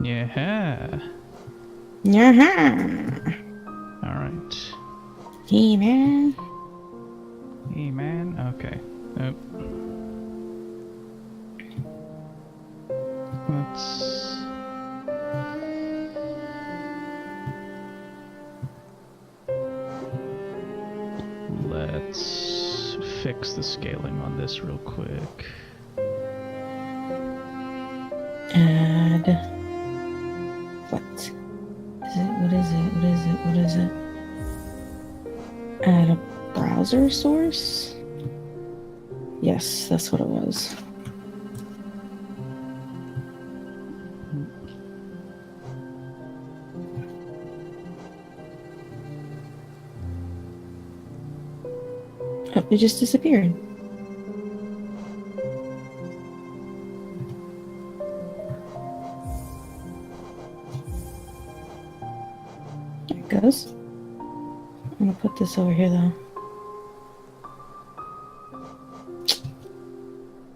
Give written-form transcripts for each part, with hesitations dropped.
Yeah. Yeah. Alright. Hey, man. Hey, man. Okay. Nope. Let's fix the scaling on this real quick. Add. What? Is it? What is it? What is it? What is it? Add a browser source? Yes, that's what it was. Oh, it just disappeared. There it goes. I'm gonna put this over here though.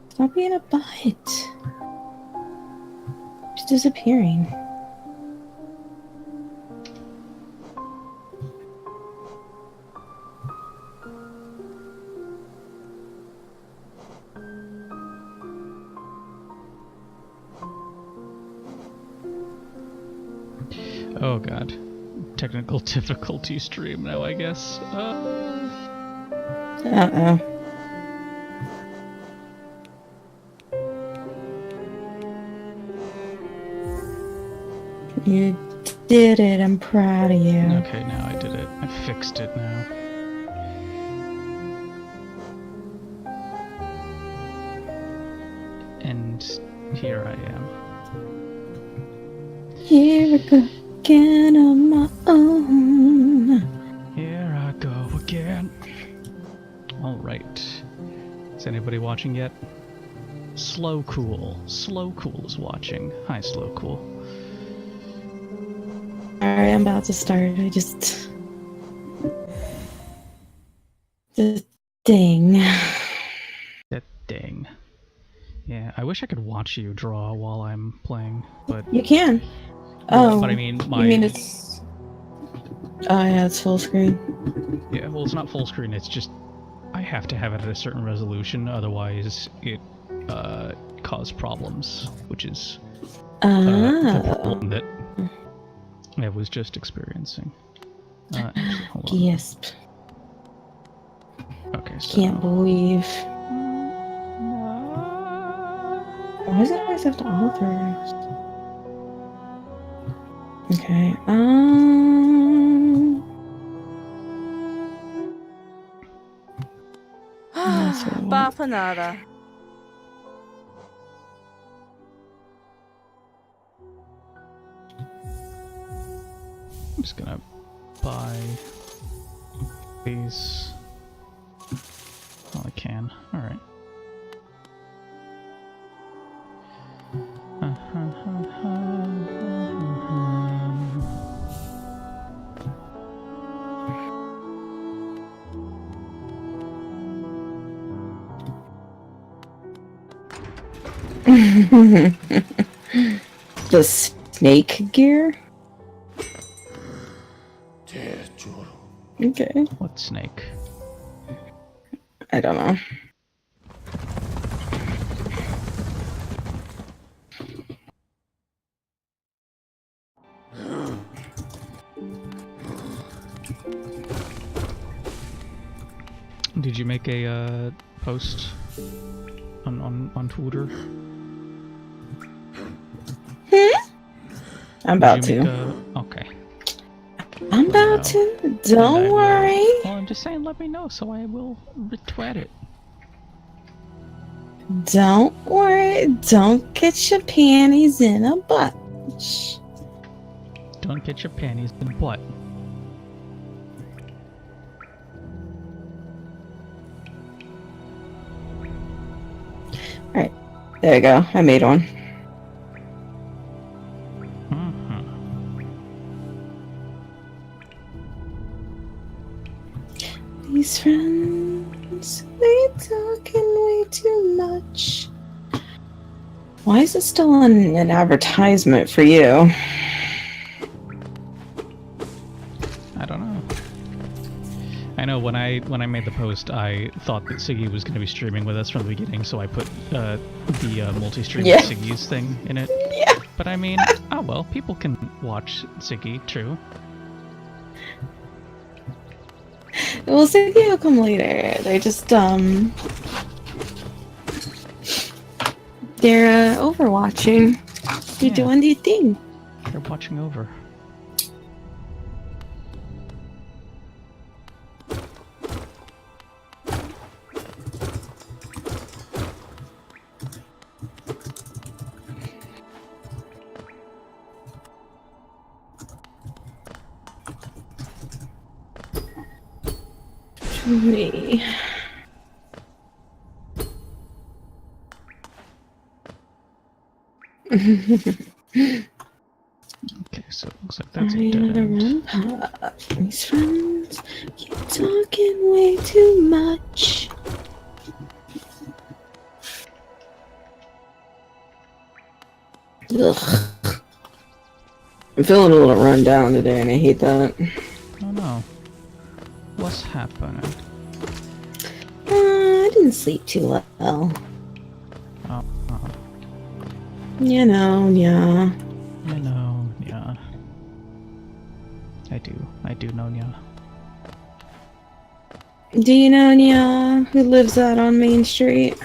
Stop being a butt. It's disappearing. Oh god. Technical difficulty stream now, I guess. Uh-oh. You did it. I'm proud of you. Okay, now I did it. I fixed it now. And here I am. Here I go again on my own. Here I go again. Alright. Is anybody watching yet? Slow Cool. Slow Cool is watching. Hi, Slow Cool. Alright, I'm about to start. The ding. That dang. Yeah, I wish I could watch you draw while I'm playing, but... You can. Well, Oh, but I mean, you mean it's... Oh yeah, it's full screen. Yeah, well, it's not full screen, it's just... I have to have it at a certain resolution, otherwise it, cause problems, which is... the problem that I was just experiencing. Actually, hold on. Yes. Okay, so... Can't believe. Why does it always have to authorize? Okay, Bafanada. I'm just gonna buy these while I can. Alright. The snake gear? Okay. What snake? I don't know. Did you make a post on Twitter? I'm about to. Okay. I'm about to. Don't worry. Well, I'm just saying, let me know so I will retweet it. Don't worry. Don't get your panties in a bunch. Don't get your panties in a butt. Alright. There you go. I made one. These friends, they talking way too much. Why is it still on an advertisement for you? I don't know. I know when I made the post, I thought that Siggy was going to be streaming with us from the beginning, so I put the multi-stream Yeah. Siggy's thing in it. Yeah. But I mean, oh well, people can watch Siggy, true. Well, Siggy will come later. They just, they're overwatching. You're Yeah. doing your thing. They're watching over. Me. Okay, so it looks like that's I a dead gotta end. run past these friends. Keep talking way too much. Ugh. I'm feeling a little run down today, and I hate that. Oh no. What's happening? I didn't sleep too well. Oh, You know, yeah. you know, yeah. I do know, yeah. Do you know Nya, who lives out on Main Street?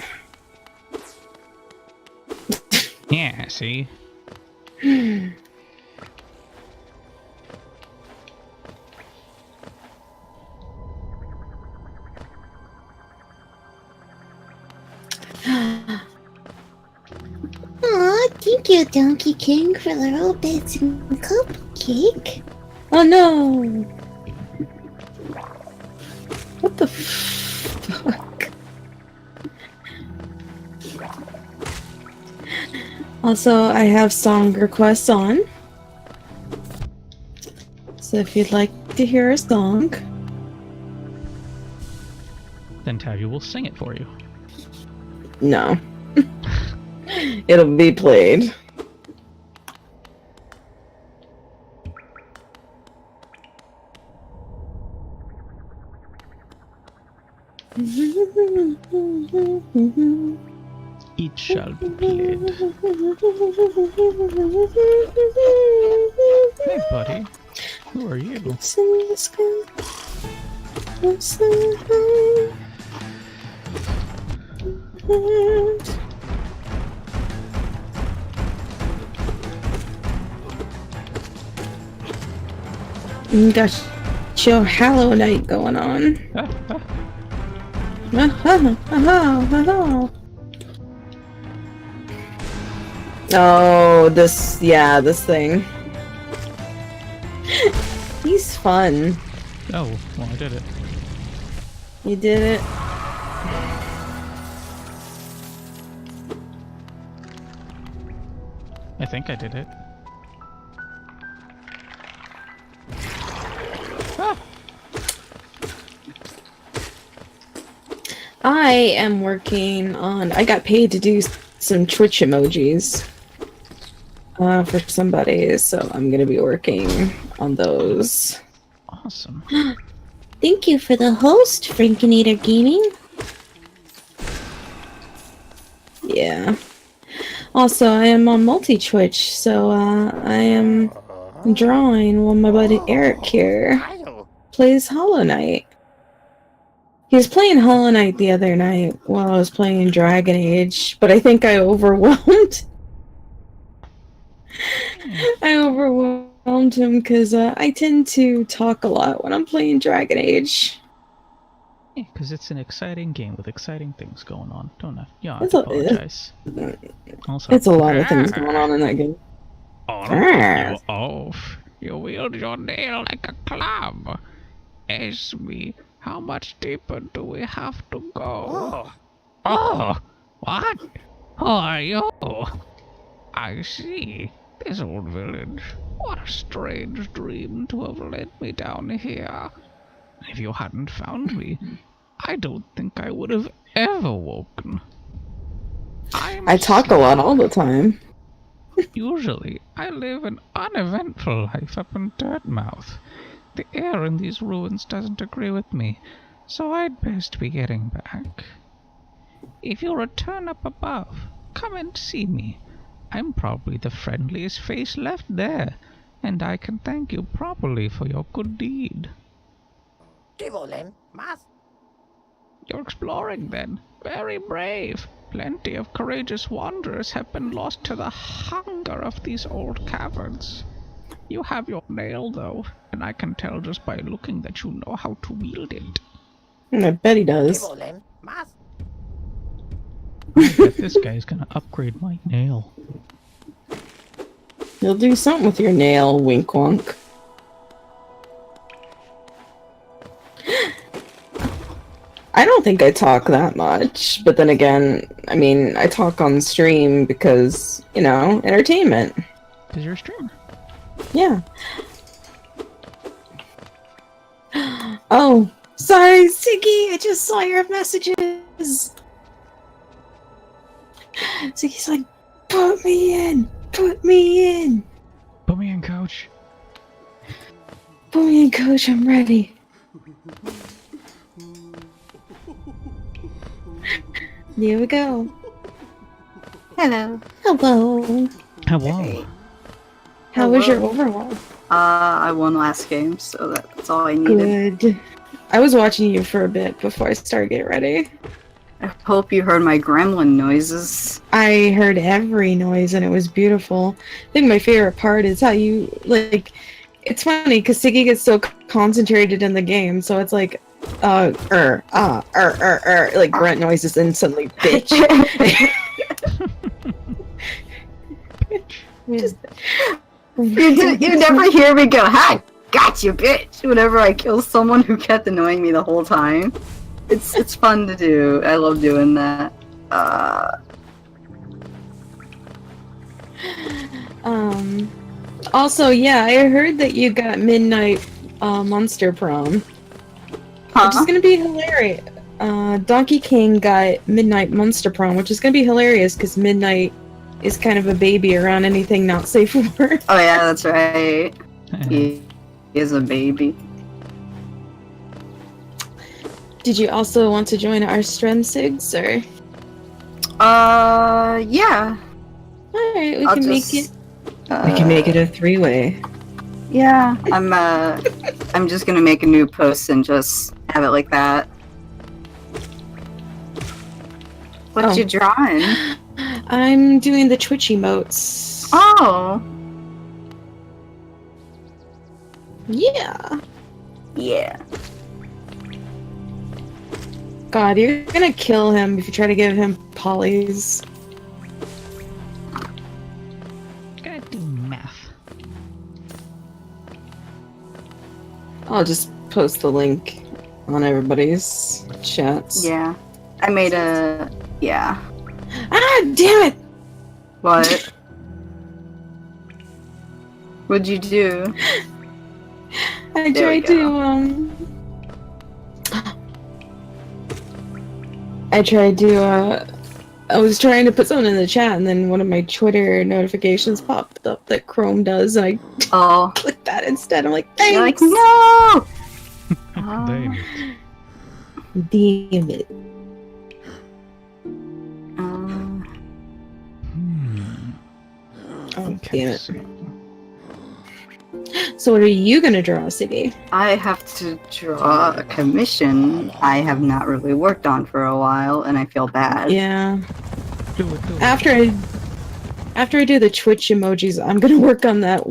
Yeah, see? Aw, thank you, Donkey King, for the little bits and cupcake. Oh no! What the fuck? Also, I have song requests on. So if you'd like to hear a song, Then Tavu will sing it for you. no. It'll be played. It shall be played. Hey, buddy. Who are you? You got your Hallow Night going on. Oh, this thing. He's fun. Oh, well, I did it. You did it. I think I did it. I am working on. I got paid to do some Twitch emojis for somebody, so I'm gonna be working on those. Awesome. Thank you for the host, Frankenator Gaming. Yeah. Also, I am on multi-Twitch, so I am drawing while my buddy Eric here plays Hollow Knight. He was playing Hollow Knight the other night while I was playing Dragon Age, but I think I overwhelmed. I overwhelmed him because I tend to talk a lot when I'm playing Dragon Age. Yeah, because it's an exciting game with exciting things going on. Don't I? Yeah, I It's a- apologize. Also, It's a lot of things going on in that game. you off. You wield your nail like a club. Ask me, how much deeper do we have to go? Oh, what? Who are you? I see. This old village. What a strange dream to have led me down here. If you hadn't found me, I don't think I would have ever woken. I'm I talk a lot all the time. Usually, I live an uneventful life up in Dirtmouth. The air in these ruins doesn't agree with me, so I'd best be getting back. If you return up above, come and see me. I'm probably the friendliest face left there, and I can thank you properly for your good deed. You're exploring, then. Very brave. Plenty of courageous wanderers have been lost to the hunger of these old caverns. You have your nail, though, and I can tell just by looking that you know how to wield it. I bet he does. I bet this guy's gonna upgrade my nail. You'll do something with your nail, wink wonk. I don't think I talk that much, but then again, I mean, I talk on stream because, you know, entertainment. Because you're a streamer. Yeah. Oh, sorry, Siggy, I just saw your messages. Siggy's like, put me in, put me in. Put me in, coach. Put me in, coach, I'm ready. Here we go. Hello. Hello. Hello. How was your Overwatch? I won last game, so that's all I needed. Good. I was watching you for a bit before I started getting ready. I hope you heard my gremlin noises. I heard every noise and it was beautiful. I think my favorite part is how you, like, it's funny because Siggy gets so concentrated in the game, so it's like, like grunt noises and suddenly, bitch. Just, You never hear me go, "Ha! Got you, bitch!" Whenever I kill someone who kept annoying me the whole time. It's fun to do. I love doing that. Also, yeah, I heard that you got Midnight Monster Prom. Which is gonna be hilarious. Donkey King got Midnight Monster Prom, which is gonna be hilarious because Midnight is kind of a baby around anything not safe for work. Oh yeah, that's right. He is a baby. Did you also want to join our stream, Sigs, or? Yeah. Alright, we I'll can just, make it. We can make it a three-way. Yeah, I'm just gonna make a new post and just have it like that. What you drawing? I'm doing the Twitch emotes. Oh. Yeah. Yeah. God, you're gonna kill him if you try to give him polys. Gotta do math. I'll just post the link on everybody's chats. Yeah. I made a... yeah. Ah, damn it! What? What'd you do? I There we tried to, I was trying to put something in the chat and then one of my Twitter notifications popped up that Chrome does and I Oh. clicked that instead. I'm like, thanks! You're like, no! Damn. Damn it. Oh, damn it. So what are you gonna draw, Siggy? I have to draw a commission I have not really worked on for a while, and I feel bad. Yeah. Do it. After I do the Twitch emojis, I'm gonna work on that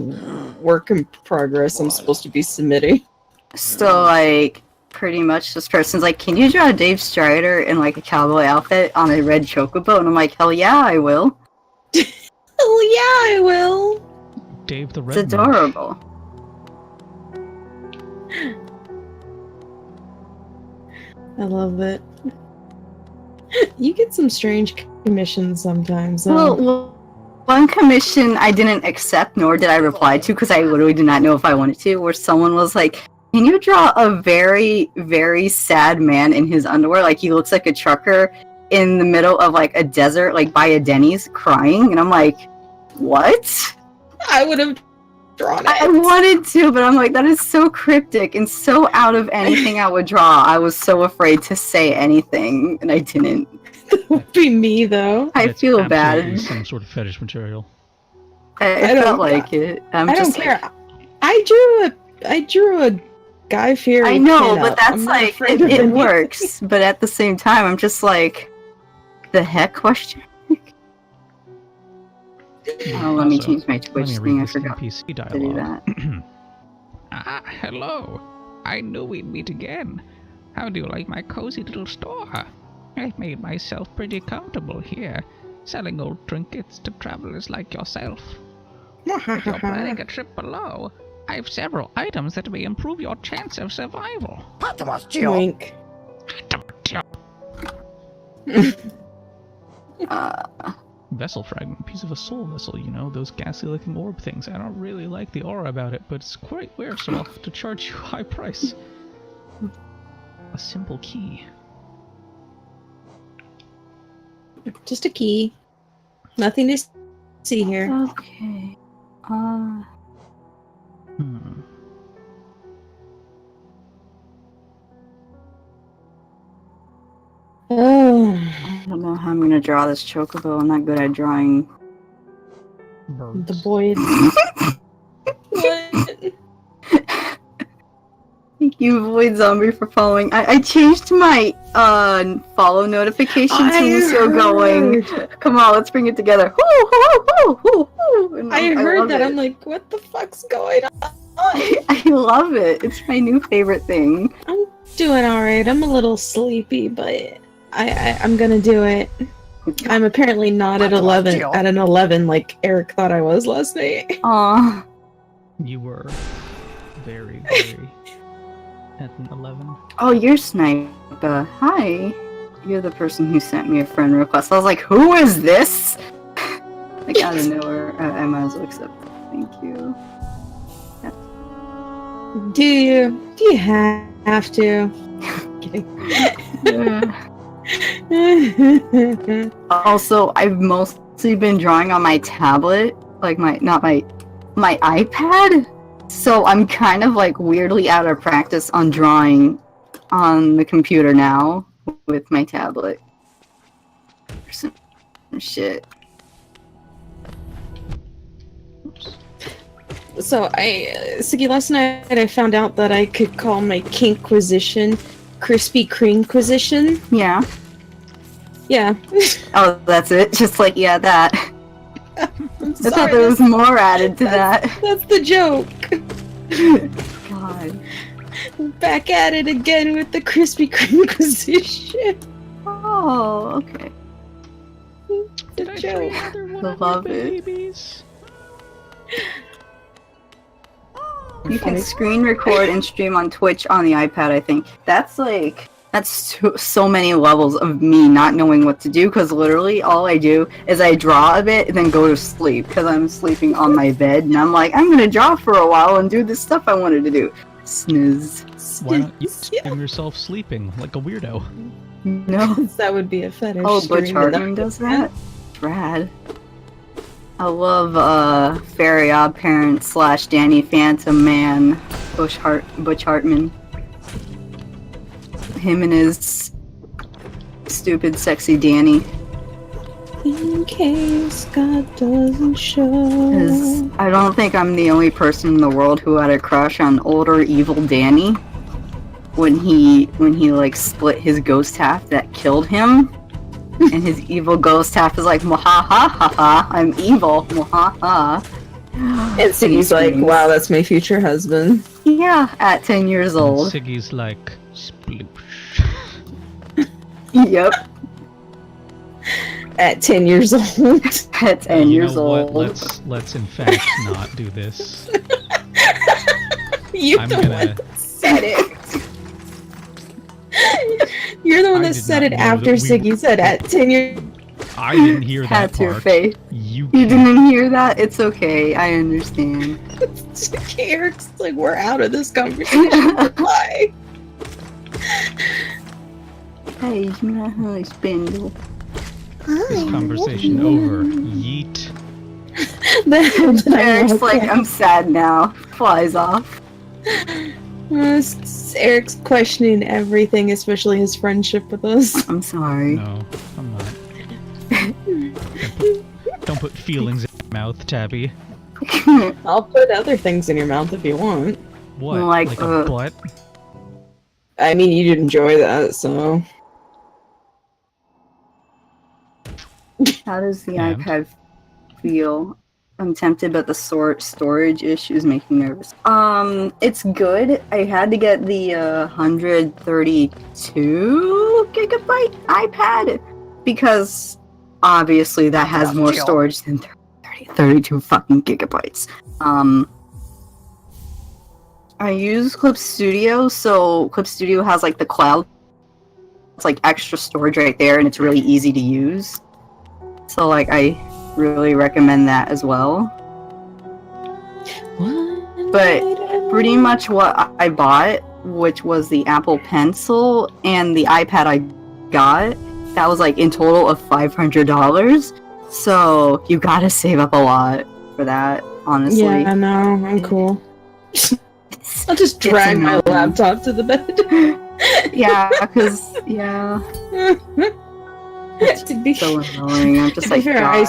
work in progress I'm supposed to be submitting. So, like, pretty much this person's like, can you draw Dave Strider in, like, a cowboy outfit on a red chocobo? And I'm like, hell yeah, I will. Oh yeah, I will! Dave the Red It's adorable. I love it. You get some strange commissions sometimes. Well, one commission I didn't accept, nor did I reply to, because I literally did not know if I wanted to, where someone was like, can you draw a very, very sad man in his underwear? Like, he looks like a trucker, in the middle of like a desert, like by a Denny's, crying, and I'm like, what? I would have drawn it. I wanted to, but I'm like, that is so cryptic and so out of anything I would draw. I was so afraid to say anything, and I didn't. That would be me, though. I That's feel absolutely bad. Some sort of fetish material. I don't- felt like it. I don't care. I drew a Guy Fieri. I know, pinup. but that's I'm not like, afraid it, of it any- works, but at the same time, I'm just like, the heck question? Oh, let me Also, change my Let Twitch me thing. read I this forgot NPC to do dialogue. that. Hello. I knew we'd meet again. How do you like my cozy little store? I've made myself pretty comfortable here, selling old trinkets to travelers like yourself. If you're planning a trip below, I've several items that may improve your chance of survival. Wink. Vessel fragment, piece of a soul vessel, you know, those ghastly looking orb things. I don't really like the aura about it, but it's quite rare, so I'll have to charge you a high price. A simple key. Just a key. Nothing to see here. Okay. Oh, I don't know how I'm gonna draw this chocobo. I'm not good at drawing. Birds. the boys. What? Thank you, Void Zombie, for following. I changed my follow notification to so going. Come on, let's bring it together. Woo, woo, woo, woo, woo. And I heard love that. it. I'm like, what the fuck's going on? I love it. It's my new favorite thing. I'm doing all right. I'm a little sleepy, but I'm gonna do it. I'm apparently not at 11 at an 11 like Eric thought I was last night. Aw. You were very, very at an 11. Oh, you're Sniper. Hi. You're the person who sent me a friend request. I was like, who is this? Like, out of nowhere. I might as well accept it. Thank you. Do you have to? Kidding. Also, I've mostly been drawing on my tablet. Like, my iPad. So I'm kind of, like, weirdly out of practice on drawing on the computer now with my tablet. Some shit. So Siggy, last night I found out that I could call my Kinkquisition Krispy Kremequisition. Yeah. Yeah. Oh, that's it? Just like, yeah, that. I'm I thought sorry, there was more added to that. that's the joke. God. Back at it again with the Krispy Kremequisition. Oh, okay. Did I show you joke. another one I of my love it. babies? You can screen record and stream on Twitch on the iPad, I think. That's so many levels of me not knowing what to do, because literally all I do is I draw a bit and then go to sleep, because I'm sleeping on my bed, and I'm like, I'm gonna draw for a while and do the stuff I wanted to do. Sniz. Why don't you stream yourself sleeping like a weirdo? No. That would be a fetish. Oh, Butch stream, Hartman does that? It's rad. I love Fairy Odd Parent / Danny Phantom Man, Butch Hartman. Him and his stupid, sexy Danny. In case God doesn't show. 'Cause I don't think I'm the only person in the world who had a crush on older evil Danny. When he like split his ghost half that killed him. And his evil ghost half is like, "Mwahaha, I'm evil, mwahaha." And Siggy's like, wow, that's my future husband. Yeah, at 10 years And old. Siggy's like, sploosh. Yep, At 10 years old. at 10 You years know old. what? Let's in fact not do this. You're I'm the gonna- one that said it. You're the one I that did said not it know after that we Siggy said at 10 years. I didn't hear that Had to part. face. You You didn't hear that? It's okay, I understand. Eric's like, we're out of this conversation. Why? Hey, my husband. This conversation over. Yeet. Eric's like, I'm sad now. Flies off. Eric's questioning everything, especially his friendship with us. I'm sorry. No, I'm not. Don't put feelings in your mouth, Tabby. I'll put other things in your mouth if you want. What? Like, a butt? I mean, you'd enjoy that, so. How does the And? iPad feel? I'm tempted, but the storage issues make me nervous. It's good. I had to get the 132 gigabyte iPad because obviously that has more storage than 32 fucking gigabytes. I use Clip Studio, so Clip Studio has like the cloud. It's like extra storage right there, and it's really easy to use. So like I really recommend that as well. But pretty much what I bought, which was the Apple Pencil and the iPad I got, that was like in total of $500. So you gotta save up a lot for that, honestly. Yeah, no, I'm cool. I'll just drag my laptop to the bed. Yeah, because, yeah. To be so annoying. I'm just to be like, fair, God. I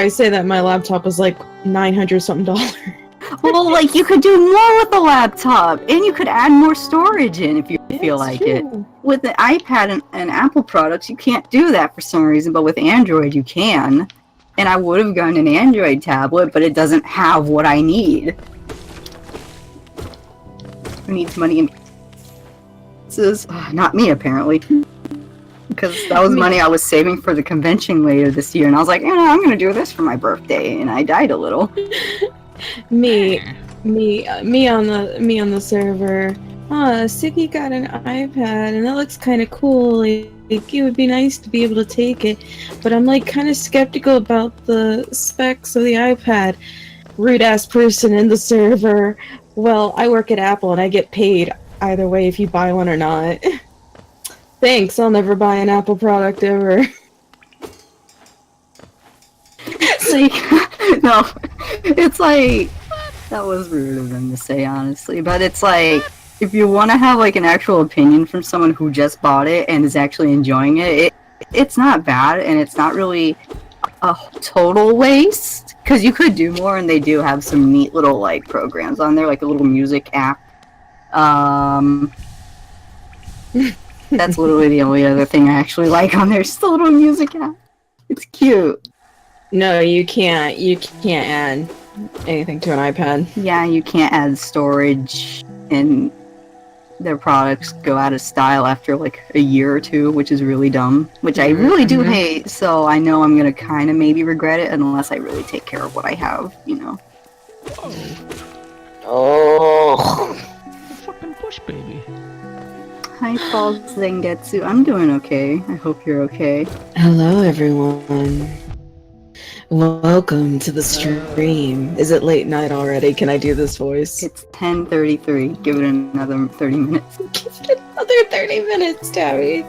say that my laptop was like $900 something. Well, like, you could do more with the laptop, and you could add more storage in if you feel like it. With the iPad and Apple products, you can't do that for some reason, but with Android, you can. And I would have gotten an Android tablet, but it doesn't have what I need. Who needs money in pieces? Not me, apparently. Because that was money I was saving for the convention later this year, and I was like, I'm gonna do this for my birthday, and I died a little. Me on the server. Siggy got an iPad, and that looks kind of cool. Like, it would be nice to be able to take it, but I'm like kind of skeptical about the specs of the iPad. Rude ass person in the server. Well, I work at Apple, and I get paid either way if you buy one or not. Thanks, I'll never buy an Apple product ever. No, it's like, that was rude of them to say, honestly, but it's like, if you want to have like an actual opinion from someone who just bought it and is actually enjoying it, it's not bad, and it's not really a total waste, because you could do more, and they do have some neat little like programs on there, like a little music app. That's literally the only other thing I actually like on there, is the little music app. It's cute. No, you can't. You can't add anything to an iPad. Yeah, you can't add storage, and their products go out of style after like a year or two, which is really dumb, which I really do hate, so I know I'm gonna kind of maybe regret it unless I really take care of what I have, you know. Oh. Fucking push, baby. Hi, Falls Zengetsu. I'm doing okay. I hope you're okay. Hello, everyone. Welcome to the stream. Is it late night already? Can I do this voice? It's 10:33. Give it another 30 minutes. Give it another 30 minutes, Tabby.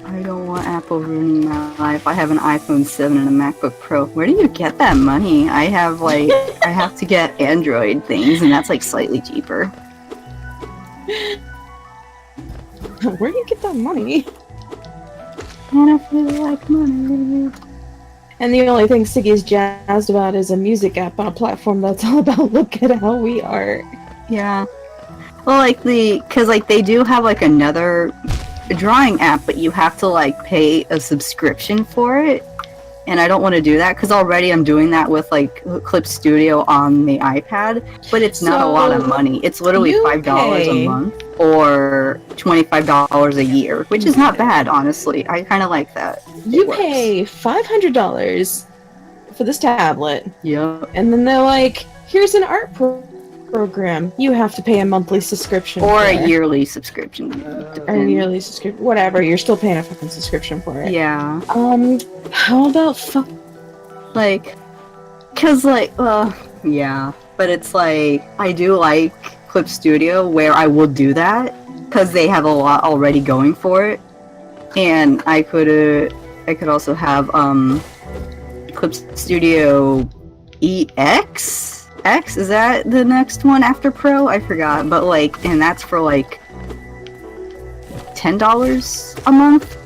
I don't want Apple ruining my life. I have an iPhone 7 and a MacBook Pro. Where do you get that money? I have like, I have to get Android things, and that's like slightly cheaper. Where do you get that money? And I feel like money. And the only thing Siggy's jazzed about is a music app on a platform that's all about look at how we are. Yeah. Well, like because like they do have like another drawing app, but you have to like pay a subscription for it. And I don't want to do that because already I'm doing that with like Clip Studio on the iPad, but it's not a lot of money. It's literally $5 a month or $25 a year, which is not bad, honestly. I kind of like that. You pay $500 for this tablet. Yep. And then they're like, here's an art program. You have to pay a monthly subscription. Or a yearly subscription. Or a yearly subscription. Whatever, you're still paying a fucking subscription for it. Yeah. How about like, cause like, yeah, but it's like, I do like Clip Studio where I will do that because they have a lot already going for it, and I could also have Clip Studio EX. Is that the next one after Pro? I forgot, but like, and that's for like $10 a month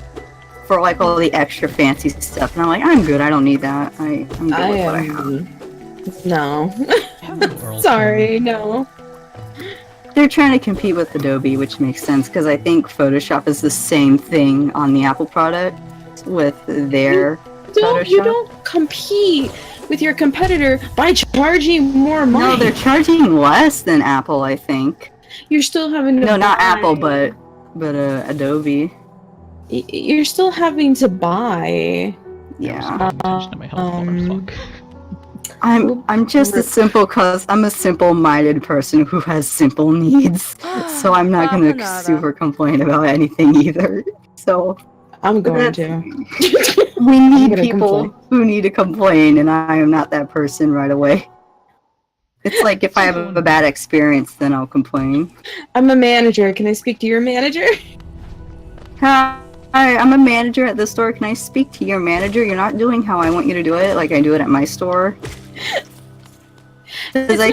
for like all the extra fancy stuff. And I'm like, I'm good. I don't need that. I'm good with what I have. No. Sorry, no. They're trying to compete with Adobe, which makes sense because I think Photoshop is the same thing on the Apple product with their Photoshop. You don't compete with your competitor by charging more money. No, they're charging less than Apple, I think. You're still having to No, not buy- Apple, but Adobe. You're still having to buy. Yeah. Attention to my health bar, fuck. I'm just I'm a simple-minded person who has simple needs. So I'm not gonna Bapanada. super complain about anything either. So I'm going to. we need gonna people complain. who need to complain, and I am not that person right away. It's like if I have a bad experience, then I'll complain. I'm a manager. Can I speak to your manager? Hi, I'm a manager at the store. Can I speak to your manager? You're not doing how I want you to do it, like I do it at my store. Because I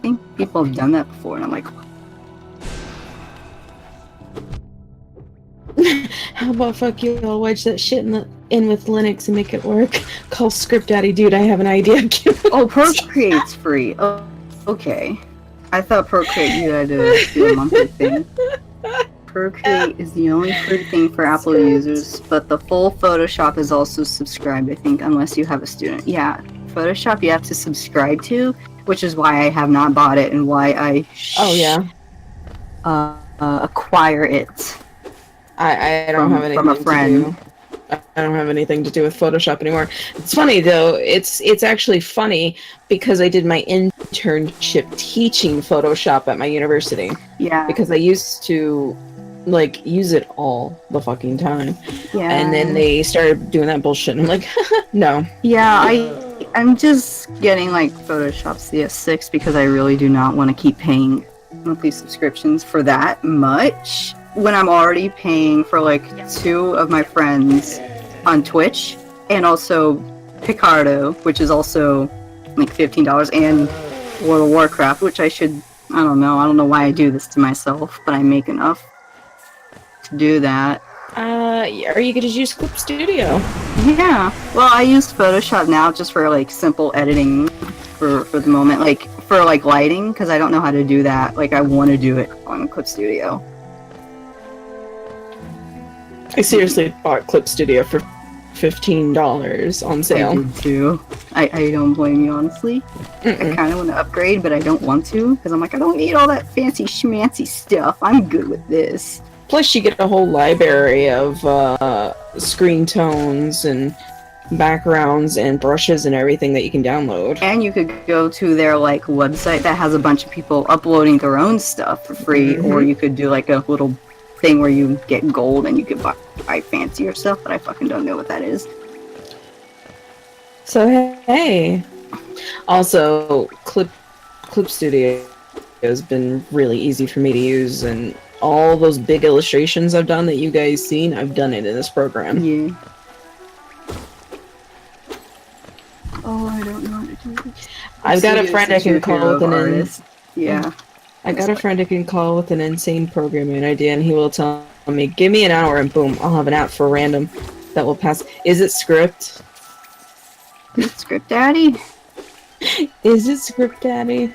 think people have done that before, and I'm like, How about fuck you? I'll wedge that shit in with Linux and make it work. Call Script Daddy, dude. I have an idea. oh, Procreate's free. Oh, okay. I thought Procreate you had to do a monthly thing. Procreate is the only free thing for Apple users, but the full Photoshop is also subscribed, I think, unless you have a student. Yeah, Photoshop you have to subscribe to, which is why I have not bought it and why I acquire it. I don't have anything from a friend. to do. I don't have anything to do with Photoshop anymore. It's funny though. It's actually funny because I did my internship teaching Photoshop at my university. Yeah. Because I used to like use it all the fucking time. Yeah. And then they started doing that bullshit and I'm like, no. Yeah, I'm just getting like Photoshop CS6 because I really do not want to keep paying monthly subscriptions for that much when I'm already paying for like 2 of my friends on Twitch and also Picardo, which is also like $15, and World of Warcraft, which I don't know why I do this to myself, but I make enough to do that. Or you could just use Clip Studio. Yeah, well, I use Photoshop now just for like simple editing for the moment, like for like lighting, because I don't know how to do that. Like I want to do it on Clip Studio. I seriously bought Clip Studio for $15 on I sale. did too. I don't blame you, honestly. I kind of want to upgrade, but I don't want to because I'm like, I don't need all that fancy schmancy stuff. I'm good with this. Plus, you get a whole library of screen tones and backgrounds and brushes and everything that you can download. And you could go to their like website that has a bunch of people uploading their own stuff for free, or you could do like a little thing where you get gold and you could buy fancier stuff, but I fucking don't know what that is. So hey, also Clip Studio has been really easy for me to use, and all those big illustrations I've done that you guys seen, I've done it in this program. Yeah. Oh, I don't know how to do this. I've got a friend I can call with I got a friend I can call with an insane programming idea, and he will tell me, "Give me an hour, and boom, I'll have an app for random that will pass." Is it Script? Script Daddy? Is it Script Daddy?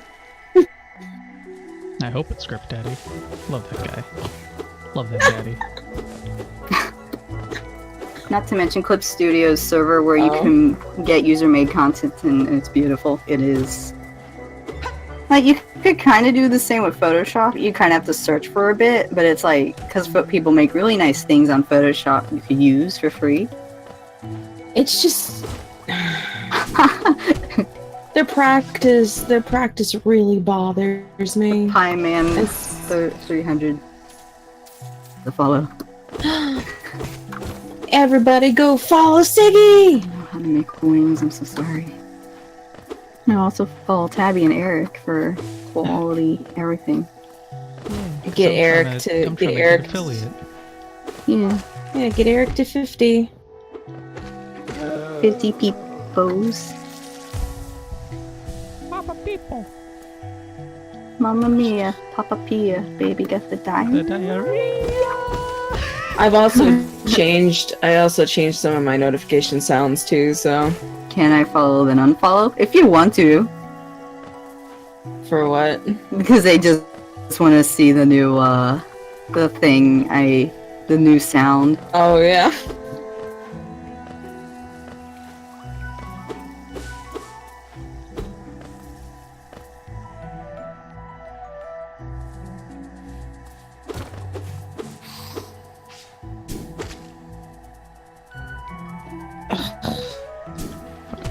I hope it's Script Daddy. Love that guy. Love that daddy. Not to mention Clip Studio's server where you can get user-made content, and it's beautiful. It is. Like, you could kind of do the same with Photoshop. You kind of have to search for a bit, but it's like, because people make really nice things on Photoshop you could use for free. It's just their practice really bothers me. Pie Man 300 to follow. Everybody go follow Siggy! I don't know how to make coins, I'm so sorry. I also follow Tabby and Eric for quality, everything. Get I'm Eric trying to I'm get trying to Eric. get affiliate. Yeah, Yeah, get Eric to 50. 50 peoples. Papa people. Mamma mia, Papa Pia, baby got the The diamond. diarrhea. I've also changed. I also changed some of my notification sounds too. So Can I follow then unfollow? If you want to, for what? because I just want to see the new, the thing, the new sound. Oh yeah.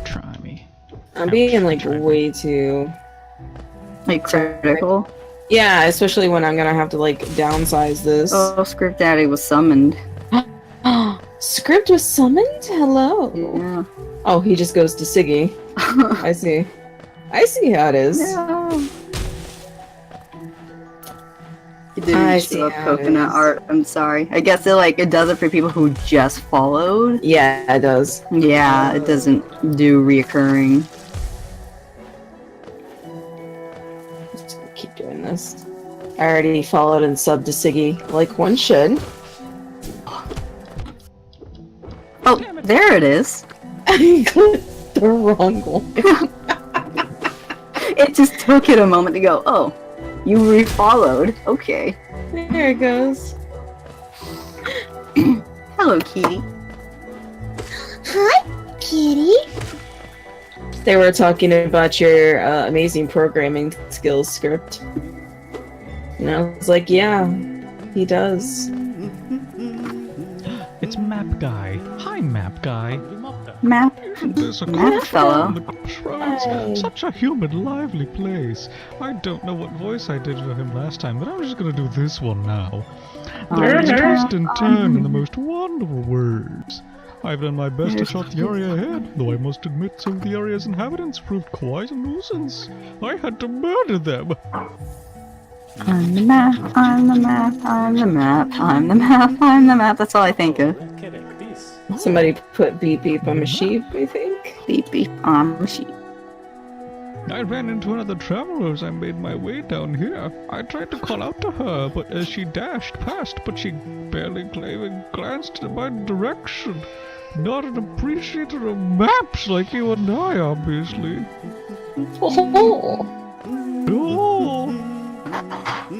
Try me. I'm being like way too. Like critical. Yeah, especially when I'm gonna have to like downsize this. Oh, Script Daddy was summoned. Script was summoned? Hello. Yeah. Oh, he just goes to Siggy. I see. I see how it is. Yeah. You I didn't see show up how it coconut is. art. I'm sorry. I guess it does it for people who just followed. Yeah, it does. Yeah, it doesn't do reoccurring. Just gonna keep doing this. I already followed and subbed to Siggy, like one should. Oh, there it is. I clicked the wrong one. It just took it a moment to go, oh, you refollowed. Okay. There it goes. Hello, Kitty. Hi, kitty. They were talking about your amazing programming skills, Script. And I was like, yeah, he does. It's Map Guy. Hi, Map Guy. Map. There's a Map fellow. on the crossroads. Hi. Such a human, lively place. I don't know what voice I did for him last time, but I'm just gonna do this one now. There is twist and turn in the most wonderful words. I've done my best to shut the area ahead, though I must admit some of the area's inhabitants proved quite a nuisance. I had to murder them. I'm the map, I'm the map, I'm the map, I'm the map, I'm the map. That's all I think of. Somebody put beep beep on a sheep, I think. Beep beep on the sheet. I ran into another traveler as I made my way down here. I tried to call out to her, but as she dashed past, but she barely even glanced in my direction. Not an appreciator of maps like you and I, obviously. Oh. Oh,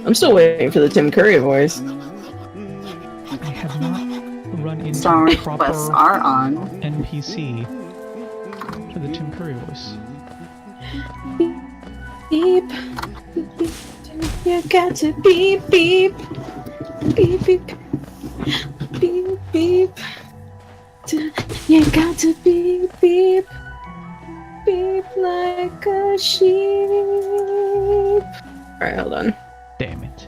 I'm still waiting for the Tim Curry voice. I have not run into Song a requests proper are on. NPC for the Tim Curry voice. Beep. Beep. You got to beep beep. Beep beep. Beep beep. You got to beep beep. Beep like a sheep. Alright, hold on. Damn it.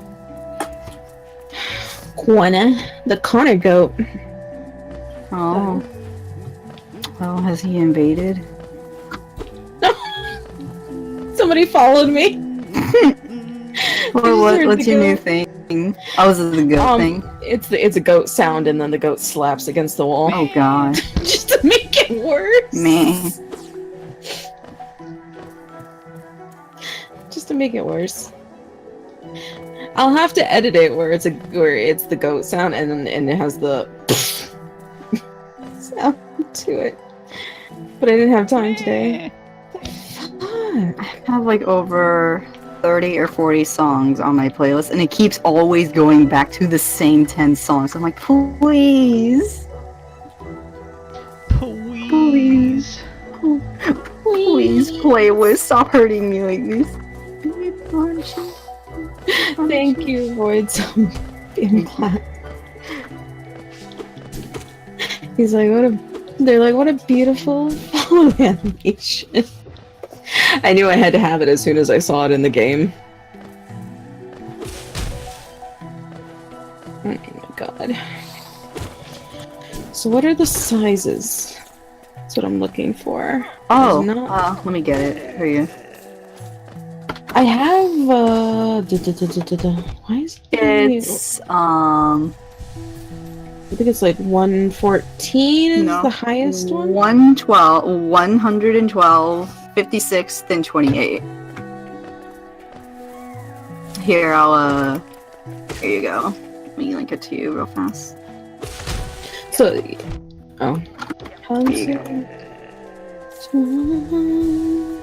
Quina, the Connor goat. Oh. Oh, has he invaded? Somebody followed me. What's your new thing? Oh, is it the goat thing? It's a goat sound, and then the goat slaps against the wall. Oh god. Just to make it worse. Man. Just to make it worse. I'll have to edit it where it's the goat sound, and it has the sound to it. But I didn't have time today. I have like over 30 or 40 songs on my playlist, and it keeps always going back to the same 10 songs. I'm like, please. Please. Please, playlist, stop hurting me like this. Thank you, Void being black. He's like, they're like, what a beautiful follow animation. I knew I had to have it as soon as I saw it in the game. Oh my god. So what are the sizes? That's what I'm looking for. Oh, There's not- let me get it for you. I have why is It's I think it's like 114 is no, the highest one. 112, 112, 56, then 28. Here, here you go. Let me link it to you real fast. So, oh. Here you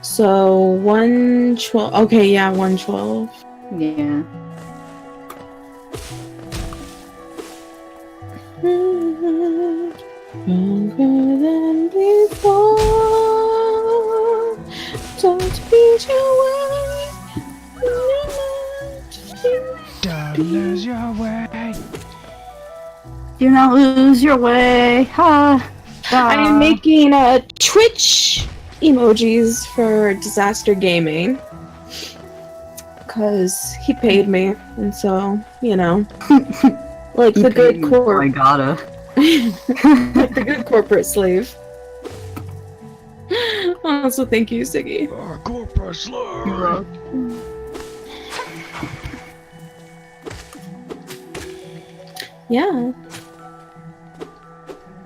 So 112. Okay, yeah, 112. Yeah. Longer than before. Don't beat your way. Don't lose your way. Do not lose your way. Ha! I am making Twitch emojis for Disaster Gaming because he paid me, and so you know, like the good I corp, gotta. like the good corporate slave. Also, thank you, Siggy. Corporate slave. Yeah,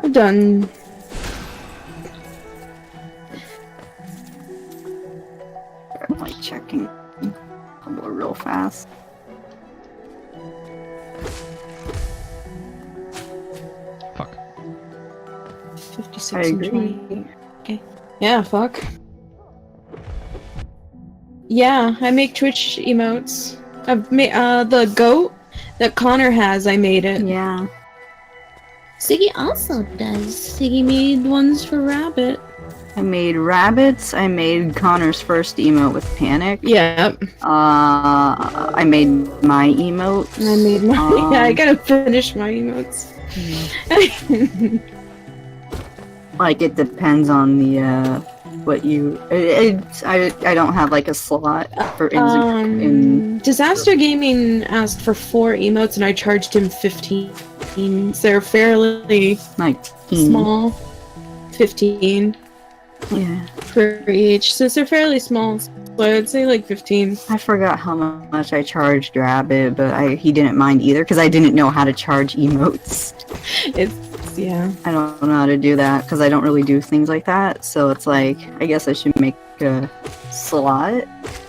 I've done. I'm like checking. I'll go real fast. Fuck. 56 I and agree. 20. Okay. Yeah, fuck. Yeah, I make Twitch emotes. I've made the goat that Connor has. I made it. Yeah. Siggy also does. Siggy made ones for Rabbit. I made rabbits. I made Connor's first emote with panic. Yeah, I made my emotes. I made my. Yeah, I gotta finish my emotes. Like it depends on the what you. I don't have like a slot for in Disaster Gaming asked for 4 emotes, and I charged him 15. So they're fairly 19. small. 15 Yeah. for each, since they're fairly small. So I'd say like 15. I forgot how much I charged Rabbit, but he didn't mind either because I didn't know how to charge emotes. It's yeah. I don't know how to do that because I don't really do things like that. So it's like, I guess I should make a slot.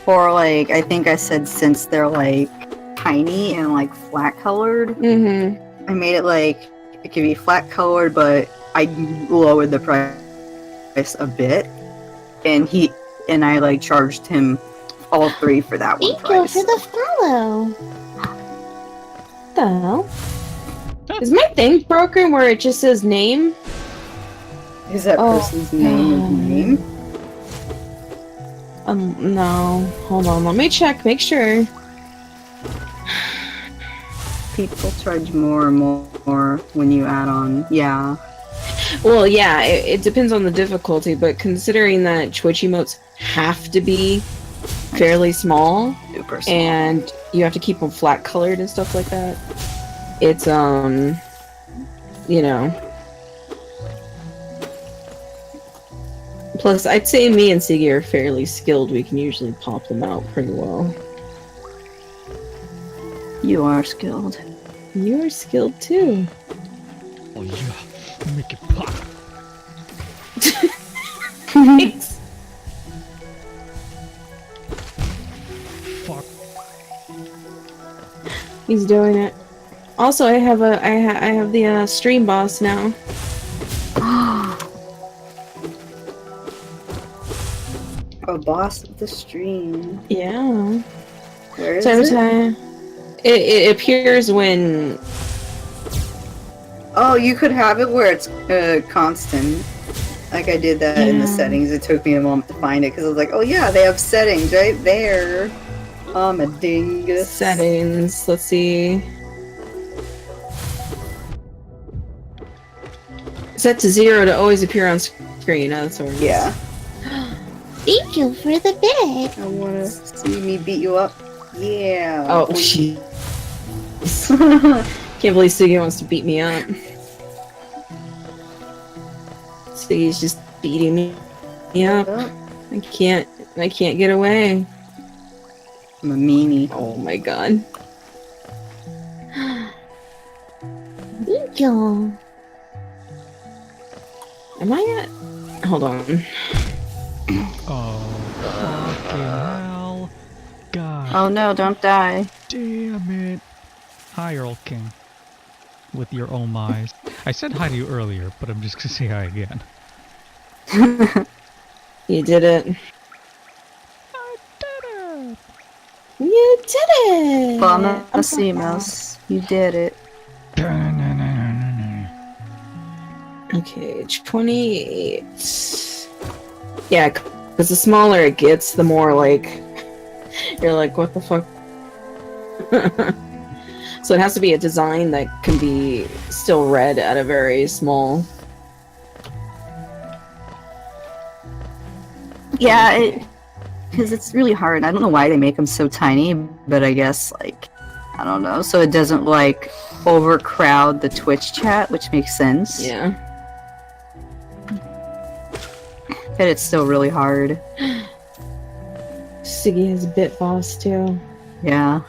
Or like, I think I said since they're like tiny and like flat colored, Mm-hmm. I made it like, it could be flat colored, but I lowered the price a bit. And I like charged him all 3 for that one Thank you price. for the follow. What the hell? Is my thing broken where it just says name? Is that Oh, person's name? No. Hold on, let me check, make sure. People charge more and more when you add on. Yeah. Well, yeah, it depends on the difficulty, but considering that Twitch emotes have to be fairly small, Super small. and you have to keep them flat colored and stuff like that, it's, you know. Plus, I'd say me and Siggy are fairly skilled. We can usually pop them out pretty well. You are skilled. You are skilled too. Oh yeah, make it pop. Thanks. Fuck. He's doing it. Also, I have the stream boss now. A boss of the stream. Yeah. Where is So every it? time it appears when. Oh, you could have it where it's constant. Like I did that in the Yeah. settings. It took me a moment to find it because I was like, oh yeah, they have settings right there. I'm a dingus. Settings. Let's see. Set to 0 to always appear on screen. Oh, that's what it is. Yeah. Thank you for the bit. I wanna see me beat you up. Yeah. Oh, she. Can't believe Siggy wants to beat me up. Siggy's just beating me up. Oh, I can't. I can't get away. I'm a meanie. Oh my god. Yo. Am I at? Hold on. Oh, fucking hell. God Oh no, don't die. damn it. Hi, Earl King. With your oh my's. I said hi to you earlier, but I'm just gonna say hi again. You did it. I did it! You did it! Well, I'm a sea mouse. You did it. Okay, 28. Yeah, because the smaller it gets, the more like you're like, what the fuck? So it has to be a design that can be still read at a very small. Yeah, because it's really hard. I don't know why they make them so tiny, but I guess, like, I don't know. So it doesn't, like, overcrowd the Twitch chat, which makes sense. Yeah. But it's still really hard. Siggy has Bit Boss too. Yeah.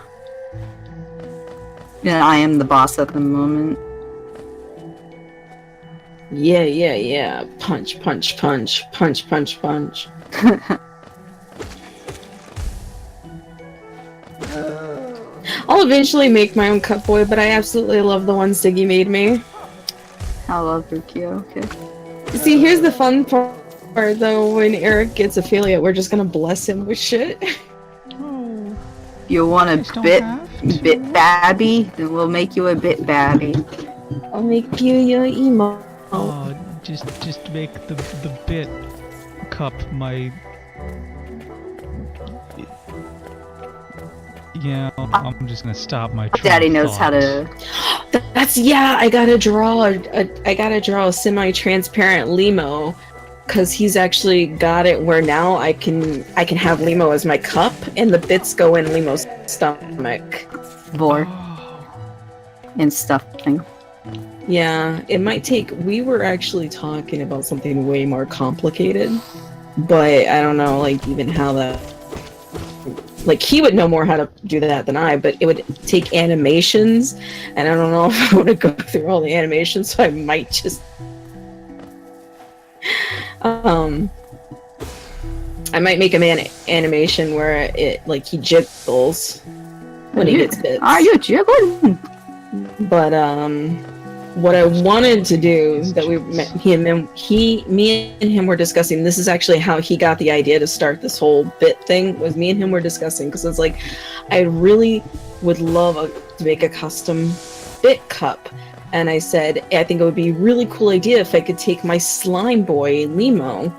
Yeah, I am the boss at the moment. Yeah, yeah, yeah. Punch, punch, punch, punch, punch, punch. I'll eventually make my own cup boy, but I absolutely love the one Siggy made me. I love Rukio. Okay. See, here's the fun part though. When Eric gets affiliate, we're just gonna bless him with shit. Oh, You want please a don't bit have to. babby? Then we'll make you a bit babby. I'll make you your emo. Oh, just make the bit cup my. Yeah, I'm just gonna stop my. train Daddy of knows how thought. to. That's yeah. I gotta draw a semi-transparent Limo, cause he's actually got it where now I can have Limo as my cup, and the bits go in Limo's stomach. Vor Oh, and stuffing. Yeah, it might take. We were actually talking about something way more complicated, but I don't know, like even how that. Like he would know more how to do that than I, but it would take animations, and I don't know if I want to go through all the animations, so I might just. I might make an animation where it like he jiggles when he gets bits. Are you jiggling? But what I wanted to do that me and him were discussing. This is actually how he got the idea to start this whole bit thing. Was me and him were discussing because it's like I really would love to make a custom bit cup, and I said I think it would be a really cool idea if I could take my slime boy Limo,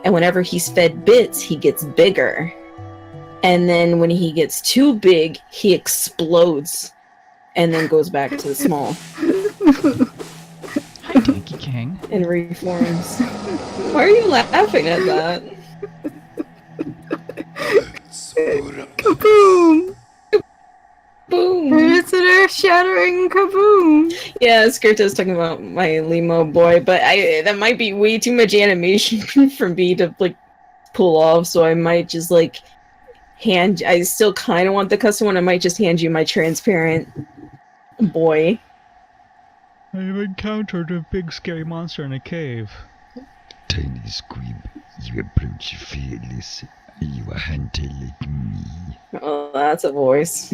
and whenever he's fed bits, he gets bigger, and then when he gets too big, he explodes. And then goes back to the small. hi, Donkey King. And reforms. Why are you laughing at that? Kaboom! Boom! It's an earth-shattering kaboom! Yeah, Skirta's talking about my Limo boy, but that might be way too much animation for me to like pull off, so I might just like I still kind of want the custom one. I might just hand you my transparent boy. I've encountered a big scary monster in a cave. Tiny squib, you approach fearless. You are hunter like me. Oh, that's a voice.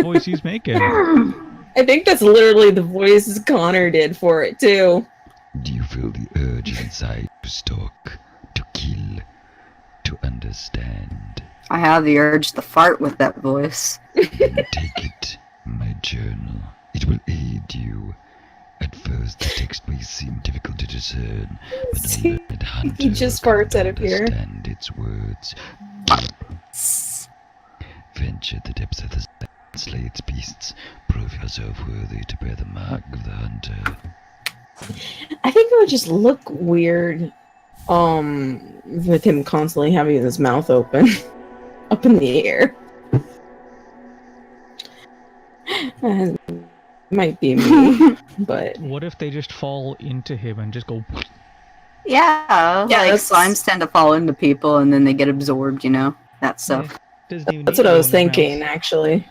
Voice he's making. I think that's literally the voice Connor did for it too. Do you feel the urge inside to stalk, to kill, to understand? I have the urge to fart with that voice. Then take it, my journal. It will aid you. At first, the text may seem difficult to discern, but the learned hunter He just will farts out of here. understand its words. Venture the depths of the sand, slay its beasts. Prove yourself worthy to bear the mark of the hunter. I think it would just look weird, with him constantly having his mouth open, up in the air. And might be me, but What if they just fall into him and just go? Yeah, Yeah, like that's- slimes tend to fall into people and then they get absorbed, you know? That stuff. Doesn't even That's need what to I go was in his mouth. thinking, actually.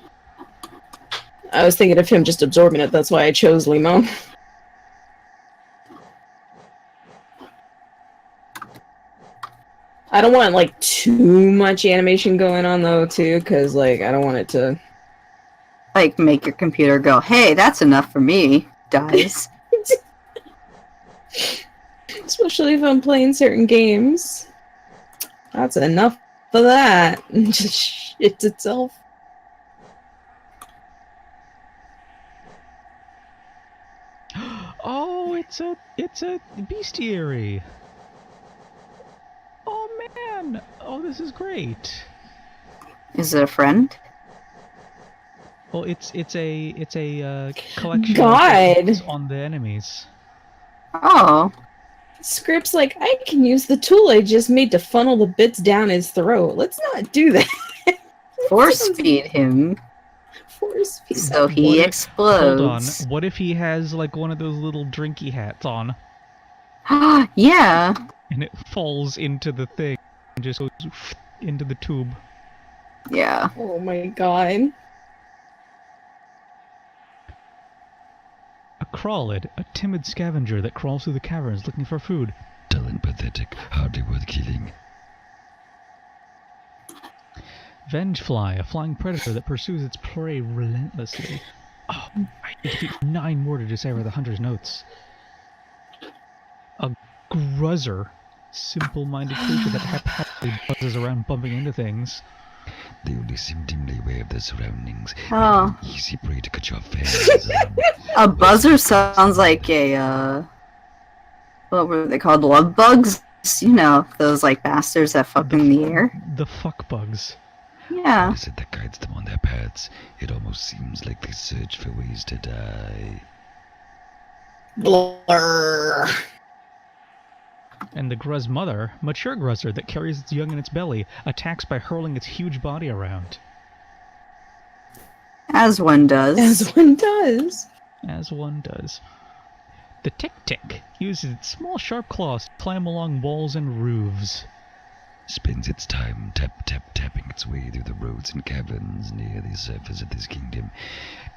I was thinking of him just absorbing it. That's why I chose Limo. I don't want like too much animation going on though, too, because like I don't want it to. Like, make your computer go, hey, that's enough for me. Dies. Especially if I'm playing certain games. That's enough of that. Just shits itself. Oh, it's a bestiary. Oh man! Oh, this is great. Is it a friend? Well, it's a collection God. of effects on the enemies. Oh. Script's like, I can use the tool I just made to funnel the bits down his throat. Let's not do that. Force feed him Force feed. so he Hold on. explodes. What if he has like one of those little drinky hats on, Yeah. and it falls into the thing and just goes into the tube? Yeah. Oh my god. A crawlid, a timid scavenger that crawls through the caverns looking for food. Dull and pathetic, hardly worth killing. Vengefly, a flying predator that pursues its prey relentlessly. Oh, I defeat 9 more to decipher the hunter's notes. A gruzzer, simple-minded creature that haphazardly buzzes around bumping into things. They only seem dimly aware of their surroundings. Oh. Making easy prey to cut your fangs. A buzzer sounds like a, what were they called? Love bugs? You know, those, like, bastards that fuck in the air? The fuck bugs. Yeah. What is it that guides them on their paths? It almost seems like they search for ways to die. Blur. And the gruz mother, mature gruzzer that carries its young in its belly, attacks by hurling its huge body around. As one does. As one does. As one does. The tick-tick uses its small sharp claws to climb along walls and roofs. Spends its time tapping its way through the roads and caverns near the surface of this kingdom.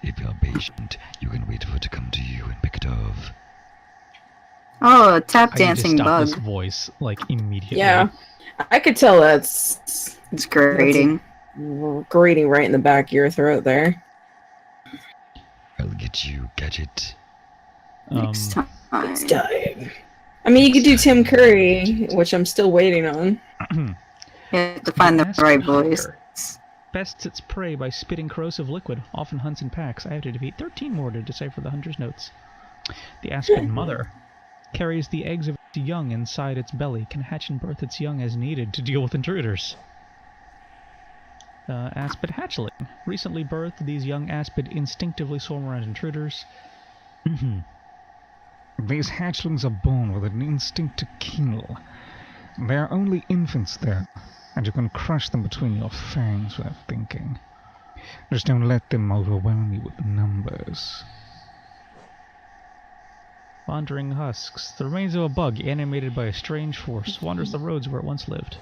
If you're patient, you can wait for it to come to you and pick it off. Oh, a tap I need to dancing stop bug. this voice, like, immediately. Yeah. I could tell that's It's grating. grating right in the back of your throat there. I'll get you, Gadget. Next time. It's time. I mean, you could do Tim Curry, which I'm still waiting on. You have to find the Aspen right voice. hunter pests its prey by spitting corrosive liquid, often hunts in packs. I have to defeat 13 more to decipher the hunter's notes. The aspen mother carries the eggs of its young inside its belly, can hatch and birth its young as needed to deal with intruders. Aspid hatchling. Recently birthed, these young aspid instinctively swarm around intruders. These hatchlings are born with an instinct to kill. They are only infants then, and you can crush them between your fangs without thinking. Just don't let them overwhelm you with numbers. Wandering husks. The remains of a bug animated by a strange force wanders the roads where it once lived.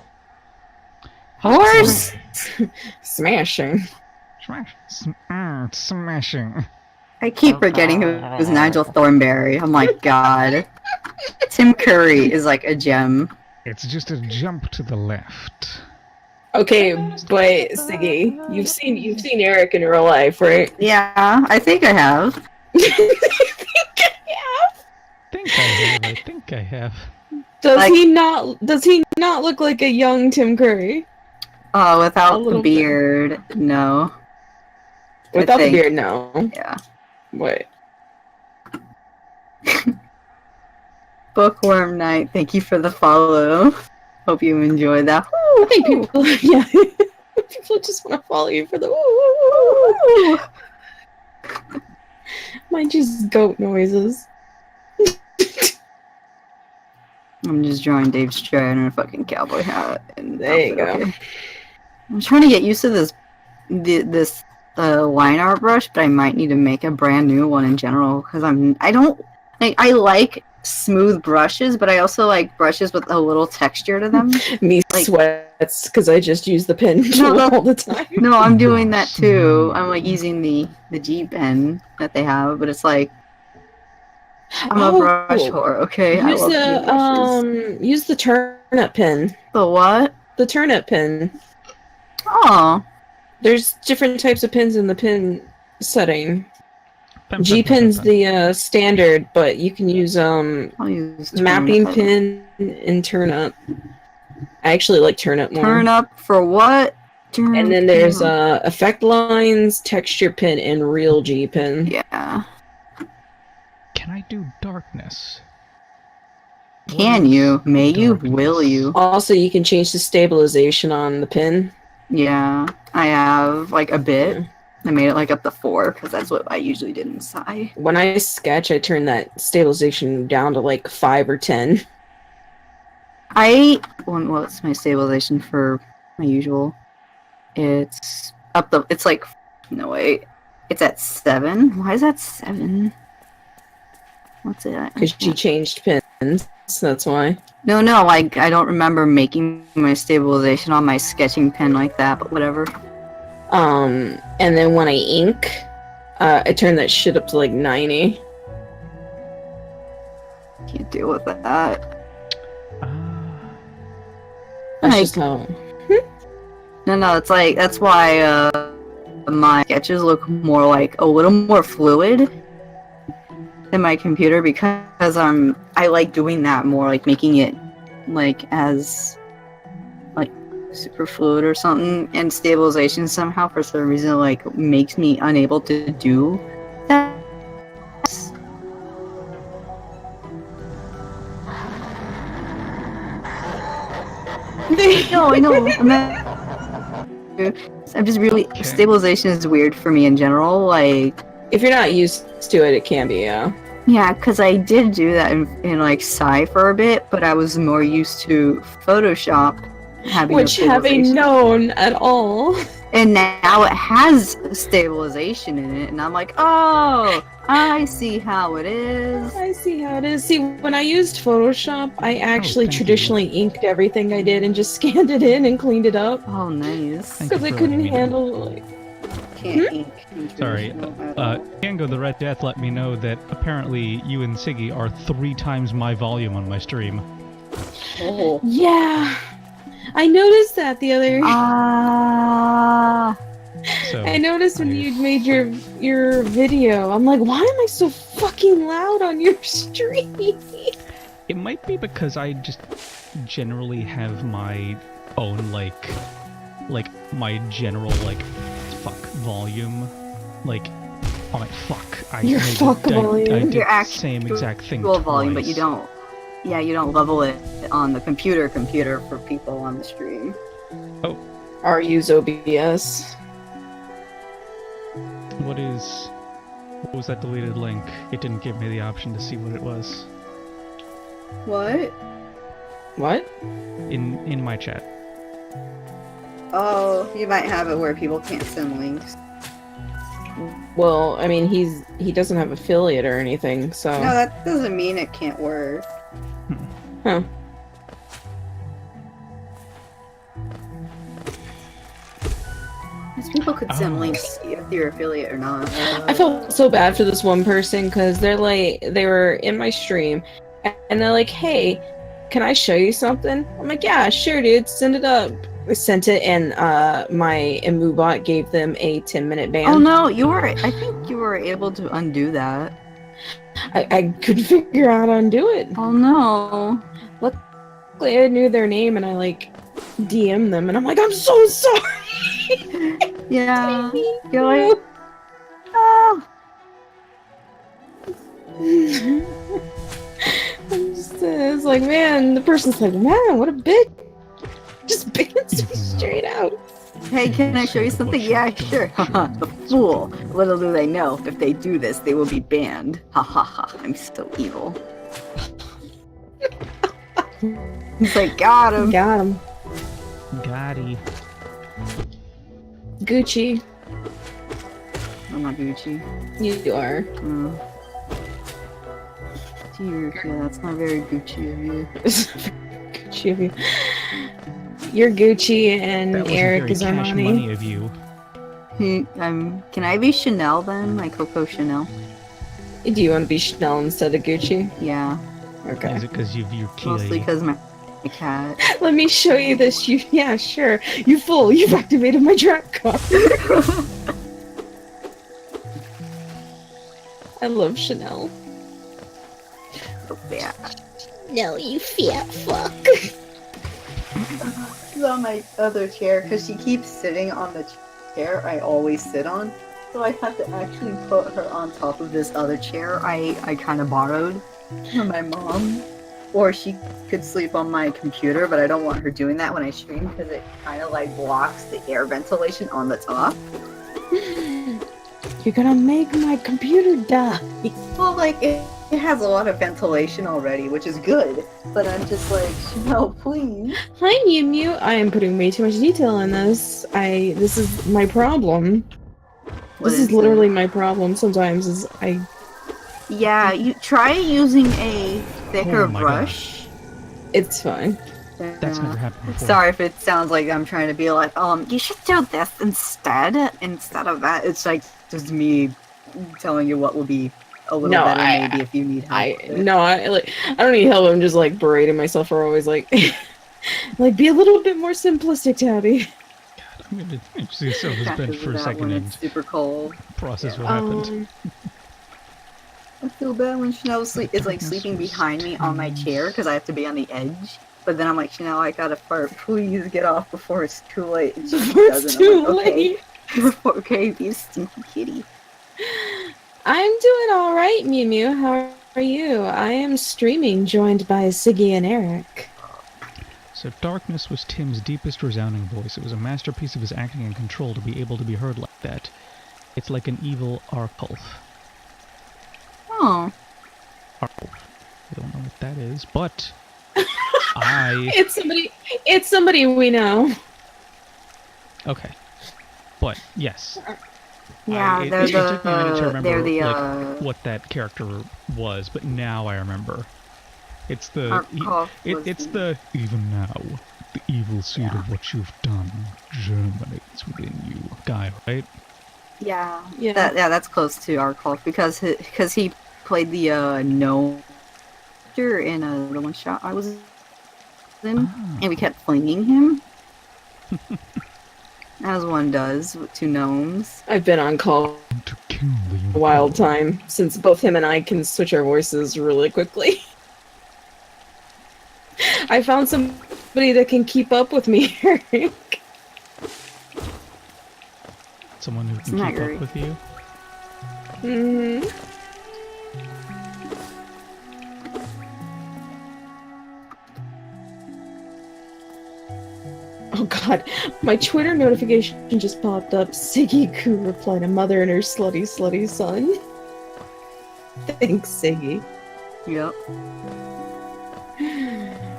Horse! Smashing. Smashing. I keep forgetting who was Nigel Thornberry. I'm like, God. Tim Curry is like a gem. It's just a jump to the left. Okay, but Siggy, you've seen Eric in real life, right? Yeah, I think I have. I think I have. Does Like- he not look like a young Tim Curry? Oh, A without the little bit. beard, no. I Without the think. beard, no. Yeah. What? Bookworm Night, thank you for the follow. Hope you enjoyed that. I think people, yeah, people just want to follow you for the woo. Mine just goat noises. I'm just drawing Dave Stratton in a fucking cowboy hat. And There you go. okay. I'm trying to get used to this line art brush, but I might need to make a brand new one in general because I like smooth brushes, but I also like brushes with a little texture to them. Me Like- sweats because I just use the pen tool no. all the time. No, I'm doing that too. I'm like using the G pen that they have, but it's like I'm a brush whore. Okay, I Use love new brushes. use the turnip pen. The what? The turnip pen. Oh, There's different types of pins in the pin setting. Pen, G pen, pen, pin's pen, pen. the standard, but you can use I'll use mapping turnip. pin and turnip. I actually like turnip more. Turn up for what? And then there's effect lines, texture pin, and real G pin. Yeah. Can I do darkness? Can you? May you? Darkness. Will you? Also, you can change the stabilization on the pin. Yeah, I have like a bit. I made it like up to 4 because that's what I usually did in Psy. When I sketch, I turn that stabilization down to like 5 or 10. What's my stabilization for my usual? It's it's like, no wait, it's at 7. Why is that 7? What's it at? Because you changed pins, so that's why. No, like I don't remember making my stabilization on my sketching pen like that, but whatever. And then when I ink, I turn that shit up to like 90. Can't deal with that. That's Like- just how. No, it's like that's why my sketches look more like a little more fluid than my computer because I like doing that more, like making it like as like super fluid or something, and stabilization somehow for some reason like makes me unable to do that. No, I know. I'm just really Okay. stabilization is weird for me in general. Like, If you're not used to it, it can be, yeah. yeah, because I did do that in like Psy for a bit, but I was more used to Photoshop having Which, having stabilization. known at all. And now it has stabilization in it, and I'm like, oh, I see how it is. I see how it is. See, when I used Photoshop, I actually thank you. traditionally inked everything I did and just scanned it in and cleaned it up. Oh, nice. Thank you Because I for couldn't letting me know. handle, like... Can't ink. Sorry, Kango the Red Death let me know that apparently you and Siggy are 3 times my volume on my stream. Oh. Yeah! I noticed that the other... So I noticed when I- you made your video. I'm like, why am I so fucking loud on your stream? It might be because I just generally have my own like my general volume, on it. Your fuck volume. I did Your the same exact thing Actual volume, but twice. you don't. Yeah, you don't level it on the computer for people on the stream. Or use OBS. What was that deleted link? It didn't give me the option to see what it was What? What? in my chat. Oh, you might have it where people can't send links. Well, I mean, he doesn't have affiliate or anything, so... No, that doesn't mean it can't work. Huh. Because people could send Oh. links if you're affiliate or not. I felt so bad for this one person because they were in my stream and they're like, hey, can I show you something? I'm like, yeah, sure, dude, send it up. I sent it and my Imubot gave them a 10-minute ban. Oh no, I think you were able to undo that. I couldn't figure out how to undo it. Oh no. Luckily, I knew their name and I DM'd them and I'm like, I'm so sorry. Yeah. You're like, oh. It's like, man, the person's like, man, what a bitch. Just bans me straight out. Hey, can I show you something? Yeah, sure. Haha, the fool. Little do they know, if they do this, they will be banned. Ha ha ha, I'm so evil. He's like, got him. Got him. Gotti. Gucci. I'm not Gucci. You are. Dear, yeah, that's not very Gucci of you. Gucci of you. You're Gucci and That wasn't Eric very is cash Armani. money of you. Can I be Chanel then? Like Coco Chanel? Do you want to be Chanel instead of Gucci? Yeah, Okay. Is it because you're mostly Kia? because my cat. Let me show you this. Yeah, sure. You fool. You've activated my trap card. I love Chanel. Oh, yeah. No, you fat fuck. She's on my other chair because she keeps sitting on the chair I always sit on. So I have to actually put her on top of this other chair I kind of borrowed from my mom. Or she could sleep on my computer, but I don't want her doing that when I stream because it kind of like blocks the air ventilation on the top. You're gonna make my computer die. Well, like it has a lot of ventilation already, which is good. But I'm just like, no, please. Hi, Mew Mew. I am putting way too much detail in this. This is my problem. What This is it? literally my problem sometimes is Yeah, you try using a thicker Oh my brush. it's fine. That's never happened before. Sorry if it sounds like I'm trying to be like, you should do this instead of that. It's like just me telling you what will be a little No, better I- maybe if you need help. I with it. don't need help. I'm just like berating myself for always like like be a little bit more simplistic, Tabby. I'm gonna just sit on this Have to bench do for a that second when and it's super cold. process Yeah. what happened. I feel bad when Chanel is like sleeping behind me on my chair because I have to be on the edge. But then I'm like, Chanel, I gotta fart. Please get off before it's too late. And she Before doesn't. it's I'm too like, okay. late. Okay, be a stinky kitty. I'm doing all right, Mew Mew. How are you? I am streaming, joined by Siggy and Eric. So darkness was Tim's deepest resounding voice. It was a masterpiece of his acting and control to be able to be heard like that. It's like an evil Arkulf. Oh. Arkulf. I don't know what that is, but It's somebody we know. Okay. But yes. Yeah, It they're took me a minute to remember they're the like, what that character was, but now I remember. It's the Arkulf was it's the even now the evil seed of what you've done germinates within you guy, right? Yeah, Yeah. that's close to Arkulf because he played the gnome in the one shot I was in, Ah. and we kept flinging him, as one does with two gnomes. I've been on call To kill the a wild time since both him and I can switch our voices really quickly. I found somebody that can keep up with me, Eric. Someone who It's can not keep great. up with you. hmm Oh god, my Twitter notification just popped up. Siggy Koo replied to mother and her slutty son. Thanks, Siggy. Yep,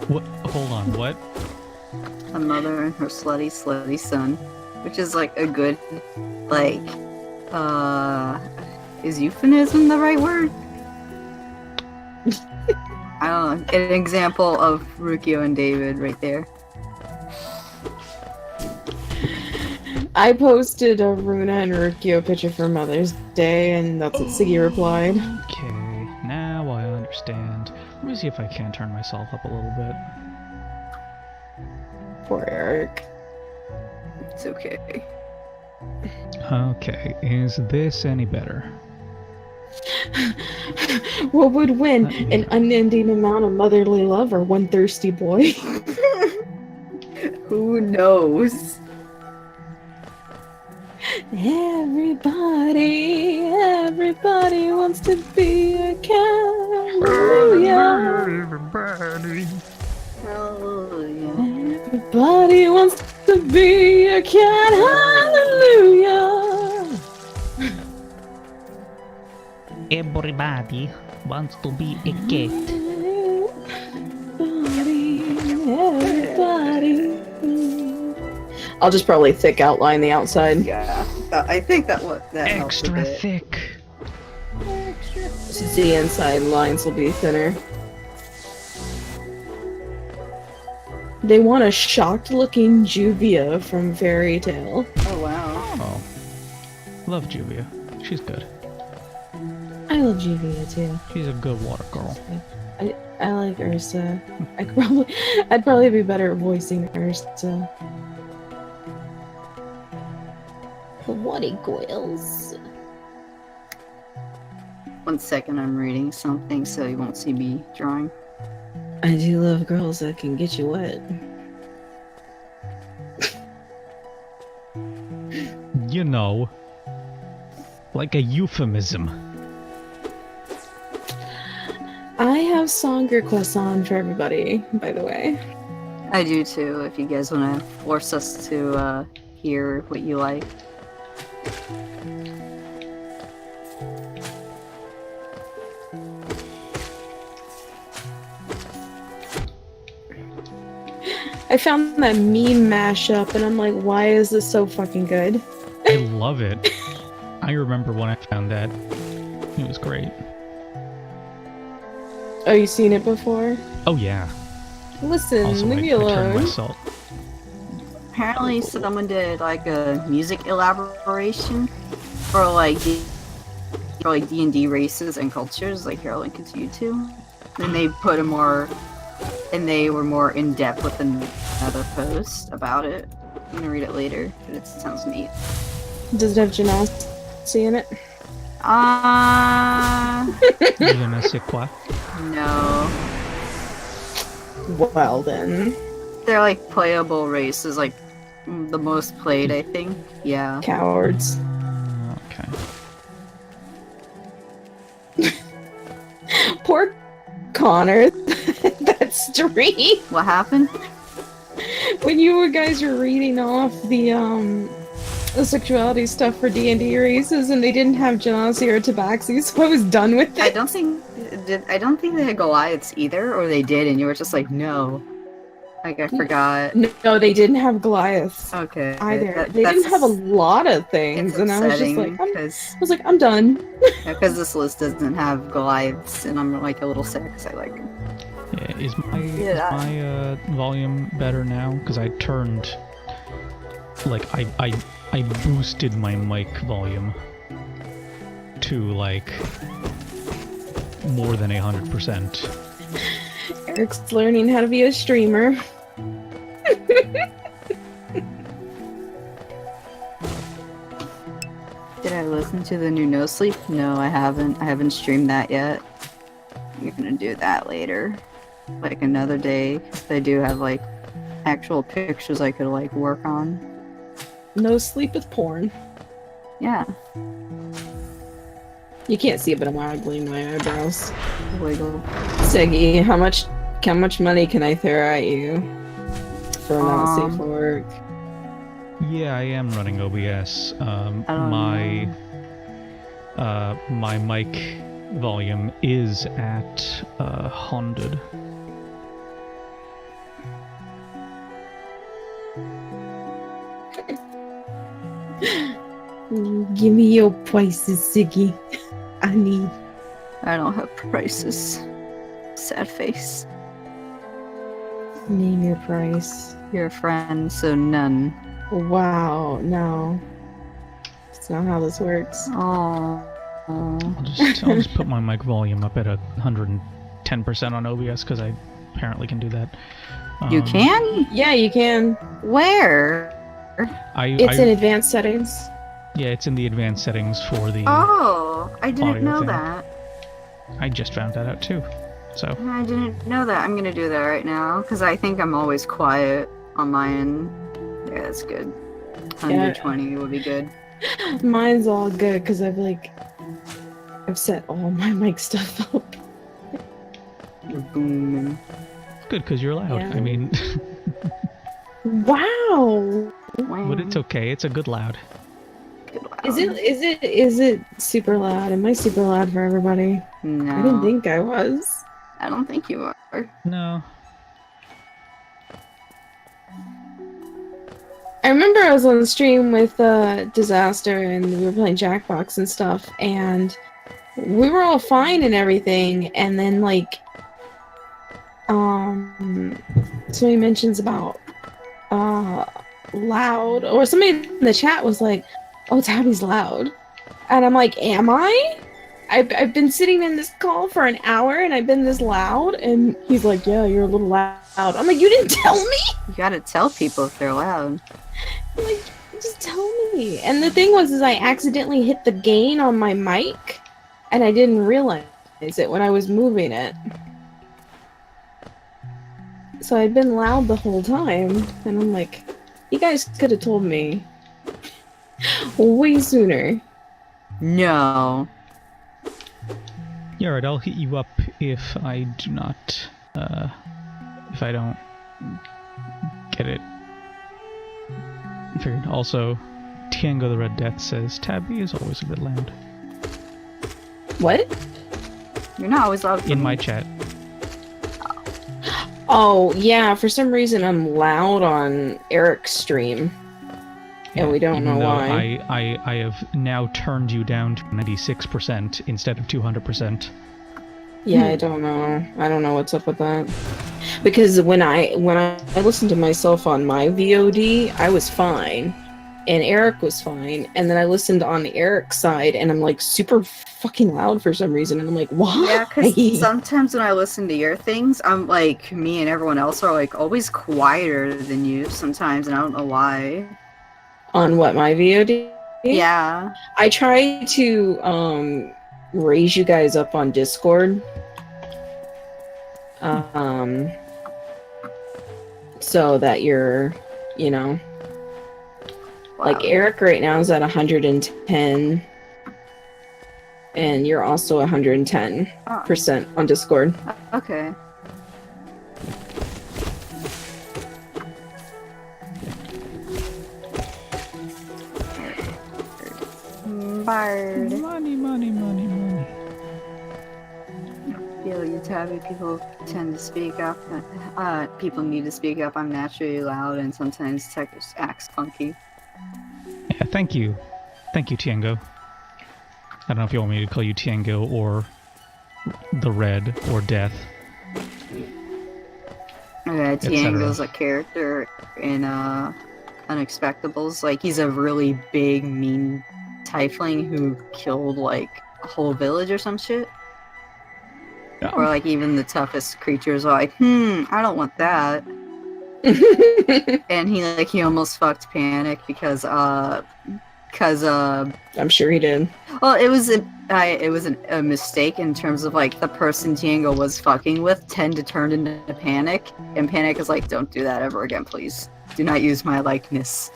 What? Hold on. What? a mother and her slutty son, which is like a good, like, is euphemism the right word? I don't know. An example of Rukio and David right there. I posted a Runa and Rukio picture for Mother's Day, and that's what Siggy replied. Okay. Now I understand. Let me see if I can turn myself up a little bit. Poor Eric. It's okay. Okay. Is this any better? What would win? An unending amount of motherly love or one thirsty boy? Who knows? Everybody wants to be a cat. Hallelujah. Hallelujah. Everybody wants to be a cat. Hallelujah. Everybody wants to be a cat. Everybody. I'll just probably thick outline the outside. Yeah, I think that helps a Extra bit. thick. the inside lines will be thinner. They want a shocked-looking Juvia from Fairy Tail. Oh wow. Oh. Love Juvia. She's good. I love Juvia too. She's a good water girl. I like Ursa. I'd probably be better at voicing Ursa. The water girls. 1 second, I'm reading something, so you won't see me drawing. I do love girls that can get you wet. You know, like a euphemism. I have song requests on for everybody, by the way. I do too, if you guys want to force us to hear what you like. I found that meme mashup, and I'm like, why is this so fucking good? I love it. I remember when I found that. It was great. Oh, you seen it before? Oh yeah. Listen, Also, leave I me turned my alone. salt. Apparently, someone did like a music elaboration for like D&D races and cultures. Like here, I'll link it to YouTube. And they put a more, and they were more in depth with another post about it. I'm gonna read it later, but it sounds neat. Does it have Genasi in it? Je ne sais quoi. No. Well then. They're like playable races, like the most played, I think. Yeah. Cowards. Okay. Poor Connor. That stream. What happened? When you guys were reading off the sexuality stuff for D&D races, and they didn't have Genasi or Tabaxi, so I was done with it. I don't think they had Goliaths either, or they did, and you were just like, no. Like I forgot. No, they didn't have Goliaths Okay. either. They didn't have a lot of things, and I was just like, I'm done. because this list doesn't have Goliaths, and I'm like a little sad because I like them. Yeah, is my volume better now? Because I turned, like, I boosted my mic volume to like more than 100%. Eric's learning how to be a streamer. Did I listen to the new No Sleep? No, I haven't. I haven't streamed that yet. I'm gonna do that later. Like another day. 'Cause they do have like actual pictures I could like work on. No sleep with porn. Yeah. You can't see it, but I'm wiggling my eyebrows. Wiggle. Seggy, how much money can I throw at you for not safe for work? Yeah, I am running OBS. know. My mic volume is at 100. Give me your prices, Siggy. I need. I don't have prices. Sad face. Name your price. You're a friend, so none. Wow, no. That's not how this works. Oh. I'll just put my mic volume up at 110% on OBS because I apparently can do that. You can? Yeah, you can. Where? It's in advanced settings. Yeah, it's in the advanced settings for the. Oh, I didn't audio know thing. that. I just found that out too. So. I didn't know that. I'm gonna do that right now because I think I'm always quiet on my end. Yeah, that's good. 120 would be good. Mine's all good because I've set all my mic stuff up. Boom. Good, because you're loud. Yeah. I mean, Wow. but it's okay. It's a good loud. Is it super loud? Am I super loud for everybody? No. I didn't think I was. I don't think you are. No. I remember I was on the stream with Disaster and we were playing Jackbox and stuff, and we were all fine and everything, and then like somebody mentions about loud, or somebody in the chat was like, oh, Tabby's loud, and I'm like, am I? I've been sitting in this call for an hour and I've been this loud, and he's like, yeah, you're a little loud. I'm like, you didn't tell me. You gotta tell people if they're loud. I'm like, just tell me. And the thing was, is I accidentally hit the gain on my mic, and I didn't realize it when I was moving it. So I'd been loud the whole time, and I'm like, you guys could have told me way sooner. No. Yeah, alright, I'll hit you up if I do not, if I don't get it. Figured. Also, Tiango the Red Death says, Tabby is always a bit loud. What? You're not always loud. In my chat. Oh, yeah, for some reason I'm loud on Eric's stream. And we don't even know though why. I have now turned you down to 96% instead of 200%. Yeah, I don't know. I don't know what's up with that. Because when I listened to myself on my VOD, I was fine. And Eric was fine. And then I listened on Eric's side, and I'm like super fucking loud for some reason. And I'm like, why? Yeah, because sometimes when I listen to your things, I'm like, me and everyone else are like always quieter than you sometimes, and I don't know why. On what, my VOD? Yeah. I try to raise you guys up on Discord. So that you're, you know, Wow. like Eric right now is at 110, and you're also 110% on Discord. Okay. Bard. Money, money, money, money. Feel you, Tabby. People tend to speak up. People need to speak up. I'm naturally loud, and sometimes tech acts funky. Yeah, thank you. Thank you, Tiango. I don't know if you want me to call you Tiango or the Red or Death. Tiango's a character in Unexpectables. Like, he's a really big, mean tiefling who killed, like, a whole village or some shit. Oh. Or, like, even the toughest creatures are like, I don't want that. And he almost fucked Panic because I'm sure he did. well, it was a mistake in terms of, like, the person Tiango was fucking with tend to turn into Panic, and Panic is like, don't do that ever again, please. Do not use my likeness.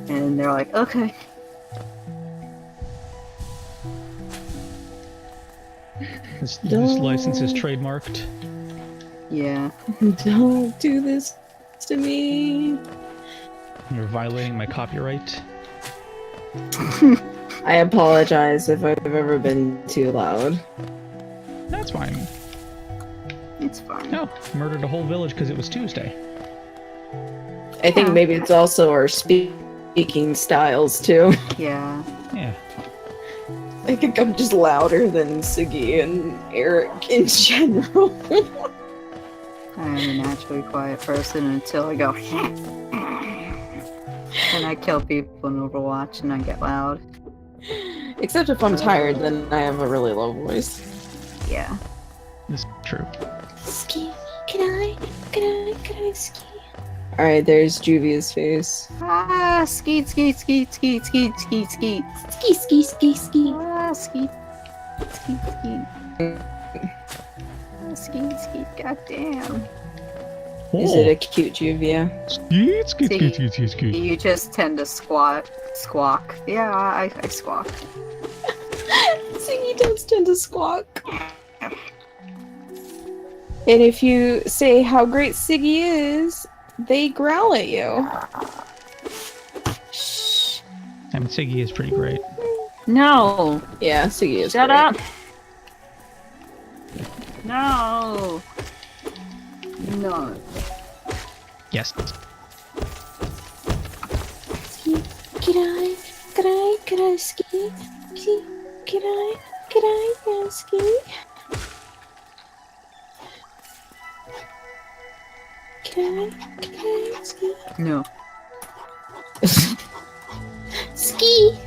And they're like, okay. This license is trademarked. Yeah. Don't do this to me. You're violating my copyright. I apologize if I've ever been too loud. That's fine. It's fine. No, murdered a whole village because it was Tuesday. I think maybe it's also our speaking styles too. Yeah. Yeah. I think I'm just louder than Siggy and Eric in general. I am a naturally quiet person until I go and I kill people in Overwatch and I get loud. Except if I'm tired, then I have a really low voice. Yeah. This is true. Ski, can I ski? Alright, there's Juvia's face. Ah, skeet, skeet, skeet, skeet, skeet, skeet, skeet. Ski, ski, ski, ski. Ah, skeet, skeet, skeet. Ah, skeet, skeet, goddamn. Is it a cute Juvia? Skeet, skeet, See, skeet, skeet, skeet, skeet. You just tend to squawk. Yeah, I squawk. Siggy does tend to squawk. And if you say how great Siggy is, they growl at you. Shh. I mean, Siggy is pretty great. No. Yeah, Siggy is Shut great. up. No. No. Yes. Ski, can I ski? Ski, can I? Could I ask you? Can I ask you? No. Ski.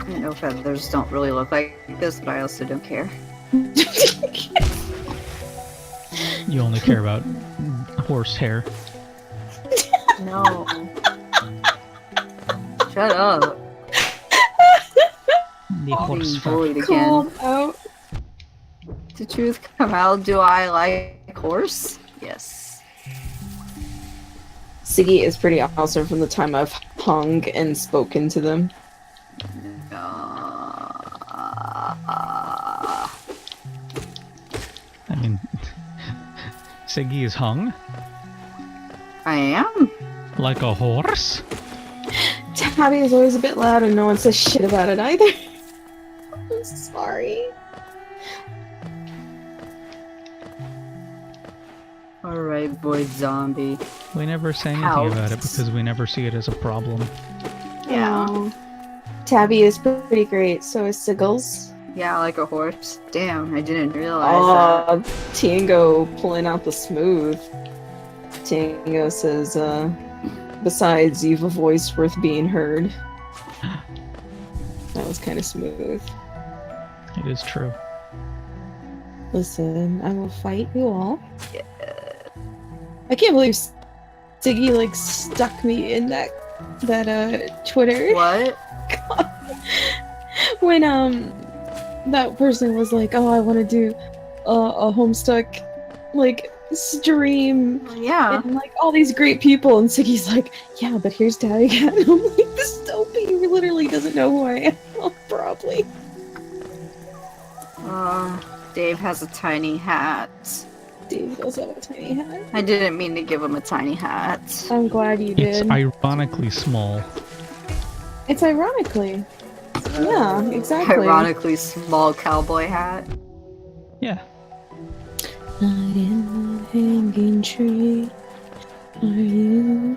I know feathers don't really look like this, but I also don't care. You only care about horse hair. No. Shut up. The horse Being fur. bullied again. Called out. The truth come out. Do I like horse? Yes. Siggy is pretty awesome from the time I've hung and spoken to them. I mean, Siggy is hung I am. like a horse. Tabby is always a bit loud and no one says shit about it either. I'm sorry. Alright, boy zombie. We never say anything Ouch. about it because we never see it as a problem. Yeah. Aw. Tabby is pretty great, so is Siggles. Yeah, like a horse. Damn, I didn't realize that. Tango pulling out the smooth. Tango says, besides, you've a voice worth being heard. That was kind of smooth. It is true. Listen, I will fight you all. I can't believe Siggy, like, stuck me in that Twitter. What? When, that person was like, oh, I want to do a Homestuck, like, stream. Yeah. And, like, all these great people. And Siggy's like, yeah, but here's Daddy Cat. And I'm like, this dopey literally doesn't know who I am. Probably. Dave has a tiny hat. Dave does have a tiny hat. I didn't mean to give him a tiny hat. I'm glad you It's did. ironically small. It's ironically. Yeah, exactly. Ironically small cowboy hat. Yeah. Night in the hanging tree. Are you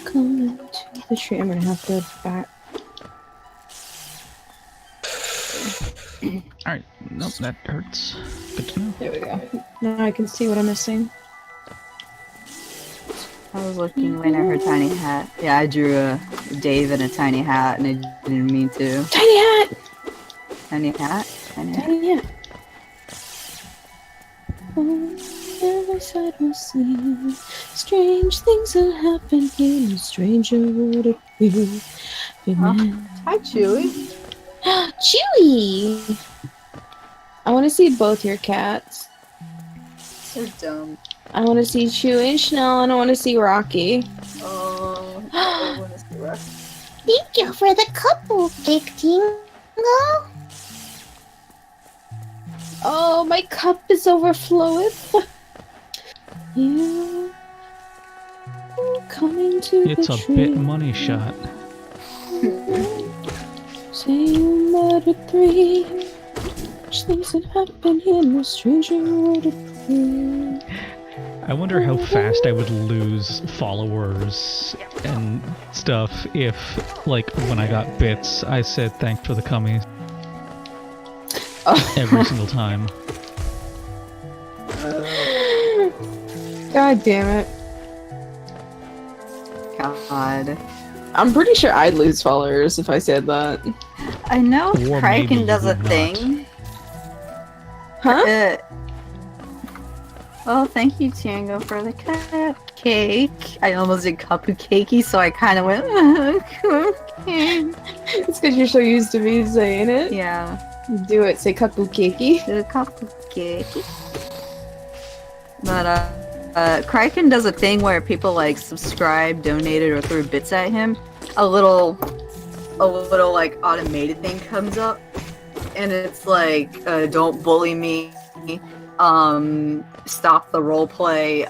coming to the tree? I'm gonna have to back. Alright. Nope, that hurts. Good to know. There we go. Now I can see what I'm missing. I was looking at her tiny hat. Yeah, I drew a Dave in a tiny hat, and I didn't mean to. Tiny hat! Tiny hat? Tiny hat. Tiny hat. Oh, every side will see. Strange things that happen in a stranger would appear. Hi, Chewie. Chewy! I want to see both your cats. So dumb. I want to see Chewy and Chanel, and I want to see Rocky. Oh, I want to see Russ. Thank you for the couple, Big Tingo. Oh, my cup is overflowing. You coming to It's the a tree. bit money shot. Say you met at 3. Which things that happen in a stranger would appear. I wonder how fast I would lose followers and stuff if, like, when I got bits, I said thanks for the cummies every single time. God damn it. God. I'm pretty sure I'd lose followers if I said that. I know Or maybe Kraken you does a would not. thing. Huh? Well, thank you, Tango, for the cupcake. I almost did cupcakey, so I kind of went, cupcake. It's because you're so used to me saying it. Yeah, Do it. Say kapukeki. the cupcake. But, Kraken does a thing where people, like, subscribe, donated, or threw bits at him. A little, like, automated thing comes up. And it's like, don't bully me. Stop the roleplay.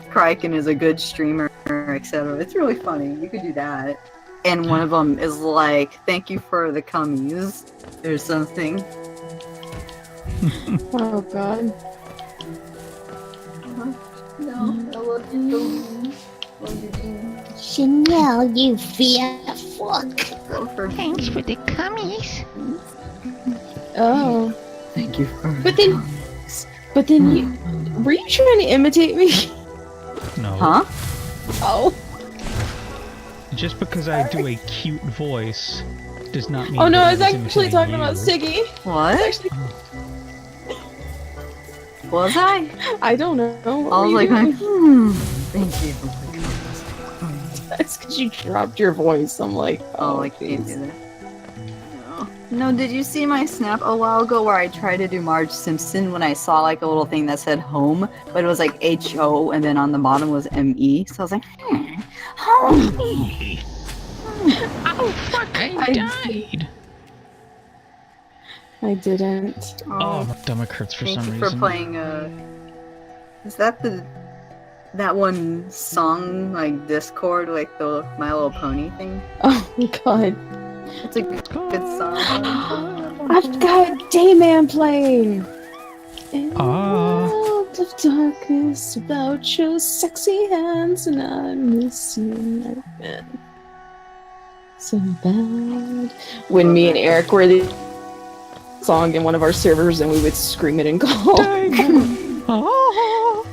Kraken is a good streamer, etc. It's really funny. You could do that. And one of them is like, thank you for the cummies, or something. Oh god. No, I love Chanel, you fat fuck. Thanks for the cummies. Oh, Thank you for. but then you were you trying to imitate me? No. Huh? Oh. Just because I do a cute voice does not mean. Oh no, that I was actually imitating talking you. about Siggy. What? Actually, Was I? I don't know. What I were was you like, doing? thank you. That's because you dropped your voice. I'm like, Oh, I can't do that. No, did you see my snap a while ago where I tried to do Marge Simpson when I saw like a little thing that said home, but it was like H-O and then on the bottom was M-E, so I was like, home. Oh fuck! I died. I didn't. Oh, my stomach hurts for Thank some you reason. for playing, is that that one song, like Discord, like the My Little Pony thing? Oh my god. It's a good song. I've got Dayman playing. In the Ah. world of darkness, about your sexy hands, and I miss you like that. So bad. When me and Eric were the song in one of our servers, and we would scream it in call. Diamond. Oh,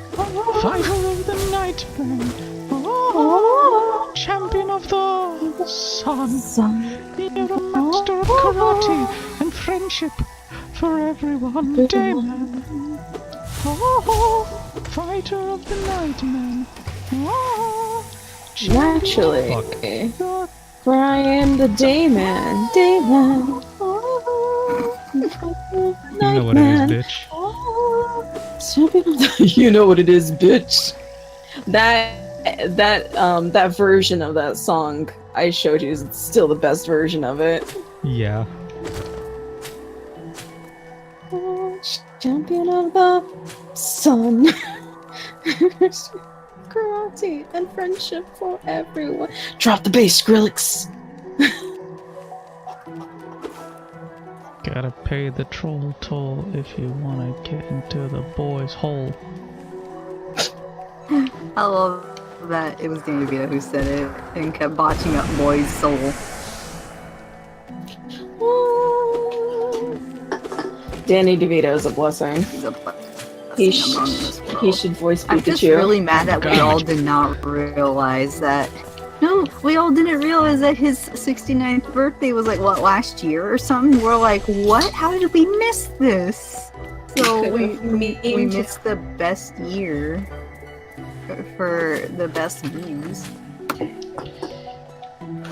fighter of the night, oh, champion of the sun. You're a master of karate and friendship for everyone, Damon. Oh, fighter of the night, man. Oh, Naturally. Fuck. For I am the Dayman. Dayman. You know what it is, bitch. You know what it is, bitch. That version of that song I showed you is still the best version of it. Yeah. Champion of the sun. Karate and friendship for everyone. Drop the bass, Skrillex. Gotta pay the troll toll if you wanna get into the boys' hole. I love that it was Danny DeVito who said it and kept botching up Boy's Soul. Danny DeVito is a blessing. He's a He, blessing among this world. he should voice I'm just Pikachu. really mad that we God. all did not realize that. No, we all didn't realize that his 69th birthday was like, what, last year or something? We're like, what? How did we miss this? So we missed the best year for the best memes.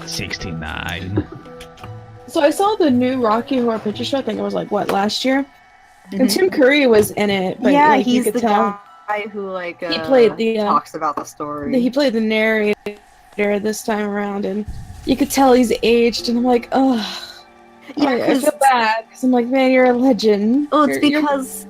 69. So I saw the new Rocky Horror Picture Show. I think it was like what, last year, and Mhm. Tim Curry was in it. But Yeah, like, you he's could the tell guy who like he played the talks about the story. he played the narrator this time around, and you could tell he's aged. And I'm like, ugh. Yeah, I 'cause- feel bad because I'm like, man, you're a legend. Well, it's You're- because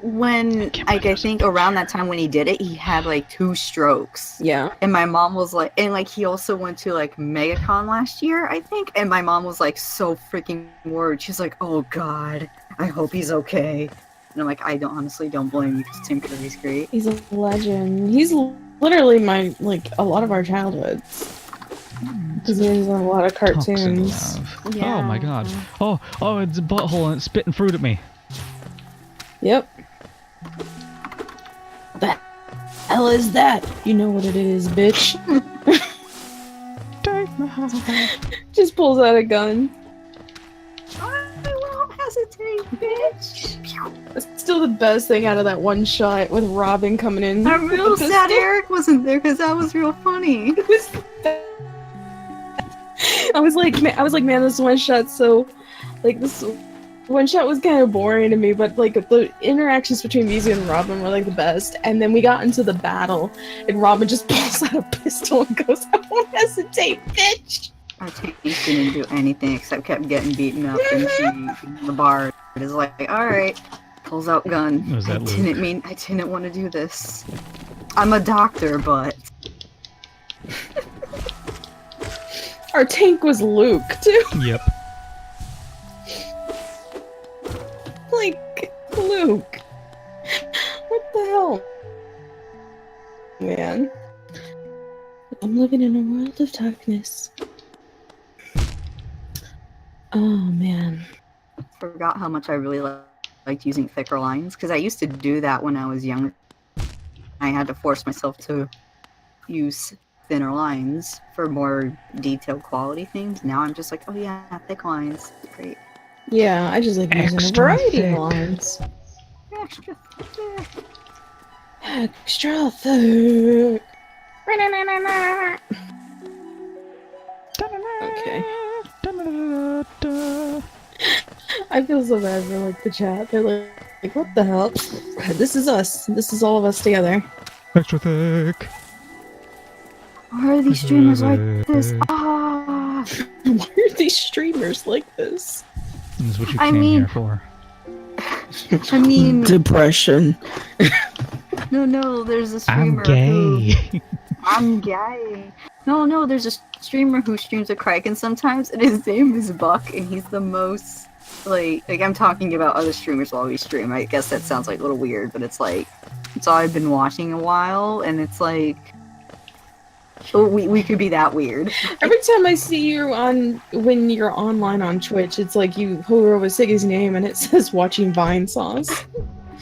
when like I think around that time when he did it, he had like 2 strokes. yeah. And my mom was like, and like he also went to like MegaCon last year, I think. And my mom was like so freaking worried. She's like, "Oh God, I hope he's okay." And I'm like, I honestly don't blame you because Tim Curry's great. He's a legend. He's literally my a lot of our childhoods. Because he's in a lot of Toxic cartoons. love. Oh my god. Oh, it's a butthole and it's spitting fruit at me. Yep. The hell is that? You know what it is, bitch. Just pulls out a gun. I won't hesitate, bitch. It's still the best thing out of that one shot with Robin coming in. I'm real with the sad pistol. Eric wasn't there because that was real funny. I was like, man, this one shot this one shot was kind of boring to me, but like the interactions between Mizu and Robin were like the best. And then we got into the battle, and Robin just pulls out a pistol and goes, "I won't hesitate, bitch." Our team didn't do anything except kept getting beaten up, and the bar is like, "All right," pulls out gun. Was that I didn't want to do this. I'm a doctor, but Our tank was Luke too. Yep. Like, Luke. What the hell? man. I'm living in a world of darkness. Oh man. Forgot how much I really liked using thicker lines, because I used to do that when I was younger. I had to force myself to use thinner lines for more detailed quality things. Now I'm just like, oh yeah, thick lines. Great. Yeah, I just like using a Extra variety thick. of lines. Extra thick. Extra thick. Okay. I feel so bad for like the chat. They're like, what the hell? This is us. This is all of us together. Extra thick. Why are these streamers like this? Ah! Why are these streamers like this? This is what you I came mean- here for. I mean, Depression. no, there's a I'm streamer who... gay. I'm gay. No, there's a streamer who streams a Kraken sometimes, and his name is Buck, and he's the most, like I'm talking about other streamers while we stream. I guess that sounds like a little weird, but it's like, it's all I've been watching a while, and it's like, oh, we could be that weird. Every time I see you when you're online on Twitch, it's like you hover over Siggy's name and it says watching Vine Sauce.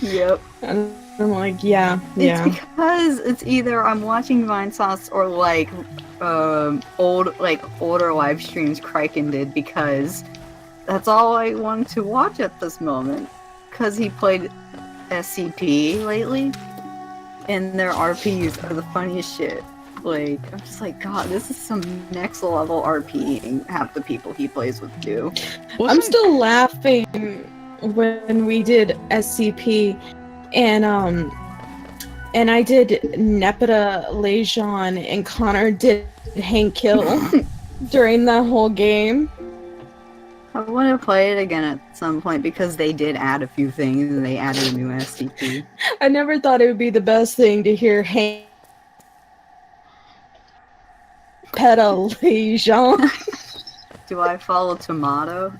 Yep. And I'm like, yeah. It's because it's either I'm watching Vine Sauce or older live streams Kraken did, because that's all I wanted to watch at this moment. Because he played SCP lately, and their RPs are the funniest shit. Like, I'm just like, God, this is some next level RPing half the people he plays with do. I'm still laughing when we did SCP and I did Nepeta Lejean and Connor did Hank Kill during that whole game. I want to play it again at some point because they did add a few things and they added a new SCP. I never thought it would be the best thing to hear Hank Nepeta Lejean. Do I follow Tomato?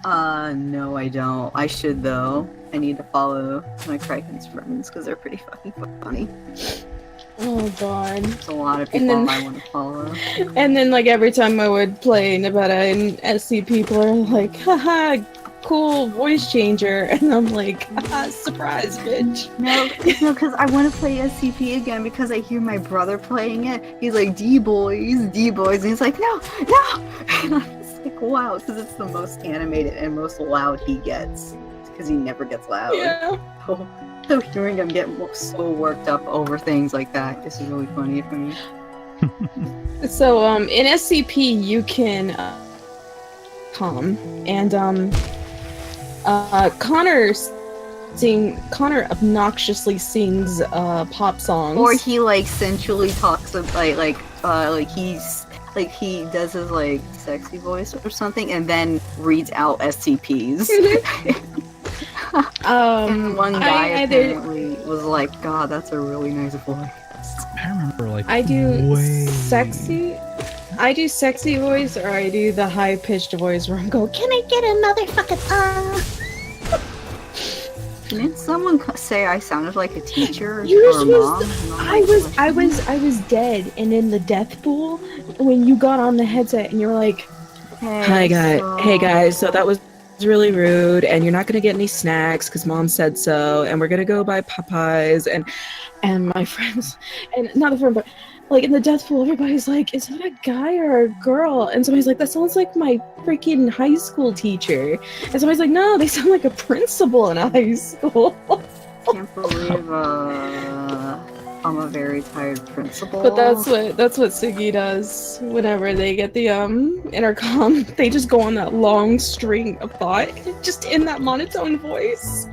No, I don't. I should, though. I need to follow my Kraken's friends because they're pretty fucking funny. Oh god. There's a lot of And people then- I want to follow. And then like every time I would play Nepeta and SC, people are like, haha, cool voice changer. And I'm like, haha, surprise, bitch. No, because I want to play SCP again because I hear my brother playing it. He's like, D-boys, and he's like, no! And I'm just like, wow, because it's the most animated and most loud he gets. Because he never gets loud. Yeah. So hearing him get so worked up over things like that, this is really funny for me. So in SCP you can calm and Connor obnoxiously sings pop songs. Or he like sensually talks about he does his like sexy voice or something and then reads out SCPs. And one guy apparently was like, God, that's a really nice voice. I remember like I do way... sexy voice or I do the high pitched voice where I'm going, Can I get a motherfucking Didn't someone say I sounded like a teacher Yours or a was mom? I was dead and in the death pool when you got on the headset and you were like, hey guys, so that was really rude and you're not gonna get any snacks because mom said so and we're gonna go buy Popeyes and my friends and not a friend but like in the death pool everybody's like, is that a guy or a girl? And somebody's like, that sounds like my freaking high school teacher. And somebody's like, no, they sound like a principal in a high school. Can't believe I'm a very tired principal. But that's what Siggy does whenever they get the intercom. They just go on that long string of thought, just in that monotone voice.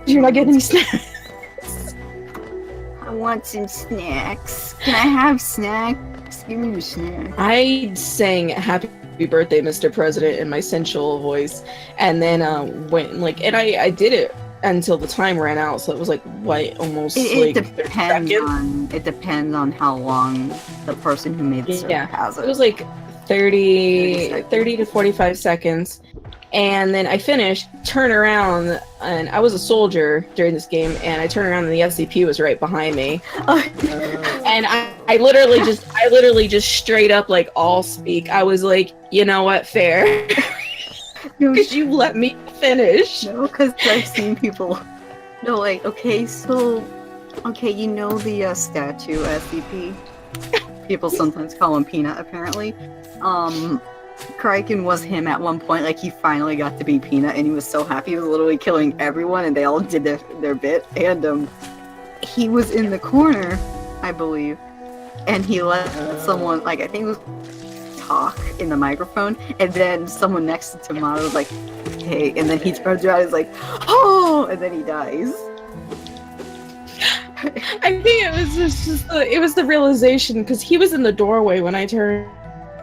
You're not getting any snacks. I want some snacks. Can I have snacks? Give me your snacks. I sang "Happy Birthday, Mr. President" in my sensual voice, and then went like, and I did it until the time ran out. So it was like almost It like depends on how long the person who made the song has it. It was like 30 to 45 seconds. And then I finished, turn around, and I was a soldier during this game, and I turned around and the SCP was right behind me. And I literally just straight up, like, all speak. I was like, you know what, fair. Could you let me finish? No, because I've seen people. No, like, okay, you know the statue SCP? People sometimes call him Peanut, apparently. Kraken was him at one point, like he finally got to be Peanut and he was so happy. He was literally killing everyone and they all did their bit. And he was in the corner, I believe, and he let someone, like I think it was talk in the microphone, and then someone next to Tomato was like, hey, and then he turns around and is like, oh, and then he dies. I think it was the realization, because he was in the doorway when I turned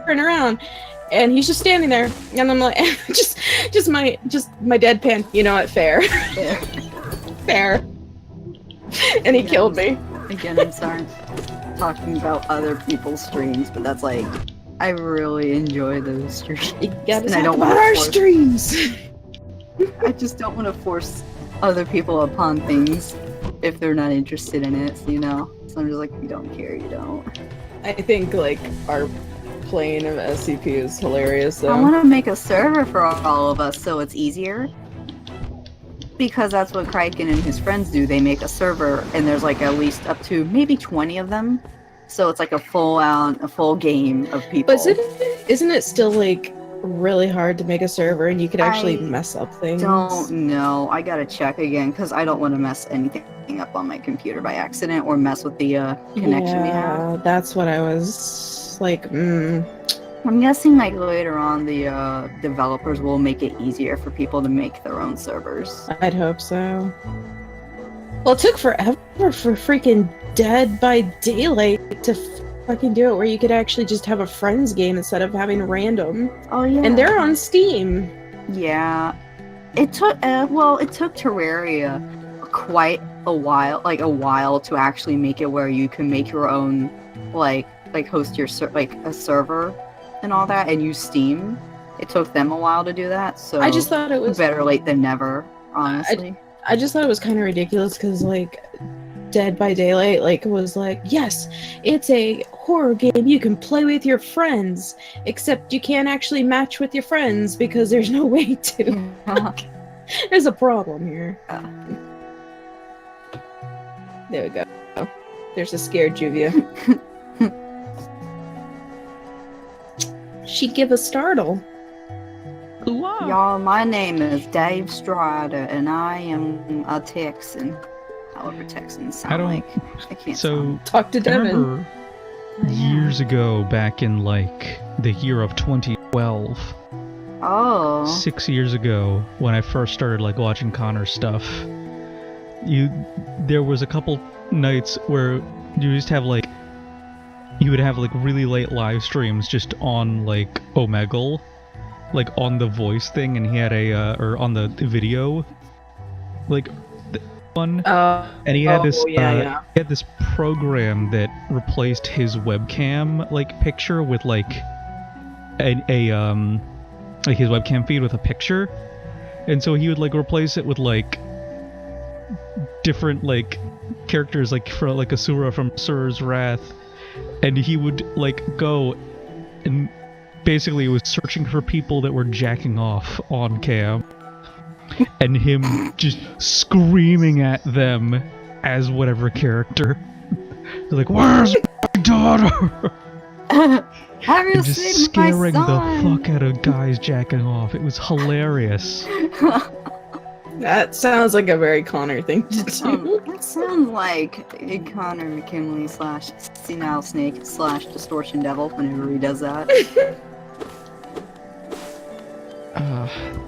around. And he's just standing there, and I'm like, just my deadpan. You know what? Fair. Fair. And he killed me. Again, I'm sorry talking about other people's streams, but that's like, I really enjoy those streams. And I don't want our streams. I just don't want to force other people upon things if they're not interested in it, you know? So I'm just like, if you don't care, you don't. I think, like, our plane of SCP is hilarious, though. I want to make a server for all of us so it's easier. Because that's what Kraken and his friends do. They make a server, and there's like at least up to maybe 20 of them. So it's like a full game of people. But isn't it still, like, really hard to make a server and you could actually mess up things? Don't know. I gotta check again, because I don't want to mess anything up on my computer by accident or mess with the connection we have. That's what I was like, I'm guessing like later on the developers will make it easier for people to make their own servers. I'd hope so. Well, it took forever for freaking Dead by Daylight to fucking do it, where you could actually just have a friends game instead of having random. Oh yeah. And they're on Steam. Yeah. It took Terraria quite a while to actually make it where you can make your own like host your a server and all that and use Steam. It took them a while to do that, so I just thought it was better late than never, honestly. I just thought it was kind of ridiculous, because like Dead by Daylight was like, yes, it's a horror game you can play with your friends, except you can't actually match with your friends because there's no way to. There's a problem here. There we go. There's a scared Juvia. She give a startle. Y'all, my name is Dave Strider, and I am a Texan. However, Texans sound like. I can't talk to Devin. Remember years ago, back in like the year of 2012. Oh. 6 years ago, when I first started like watching Connor's stuff, there was a couple nights where you just have like. You would have like really late live streams just on like Omegle, like on the voice thing, and he had or on the video, like one, and he had he had this program that replaced his webcam like picture with like like his webcam feed with a picture, and so he would like replace it with like different like characters, like for like Asura from Asura's Wrath. And he would, like, go and basically was searching for people that were jacking off on cam. And him just screaming at them as whatever character. They're like, where's my daughter? Have you just seen scaring my son? the fuck out of guys jacking off. It was hilarious. That sounds like a very Connor thing to do. That sounds like a Connor McKinley / Senile Snake / Distortion Devil whenever he does that.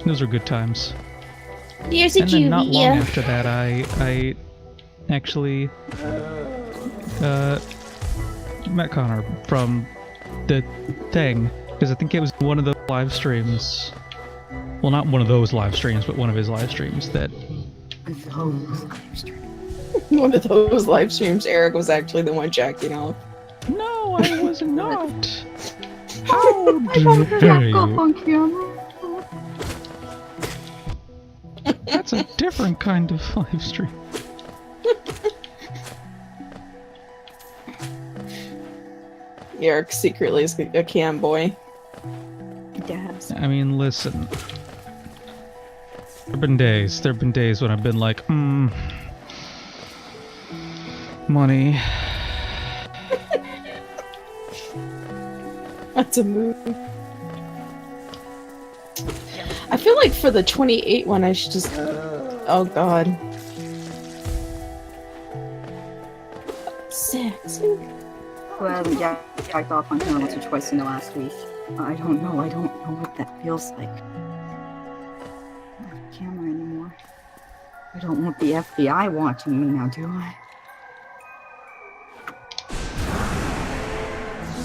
Those are good times. Here's a And then not long Juvia. after that, I actually met Connor from the thing, because I think it was one of the live streams. Well, not one of those live streams, but one of his live streams that. One of those live streams, Eric was actually the one jacking off. No, I was not. How dare you? That's a different kind of live stream. Eric secretly is a cam boy. Yes. I mean, listen. There've been days when I've been like, money. That's a move. I feel like for the 28 one, I should just. Oh god. Sexy. Well, yeah, jacked off on camera once or twice in the last week. I don't know what that feels like. I don't have a camera anymore. I don't want the FBI watching me now, do I?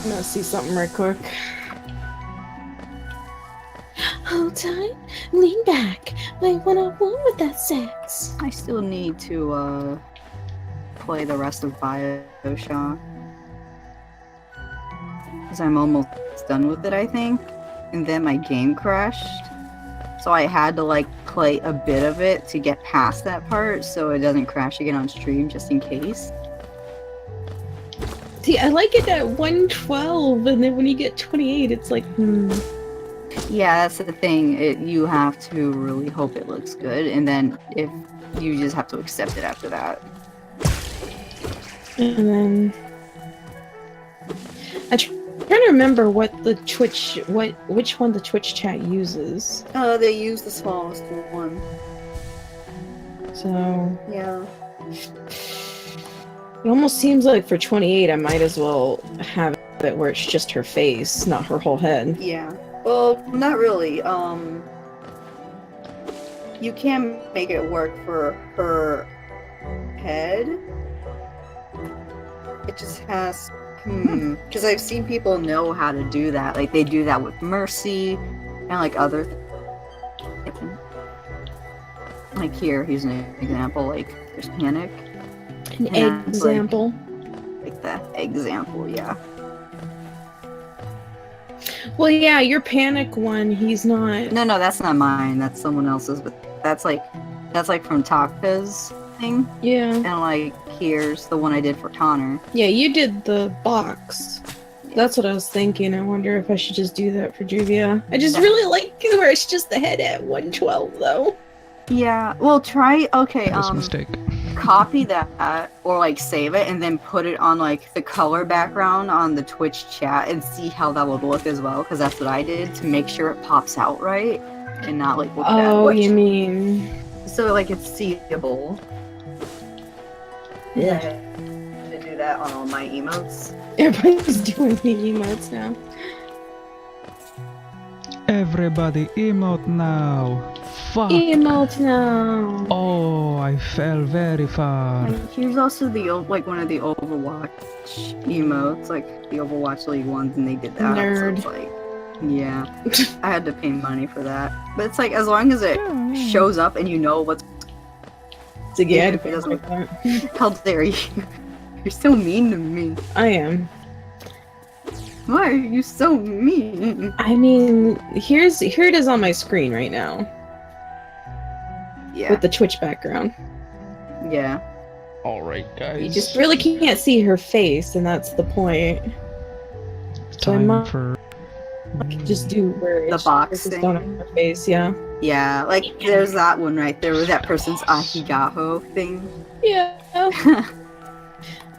I'm gonna see something right quick. Hold tight, lean back, play one-on-one with that sex. I still need to, play the rest of Bioshock. Because I'm almost done with it, I think. And then my game crashed. So I had to, like, play a bit of it to get past that part so it doesn't crash again on stream, just in case. See, I like it at 112, and then when you get 28, it's like, Yeah, that's the thing. You have to really hope it looks good, and then if you just have to accept it after that. And then I'm trying to remember what the which one the Twitch chat uses. They use the smallest one. So Yeah. it almost seems like for 28, I might as well have it where it's just her face, not her whole head. Yeah. Well, not really. You can make it work for her head. It just has, because I've seen people know how to do that. Like, they do that with Mercy and, like, other things. Like, here's an example. Like, there's Panic. An And that's, example. Like that example, yeah. Well, yeah, your Panic one, he's not. No, that's not mine. That's someone else's. But that's like from Takta's thing. Yeah. And, like, here's the one I did for Connor. Yeah, you did the box. That's what I was thinking. I wonder if I should just do that for Juvia. I just really like where it's just the head at 112, though. Yeah, well, try, okay, That was a mistake. copy that, or, like, save it, and then put it on, like, the color background on the Twitch chat, and see how that would look as well, because that's what I did, to make sure it pops out right, and not, like, look Oh, bad. you mean... So, like, it's seeable. Yeah. I had to do that on all my emotes. Everybody's doing the emotes now. Everybody emote now. Fuck. Emote now. Oh, I fell very far. And here's also the like one of the Overwatch emotes, like the Overwatch League ones, and they did that. Nerd. So it's like, yeah, I had to pay money for that. But it's like, as long as it shows up and you know what's, So yeah, if it doesn't, how dare you? You're so mean to me. I am. Why are you so mean? I mean, here it is on my screen right now Yeah, with the Twitch background. yeah. Alright, guys. You just really can't see her face, and that's the point. So I time might for just do where The it's box just thing. on her face, yeah. Yeah, like there's that one right there with that person's Ahigaho thing. Yeah.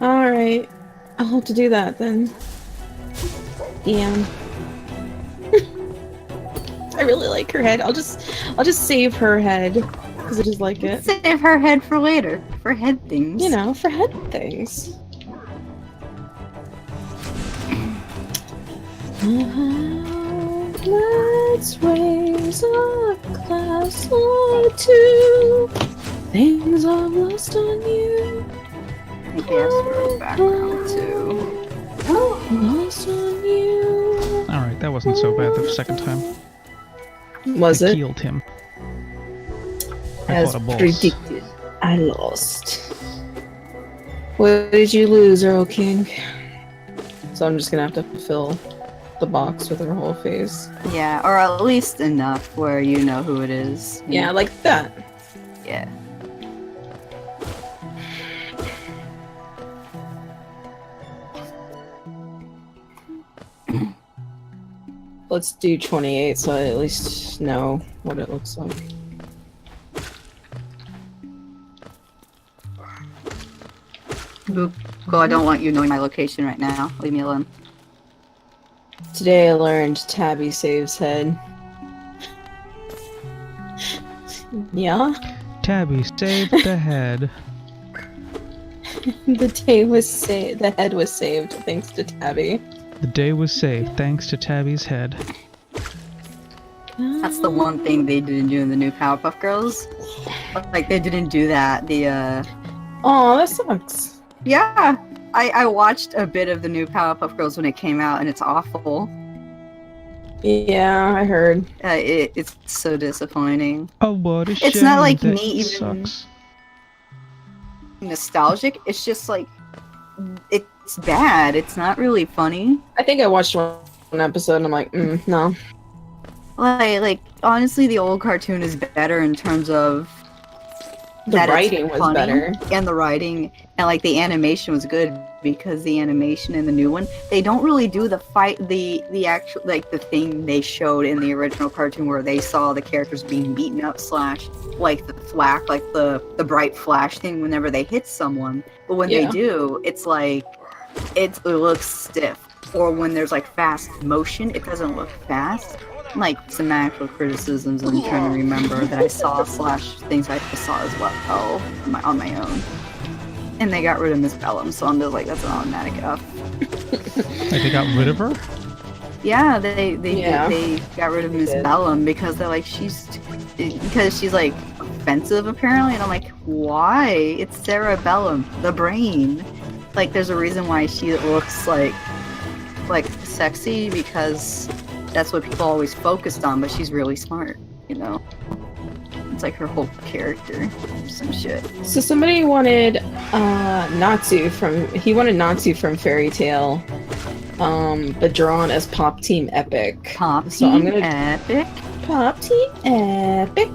Alright. I'll have to do that then. Damn. I really like her head. I'll just save her head because I just like it. Save her head for later, for head things. You know, for head things. Let's raise a glass or two. Things I've lost on you. I think they asked for a background too. Lost on you. Alright, that wasn't so bad the second time. Was I it? killed him. I As fought a boss. predicted, I lost. What did you lose, Earl King? So I'm just gonna have to fill the box with her whole face. Yeah, or at least enough where you know who it is. Yeah, like that. Yeah. Let's do 28 so I at least know what it looks like. Boop. Well, I don't want you knowing my location right now. Leave me alone. Today I learned Tabby saves head. Yeah? Tabby, save the head. The head was saved thanks to Tabby. The day was saved thanks to Tabby's head. That's the one thing they didn't do in the new Powerpuff Girls. Like, they didn't do that. Oh, that sucks. Yeah! I watched a bit of the new Powerpuff Girls when it came out, and it's awful. Yeah, I heard. It's so disappointing. Oh, what a shame. It's not like that me even sucks. nostalgic. It's just like it's bad. It's not really funny. I think I watched one episode and I'm like, no. Like honestly, the old cartoon is better in terms of The that it's writing was funny, better. and the writing and like the animation was good, because the animation in the new one, they don't really do the fight, the actual, like the thing they showed in the original cartoon where they saw the characters being beaten up / like the thwack, like the bright flash thing whenever they hit someone. But when they do, it's like it looks stiff. Or when there's like fast motion, it doesn't look fast. Like some actual criticisms I'm trying to remember that I saw / things I saw as well on my own. And they got rid of Miss Bellum, so I'm just like, that's an automatic F. Like, they got rid of her? Yeah, they got rid of Miss Bellum because they're like, she's like offensive apparently, and I'm like, why? It's Sarah Bellum, the brain. Like, there's a reason why she looks like sexy, because that's what people always focused on, but she's really smart, you know? It's like her whole character, some shit. So somebody wanted Natsu from Fairy Tail, but drawn as Pop Team Epic. Pop So Team I'm gonna Epic? Pop Team Epic.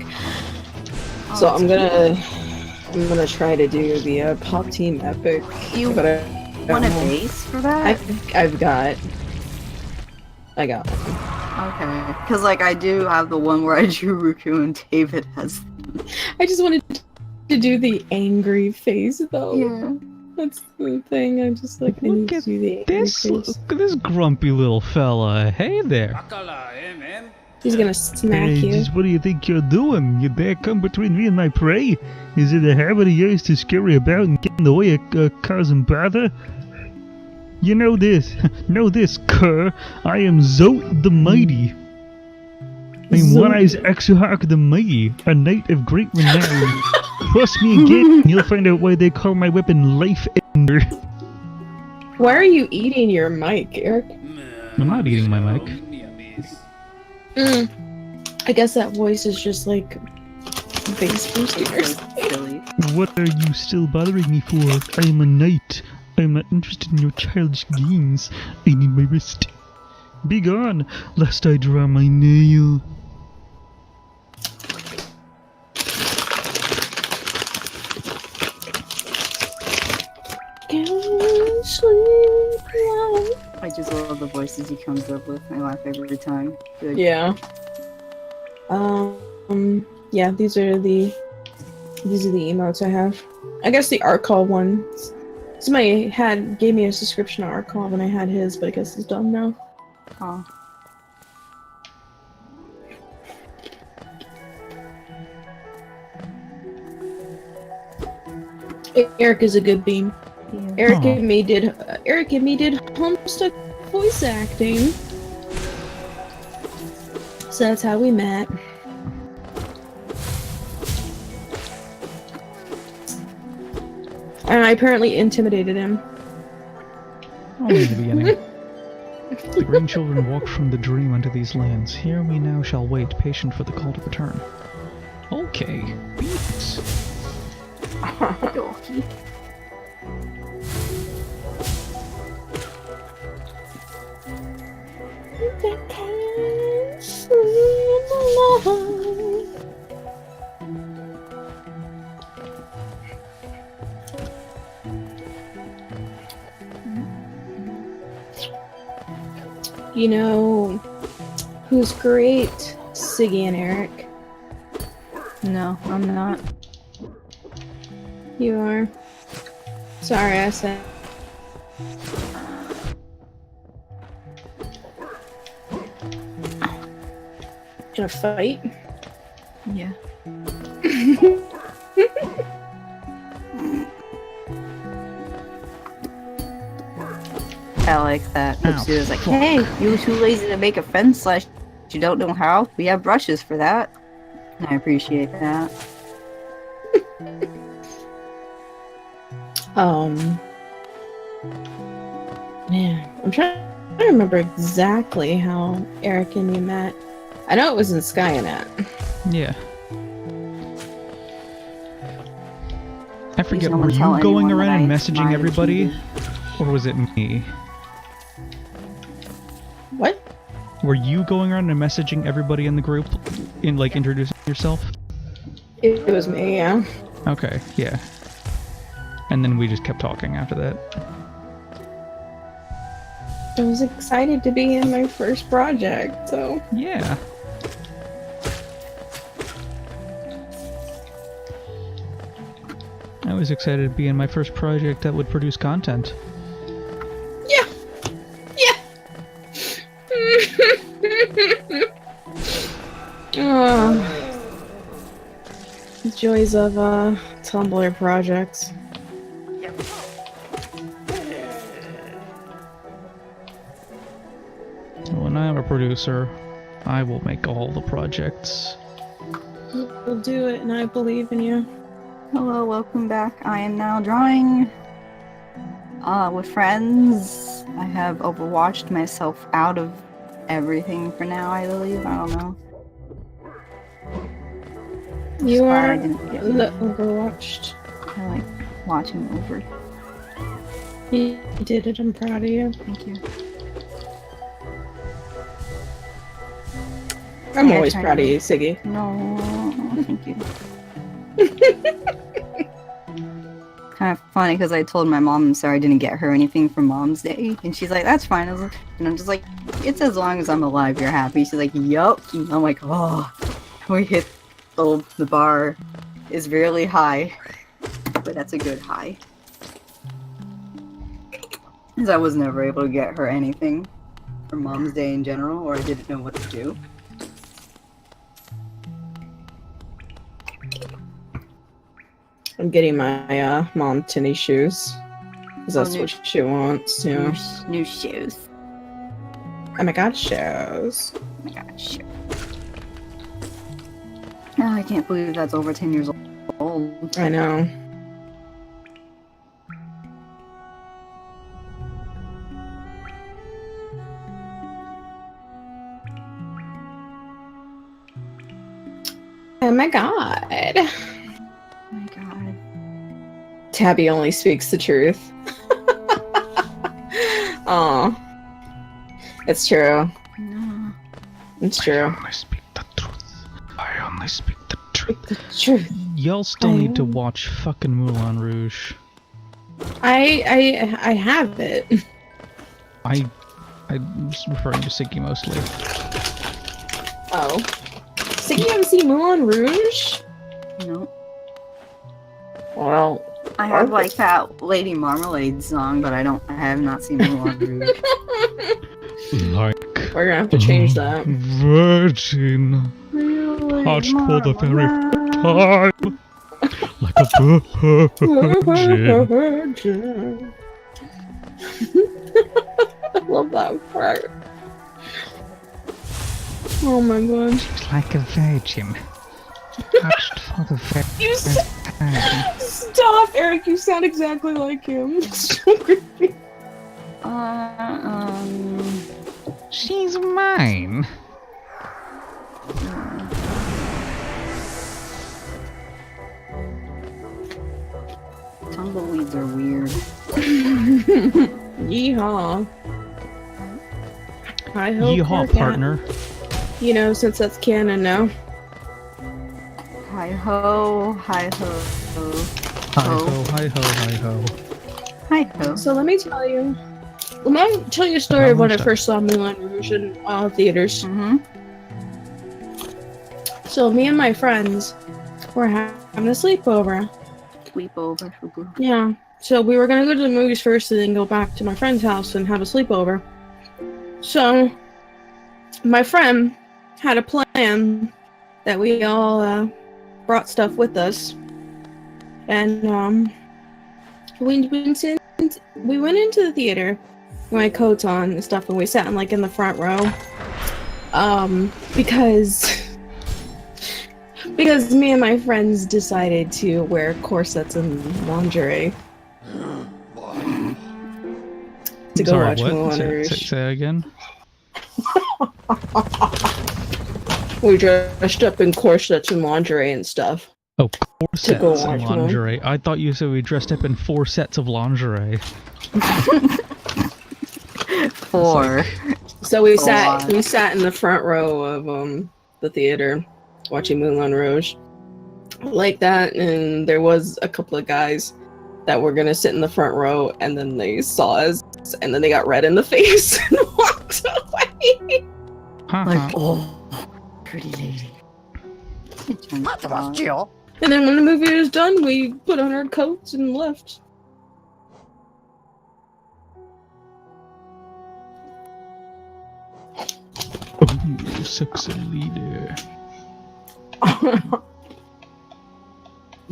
So I'm gonna try to do the Pop Team Epic. You but I want a don't know. base for that? I got one. Okay. Because, like, I do have the one where I drew Ruku and David has... I just wanted to do the angry face, though. Yeah. That's the thing. I'm just like, I need to do the angry face. Look at this grumpy little fella. Hey there. He's gonna smack you. Just what do you think you're doing? You dare come between me and my prey? Is it a habit of yours to scurry about and get in the way of causing bother? You know this, cur. I am Zote the Mighty. I'm One-Eyes Exohark the Mighty, a knight of great renown. Trust me again, and you'll find out why they call my weapon Life Ender. Why are you eating your mic, Eric? I'm not eating my mic. I guess that voice is just like bass boosters. Silly. What are you still bothering me for? I am a knight. I am not interested in your childish games. I need my wrist. Be gone, lest I draw my nail. I just love the voices he comes up with. I laugh every time. Good. Yeah. Yeah, these are the emotes I have. I guess the art call one. Somebody gave me a subscription to art call when I had his, but I guess he's done now. Aw. Eric is a good beam. Yeah. Eric and me did Homestuck voice acting. So that's how we met. And I apparently intimidated him. Only in the beginning. The green children walked from the dream unto these lands. Here we now shall wait, patient for the call to return. Okay. Beats. Dorky. You know who's great? Siggy and Eric. No, I'm not. You are. Sorry, I said. In a fight? Yeah. I like that. Ow, She was like, hey, you were too lazy to make a fence slash you don't know how? We have brushes for that. I appreciate that. Man, I'm trying to remember exactly how Eric and you met. I know it was in Skynet. Yeah. I forget, no were one you tell going anyone around and that I messaging might everybody? achieve Or was it me? What? Were you going around and messaging everybody in the group? In, like, introducing yourself? It was me, yeah. Okay, yeah. And then we just kept talking after that. I was excited to be in my first project, so... Yeah. I was excited to be in my first project that would produce content. Yeah! Yeah! Oh. The joys of, Tumblr projects. When I'm a producer, I will make all the projects. You'll do it, and I believe in you. Hello, welcome back. I am now drawing with friends. I have overwatched myself out of everything for now, I believe. I don't know. You Glad are I didn't get overwatched. I like watching over. You did it, I'm proud of you. Thank you. I'm Yeah, always trying proud to- of you, Siggy. No, thank you. Kind of funny because I told my mom I'm sorry I didn't get her anything for Mom's Day, and she's like, "That's fine." And I'm just like, "It's as long as I'm alive, you're happy." She's like, "Yup." And I'm like, "Oh, we hit the bar is really high, but that's a good high." Because I was never able to get her anything for Mom's Day in general, or I didn't know what to do. I'm getting my mom tinny shoes. Because that's new- what she wants, yeah. New shoes. Oh my god, shoes. Oh my gosh. Oh, I can't believe that's over 10 years old. I know. Oh my god. Oh my god. Tabby only speaks the truth. Aw. It's true. No. It's true. only speak the truth. I only speak the truth. The truth. Y'all still need to watch fucking Moulin Rouge. I have it. I'm referring to Siggy mostly. Oh. So you haven't seen Moulin Rouge? No. Well, I have like that Lady Marmalade song, but I have not seen Moulin Rouge. Like we're gonna have to change that. Virgin. Touched for the very time. Like a virgin. I love that part. Oh my god. She's like a virgin. Touched for the very You time. stop, Eric. You sound exactly like him. It's so creepy. She's mine. Tumbleweeds are weird. Yeehaw. Hi ho, Yeehaw, partner. You know, since that's canon now. Hi ho, hi ho. Hi ho, hi ho, hi ho. Hi ho. So let me tell you I tell you a story of when I Stuff. first saw Moulin Rouge in theaters. Mm-hmm. So me and my friends were having a sleepover. Sleepover for Blue. Yeah. So we were gonna go to the movies first and then go back to my friend's house and have a sleepover. So my friend had a plan that we all brought stuff with us, and we went into the theater with my coats on and stuff, and we sat in the front row, because me and my friends decided to wear corsets and lingerie to go Sorry, watch what? Moulin Say Rouge. that again. We dressed up in corsets and lingerie and stuff. Oh, To go corsets and watch one. lingerie. I thought you said we dressed up in 4 sets of lingerie. 4. So we A sat lot. we sat in the front row of the theater watching Moulin Rouge like that, and there was a couple of guys that were gonna sit in the front row, and then they saw us, and then they got red in the face and walked away. Like, oh, pretty lady. And then when the movie was done, we put on our coats and left. Oh, sexy leader.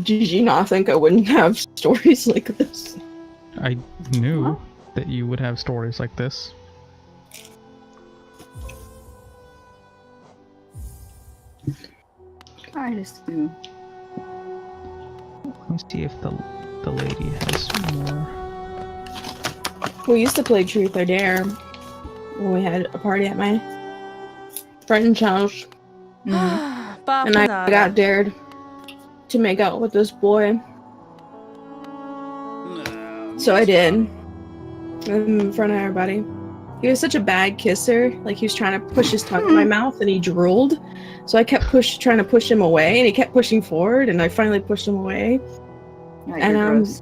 Did you not think I wouldn't have stories like this? I knew that you would have stories like this. I just do. Let me see if the lady has more. We used to play Truth or Dare when we had a party at my friend's house, and I got dared to make out with this boy. So I did, in front of everybody. He was such a bad kisser. Like, he was trying to push his tongue in my mouth, and he drooled. So I kept trying to push him away, and he kept pushing forward, and I finally pushed him away. Yeah, And you're gross.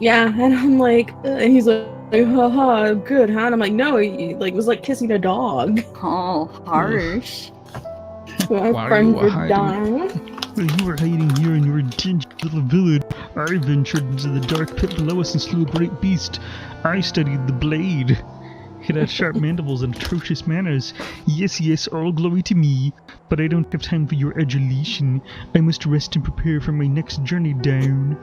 yeah, and I'm like, and he's like, haha, good, huh? And I'm like, no, he was like kissing a dog. Oh, harsh. My While friend you were was hiding. dying. While you were hiding here in your dingy little village, I ventured into the dark pit below us and slew a great beast. I studied the blade. It had sharp mandibles and atrocious manners. Yes, yes, all glory to me. But I don't have time for your adulation. I must rest and prepare for my next journey down.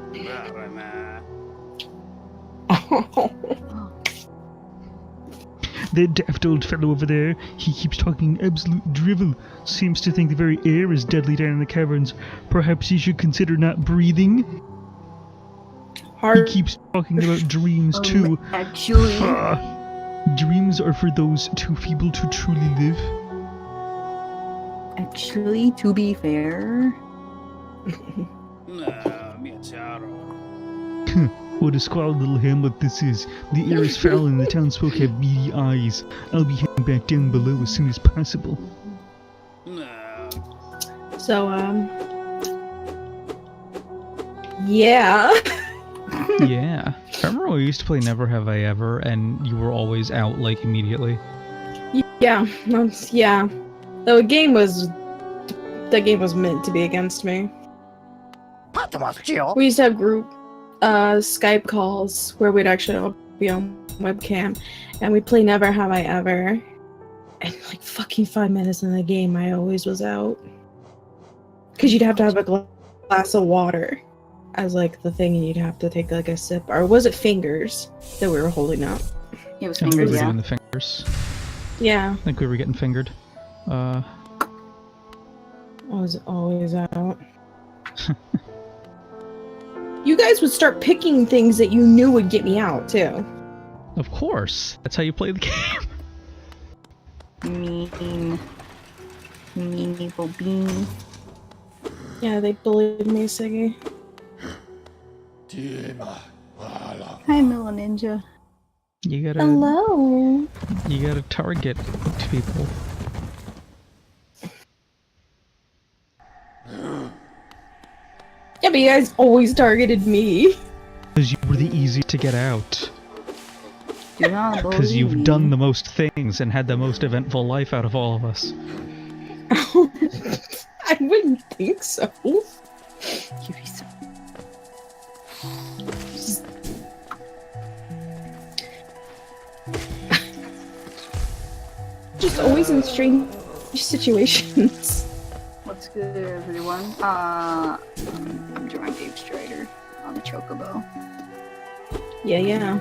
That daft old fellow over there, he keeps talking absolute drivel. Seems to think the very air is deadly down in the caverns. Perhaps he should consider not breathing? He Hard. keeps talking about dreams too. Actually, Dreams are for those too feeble to truly live. to be fair, What a squalid little hamlet this is. The air is foul and the townsfolk have beady eyes. I'll be heading back down below as soon as possible. So, yeah. Yeah. I remember when we used to play Never Have I Ever, and you were always out, like, immediately. Yeah, yeah. The game was meant to be against me. We used to have group Skype calls where we'd actually all be on webcam, and we'd play Never Have I Ever. And like fucking 5 minutes in the game, I always was out. Because you'd have to have a glass of water as like the thing, and you'd have to take like a sip. Or was it fingers that we were holding up? it was I think we fingers, were yeah. doing the fingers. Yeah, I think we were getting fingered. I was always out. You guys would start picking things that you knew would get me out, too. Of course. That's how you play the game. Mean evil bean. Yeah, they bullied me, Siggy. Hi, Mila Ninja. You gotta Hello. you gotta target people. Yeah, but you guys always targeted me. Because you were the easy. To get out. Do not believe Because you've done me. the most things and had the most eventful life out of all of us. I wouldn't think so. You'd be so- Just always in strange situations. What's good, everyone? I'm drawing Dave Strider on the Chocobo. Yeah.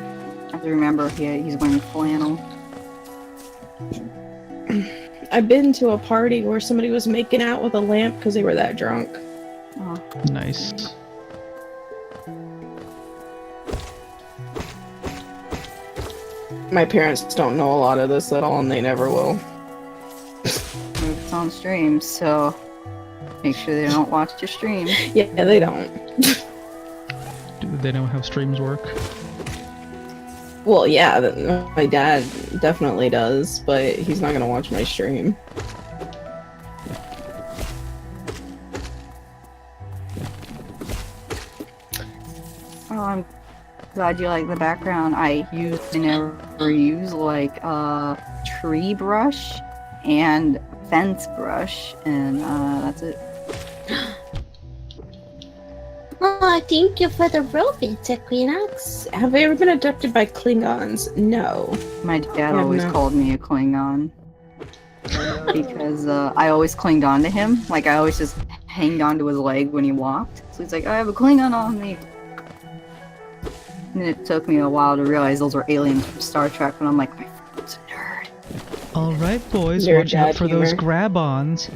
I have to remember he's wearing flannel. I've been to a party where somebody was making out with a lamp because they were that drunk. Oh, Nice. My parents don't know a lot of this at all, and they never will. it's on stream, so make sure they don't watch your stream. Yeah, they don't. Do they know how streams work? Well, yeah, my dad definitely does, but he's not gonna watch my stream. Oh, I'm glad you like the background. I never use like a tree brush and fence brush, and that's it. Oh, thank you for the robot, Equinox. Have I ever been adopted by Klingons? No. My dad Yeah, always no. called me a Klingon because I always clinged on to him. Like I always just hanged onto his leg when he walked. So he's like, I have a Klingon on me. And it took me a while to realize those were aliens from Star Trek, and I'm like, my father's a nerd. Alright, boys, Nerd watch out dad for those humor. grab-ons.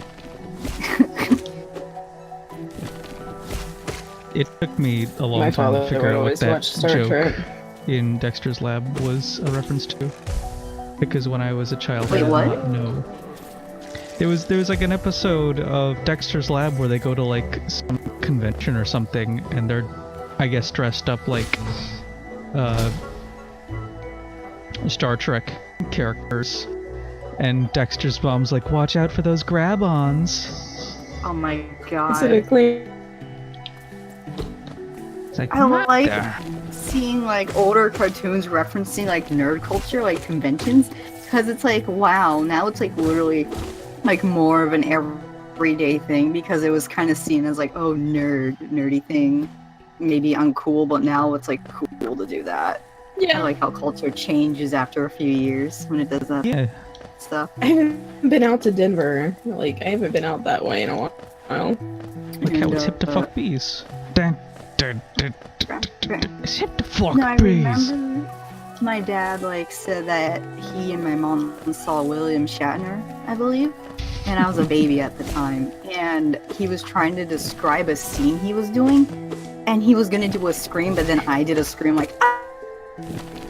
It took me a long My time to father figure would out what always that watch Star joke Trek. in Dexter's Lab was a reference to. Because when I was a child, Wait, I did what? not know. There was like an episode of Dexter's Lab where they go to like some convention or something, and they're, I guess, dressed up like Star Trek characters. And Dexter's mom's like, watch out for those grab-ons. Oh my Is it a god. Kling? It's like, I like "Mother." seeing like older cartoons referencing like nerd culture, like conventions, because it's like, wow, now it's like literally like more of an everyday thing, because it was kind of seen as like, oh, nerdy thing, maybe uncool, but now it's like cool to do that. Yeah. I like how culture changes after a few years when it does that Yeah. stuff. I haven't been out to Denver. Like, I haven't been out that way in a while. Look how And, it's hip to fuck bees. Dun, dun, dun, it's hip to fuck No, I bees. remember my dad like said that he and my mom saw William Shatner, I believe, and I was a baby at the time, and he was trying to describe a scene he was doing, and he was gonna do a scream, but then I did a scream like, ah!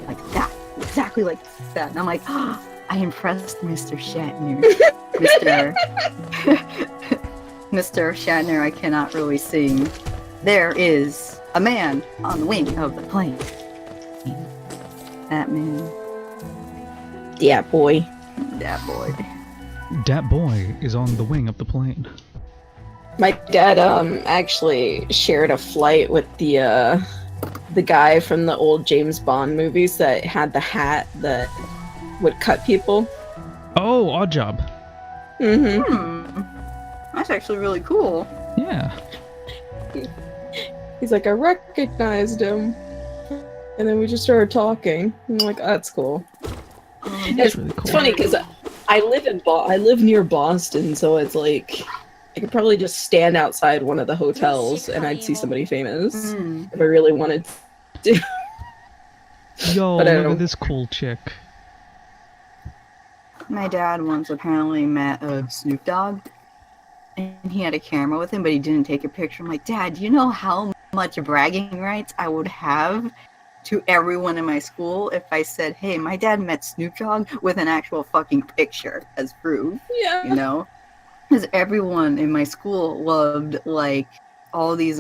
Like that, exactly like that, and I'm like, oh, I impressed Mr. Shatner. Mr. Shatner, I cannot really sing. There is a man on the wing of the plane. That man. Yeah, boy. That boy. Dat boy is on the wing of the plane. My dad actually shared a flight with the guy from the old James Bond movies that had the hat that would cut people. Oh, odd job. Mm-hmm. That's actually really cool. Yeah. He's like, I recognized him. And then we just started talking. I'm like, oh, that's cool. That's really cool. It's funny because I live near Boston, so it's like I could probably just stand outside one of the hotels and I'd see somebody famous if I really wanted to. Yo, But I look don't- at this cool chick. My dad once apparently met a Snoop Dogg, and he had a camera with him, but he didn't take a picture. I'm like, Dad, do you know how much bragging rights I would have to everyone in my school if I said, hey, my dad met Snoop Dogg with an actual fucking picture as proof, Yeah. you know? Because everyone in my school loved, like, all these,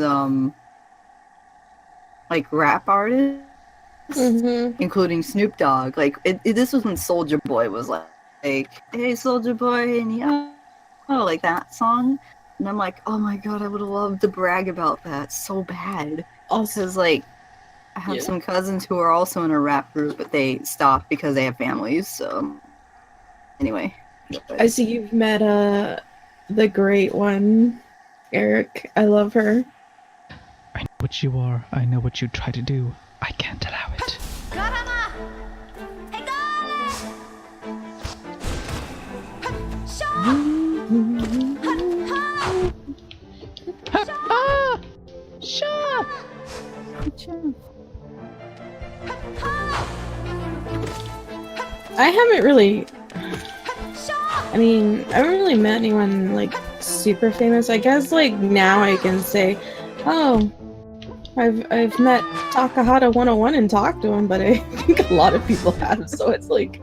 like, rap artists, Mm-hmm. including Snoop Dogg. Like, this was when Soulja Boy was like, hey, Soulja Boy, and yeah, oh, like that song. And I'm like, oh my god, I would have loved to brag about that so bad. Also, Because, like, I have some cousins who are also in a rap group, but they stopped because they have families. So anyway, I see you've met the great one, Eric. I love her. I know what you are. I know what you try to do. I can't allow it. I haven't really. I mean, I haven't really met anyone like super famous. I guess like now I can say, oh, I've met Takahata 101 and talked to him, but I think a lot of people have. So it's like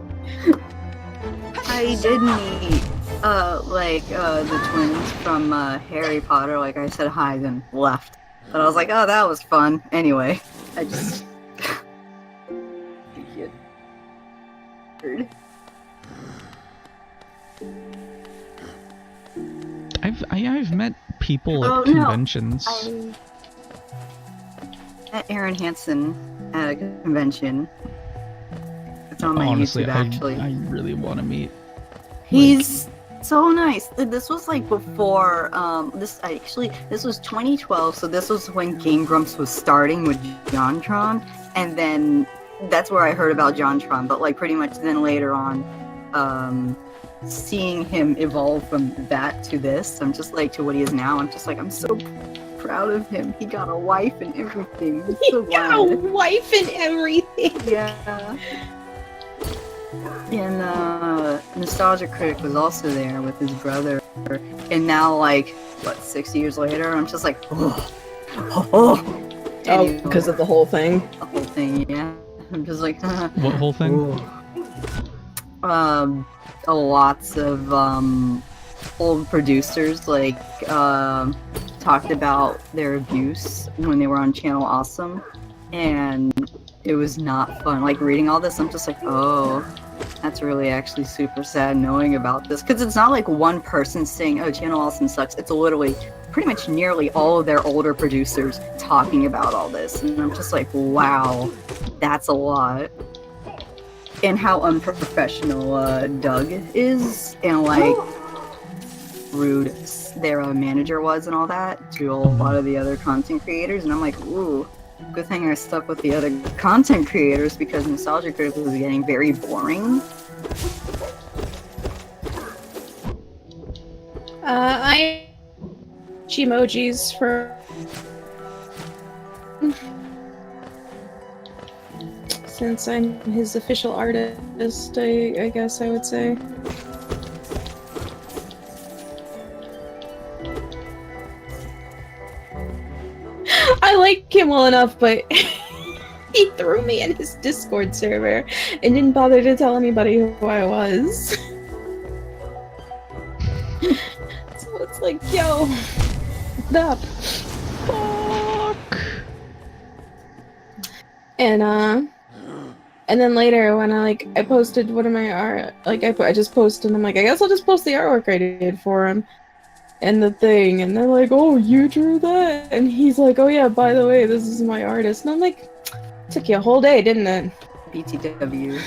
I did meet the twins from Harry Potter. Like I said hi, then left. But I was like, oh, that was fun. Anyway, I just. I've met people at conventions. No. I met Aaron Hansen at a convention. It's on my Honestly, YouTube, actually. I really want to meet. He's so nice. This was like before. This was 2012. So this was when Game Grumps was starting with JonTron, and then that's where I heard about JonTron. But like pretty much then later on, seeing him evolve from that to this, I'm just like to what he is now. I'm just like I'm so proud of him. He got a wife and everything. I'm so glad. Got a wife and everything. Yeah. And Nostalgia Critic was also there with his brother. And now, like, what, 6 years later, I'm just like, oh, because of the whole thing? The whole thing, yeah. I'm just like, what whole thing? Lots of old producers, like, talked about their abuse when they were on Channel Awesome. And it was not fun. Like, reading all this, I'm just like, oh, that's really actually super sad knowing about this. Because it's not like one person saying, oh, Channel Awesome sucks. It's literally pretty much nearly all of their older producers talking about all this. And I'm just like, wow, that's a lot. And how unprofessional Doug is. And, like, rude their manager was and all that to a lot of the other content creators. And I'm like, ooh. Good thing I stuck with the other content creators because Nostalgia Critic was getting very boring. I emojis for since I'm his official artist, I guess I would say. I like him well enough, but he threw me in his Discord server and didn't bother to tell anybody who I was. So it's like, yo, what up? Fuck. And then later when I posted one of my art, I just posted, and I'm like, I guess I'll just post the artwork I did for him. And the thing, and they're like, oh, you drew that? And he's like, oh yeah, by the way, this is my artist. And I'm like, took you a whole day, didn't it? BTW.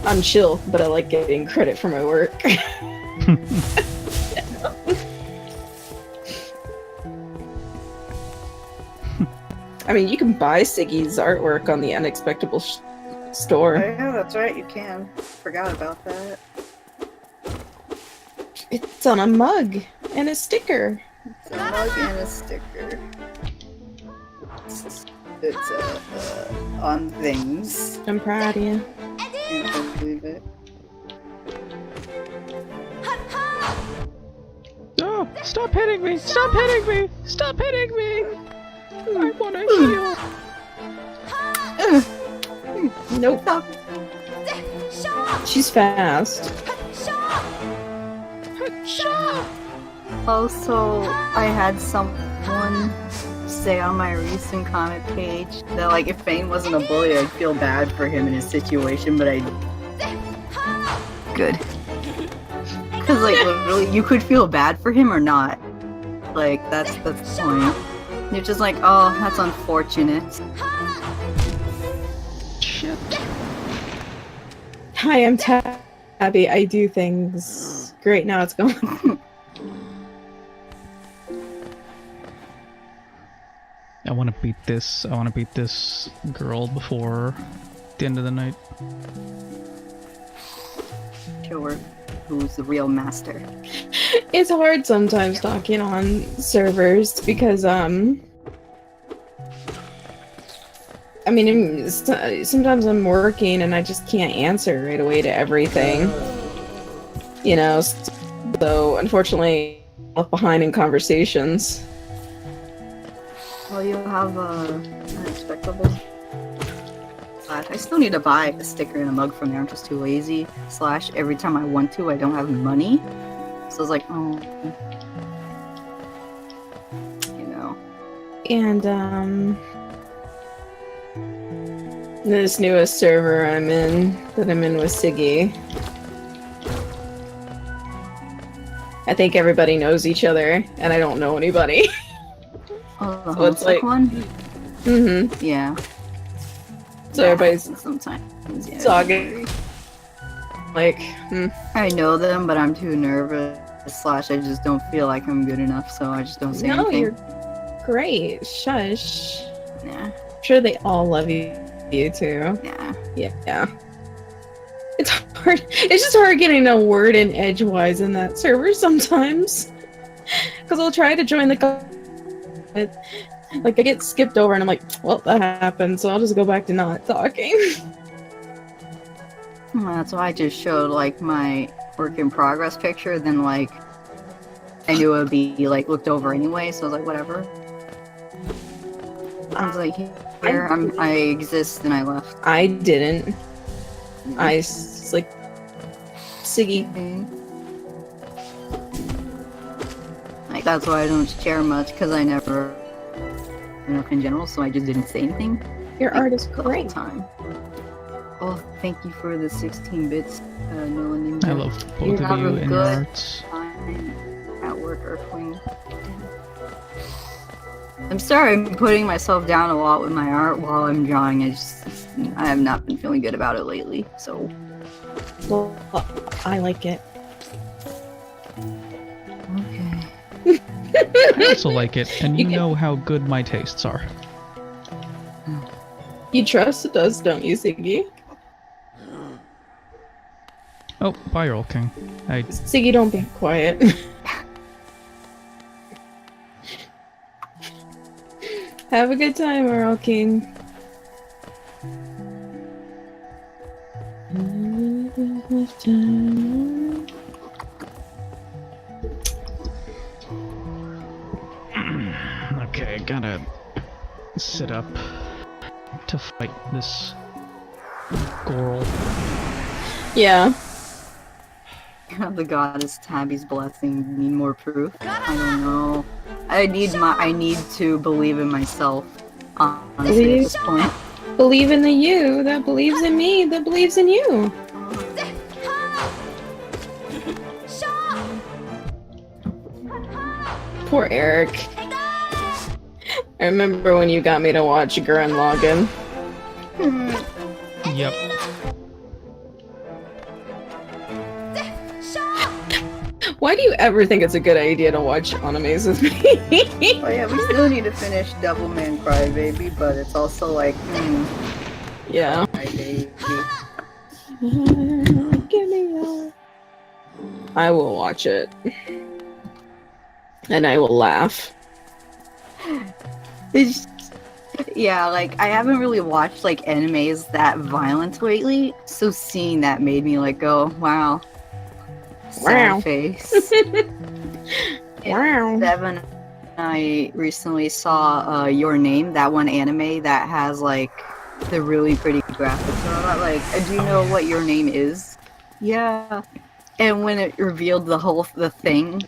I'm chill, but I like getting credit for my work. I mean, you can buy Siggy's artwork on the Unexpectable store. Yeah, that's right, you can. Forgot about that. It's on a mug and a sticker. It's a mug and a sticker. It's on things. I'm proud of you. Can't believe it. No! Stop hitting me! Stop hitting me! Stop hitting me! I wanna heal! Nope. She's fast. Also, I had someone say on my recent comment page that, like, if Fane wasn't a bully, I'd feel bad for him in his situation, but I... Good. Because, like, literally, you could feel bad for him or not. Like, that's the point. You're just like, oh, that's unfortunate. Shit. Hi, I'm Tabby. I do things. Great, now it's going. I want to beat this. I want to beat this girl before the end of the night. Sure. Who's the real master? It's hard sometimes talking on servers because, I mean, sometimes I'm working and I just can't answer right away to everything. You know, so unfortunately, I'm left behind in conversations. Well, you have unexpectable. I still need to buy a sticker and a mug from there. I'm just too lazy. / every time I want to, I don't have money. So I was like, oh, you know. And this newest server I'm in with Siggy. I think everybody knows each other, and I don't know anybody. Oh, the So it's like- one? Mm-hmm. Yeah. So everybody's sometimes, yeah. talking. Like, I know them, but I'm too nervous. / I just don't feel like I'm good enough, so I just don't say no, anything. you're great. Shush. Yeah, I'm sure they all love you too. yeah. Yeah. It's hard. It's just hard getting a word in edgewise in that server sometimes. Because I'll try to join the like I get skipped over and I'm like, well, that happened, so I'll just go back to not talking. Well, that's why I just showed like my work in progress picture. Then like I knew it would be like looked over anyway, so I was like, whatever. I was like, here I exist, and I left. I didn't. Like Siggy. Like that's why I don't share much, because I never enough in general, so I just didn't say anything. Your art is the whole great. time. Oh, thank you for the 16 bits, Nolan Ninja. I love You both have of you a and your good arts. time at work, Earthling. I'm sorry I'm putting myself down a lot with my art while I'm drawing. I have not been feeling good about it lately, so... Well, I like it. Okay. I also like it, and you You can- know how good my tastes are. You trust us, don't you, Siggy? Oh, bye, Earl King. Siggy, don't be quiet. Have a good time, Earl King. Okay, gotta sit up to fight this Goral. Yeah. The goddess Tabby's blessing. Need more proof? I don't know. I need to believe in myself. Honestly, at this point. Believe in the you that believes in me that believes in you. Poor Eric. I remember when you got me to watch Gurren Lagann. Yep. Why do you ever think it's a good idea to watch animes with me? Oh yeah, we still need to finish Devilman Crybaby, but it's also like, Yeah. Crybaby. Give me a... I will watch it. And I will laugh. It's, yeah, like, I haven't really watched, like, animes that violent lately, so seeing that made me, like, go, wow. Sad Wow. face. Wow. Devin, I recently saw Your Name, that one anime that has, like, the really pretty graphics and all that. Like, do you know what Your Name is? Yeah. And when it revealed the thing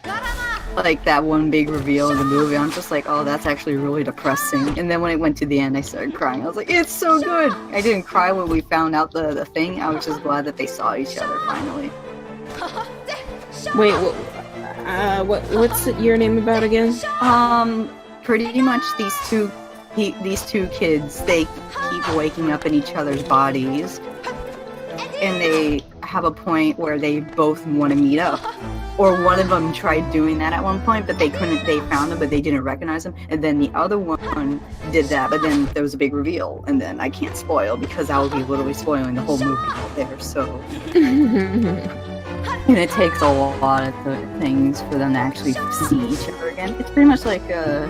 like that one big reveal in the movie, I'm just like, oh, that's actually really depressing. And then when it went to the end, I started crying. I was like, it's so good. I didn't cry when we found out the thing. I was just glad that they saw each other finally. Wait, what's your name about again? Pretty much these two kids, they keep waking up in each other's bodies, and they have a point where they both want to meet up. Or one of them tried doing that at one point, but they couldn't. They found him, but they didn't recognize him. And then the other one did that, but then there was a big reveal. And then I can't spoil because I would be literally spoiling the whole movie right there. So, and it takes a lot of things for them to actually see each other again. It's pretty much like a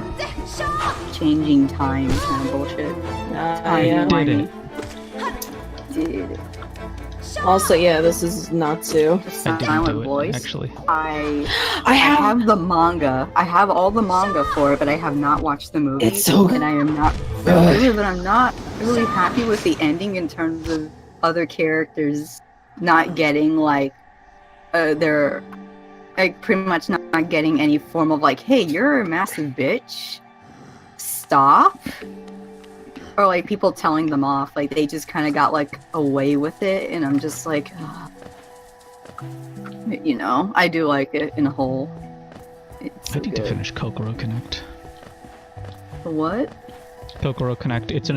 changing time kind of bullshit. Yeah. Did it. Also, yeah, this is Natsu. I Silent didn't do Voice. it, actually. I have the manga. I have all the manga for it, but I have not watched the movie. It's so good. And I am not really, but I'm not really happy with the ending in terms of other characters not getting like they're like pretty much not getting any form of like, hey, you're a massive bitch. Stop. Or like people telling them off, like they just kind of got like away with it, and I'm just like, you know, I do like it in a whole. It's so I need good. to finish Kokoro Connect. What? Kokoro Connect. It's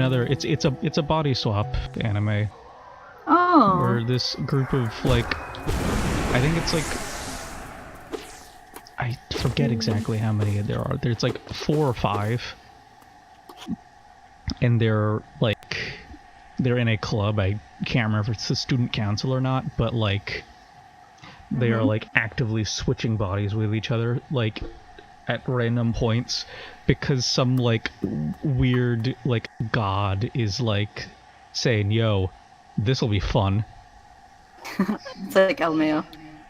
a body swap anime Oh. where this group of like, I think it's like, I forget exactly how many there are. There's like 4 or 5. And they're in a club. I can't remember if it's the student council or not, but like they are like actively switching bodies with each other like at random points because some like weird like god is like saying, yo, this'll be fun. It's like LMAO.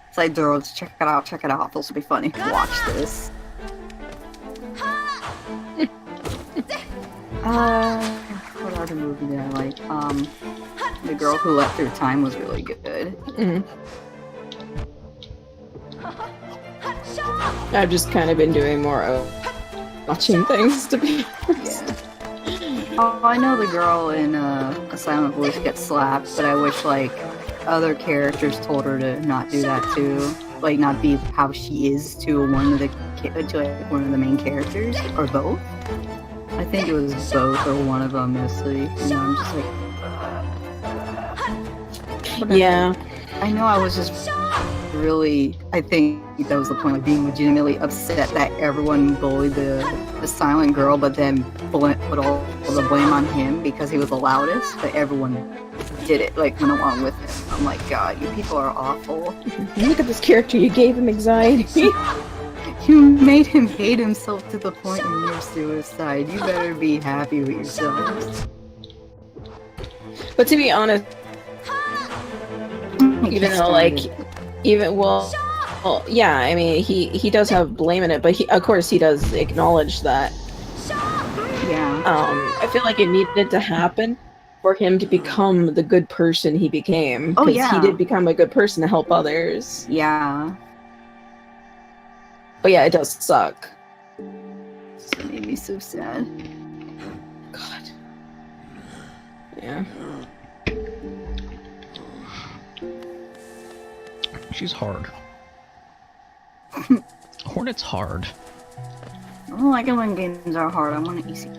It's like, girls, check it out, this will be funny. Watch this. What other movie did I like? The Girl Who Leapt Through Time was really good. I've just kind of been doing more of watching things, to be honest. Yeah. Oh, I know the girl in A Silent Voice gets slapped, but I wish like other characters told her to not do that too. Like not be how she is to one of the main characters, or both. I think it was both or one of them mostly. You know, I'm just like, Yeah. I know I was just really, I think that was the point of being legitimately upset that everyone bullied the silent girl, but then put all the blame on him because he was the loudest, but everyone did it, like went along with him. I'm like, God, you people are awful. Look at this character, you gave him anxiety. You made him hate himself to the point of near suicide. You better be happy with yourselves. But to be honest, even though yeah, I mean, he does have blame in it, but of course he does acknowledge that. Yeah. I feel like it needed to happen for him to become the good person he became. Oh, 'cause yeah. he did become a good person to help others. Yeah. But yeah, it does suck. It made me so sad. God. Yeah. She's hard. Hornet's hard. I don't like it when games are hard. I want it easy.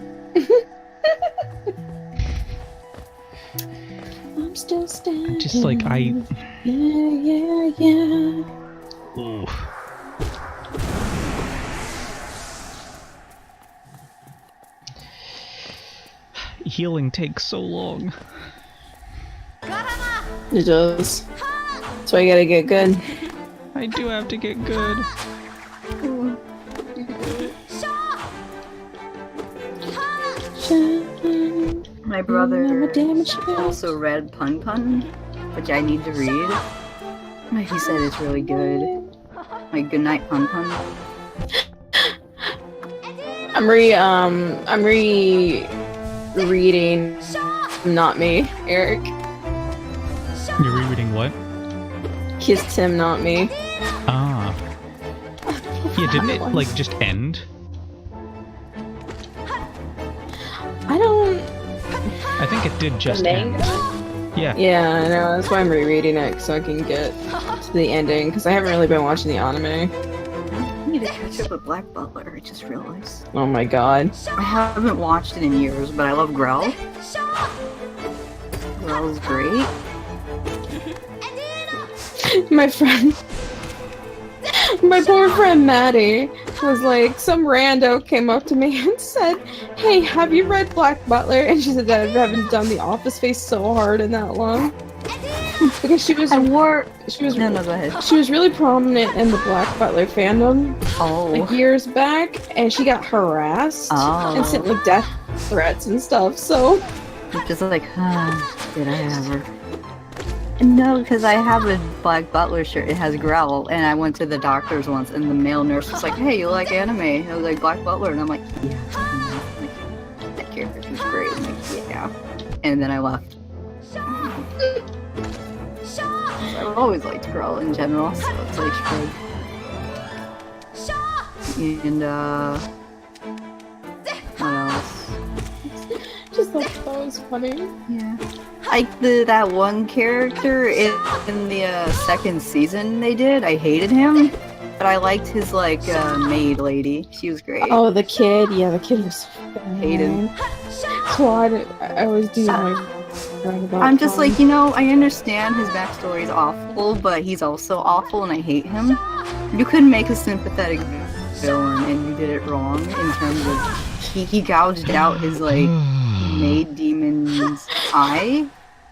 I'm still standing. Just like Yeah. Ooh. Healing takes so long. It does. That's why you gotta get good. I do have to get good. My brother damage also read Pun Pun, which I need to read. He said it's really good. Like, good night, Pun Pun. I'm rereading Not Me, Eric. You're rereading what? Kissed Him, Not Me. Ah. Yeah, didn't it, like, just end? I don't... I think it did just end. Yeah. Yeah, I know. That's why I'm rereading it, so I can get to the ending, because I haven't really been watching the anime. I need to catch up with Black Butler, I just realized. Oh my god. I haven't watched it in years, but I love Grell. Grell's great. My poor friend Maddie was like, some rando came up to me and said, "Hey, have you read Black Butler?" And she said that I haven't done the office face so hard in that long. Because she was No, go ahead. She was really prominent in the Black Butler fandom like Oh. years back, and she got harassed and sent like death threats and stuff, so Just like, did I ever? No, because I have a Black Butler shirt. It has Growl, and I went to the doctor's once, and the male nurse was like, "Hey, you like anime?" I was like, "Black Butler," and I'm like, "Yeah." Like, that character was great. I'm like, yeah. And then I left. I've always liked Growl in general, so it's like good. And what else? just thought that was funny. Yeah. Like that one character in the second season they did, I hated him, but I liked his like maid lady. She was great. Oh, the kid. Yeah, the kid was Hated. So I was doing my I'm just like, you know, I understand his backstory is awful, but he's also awful and I hate him. You couldn't make a sympathetic villain and you did it wrong in terms of he gouged out his like maid demon's eye.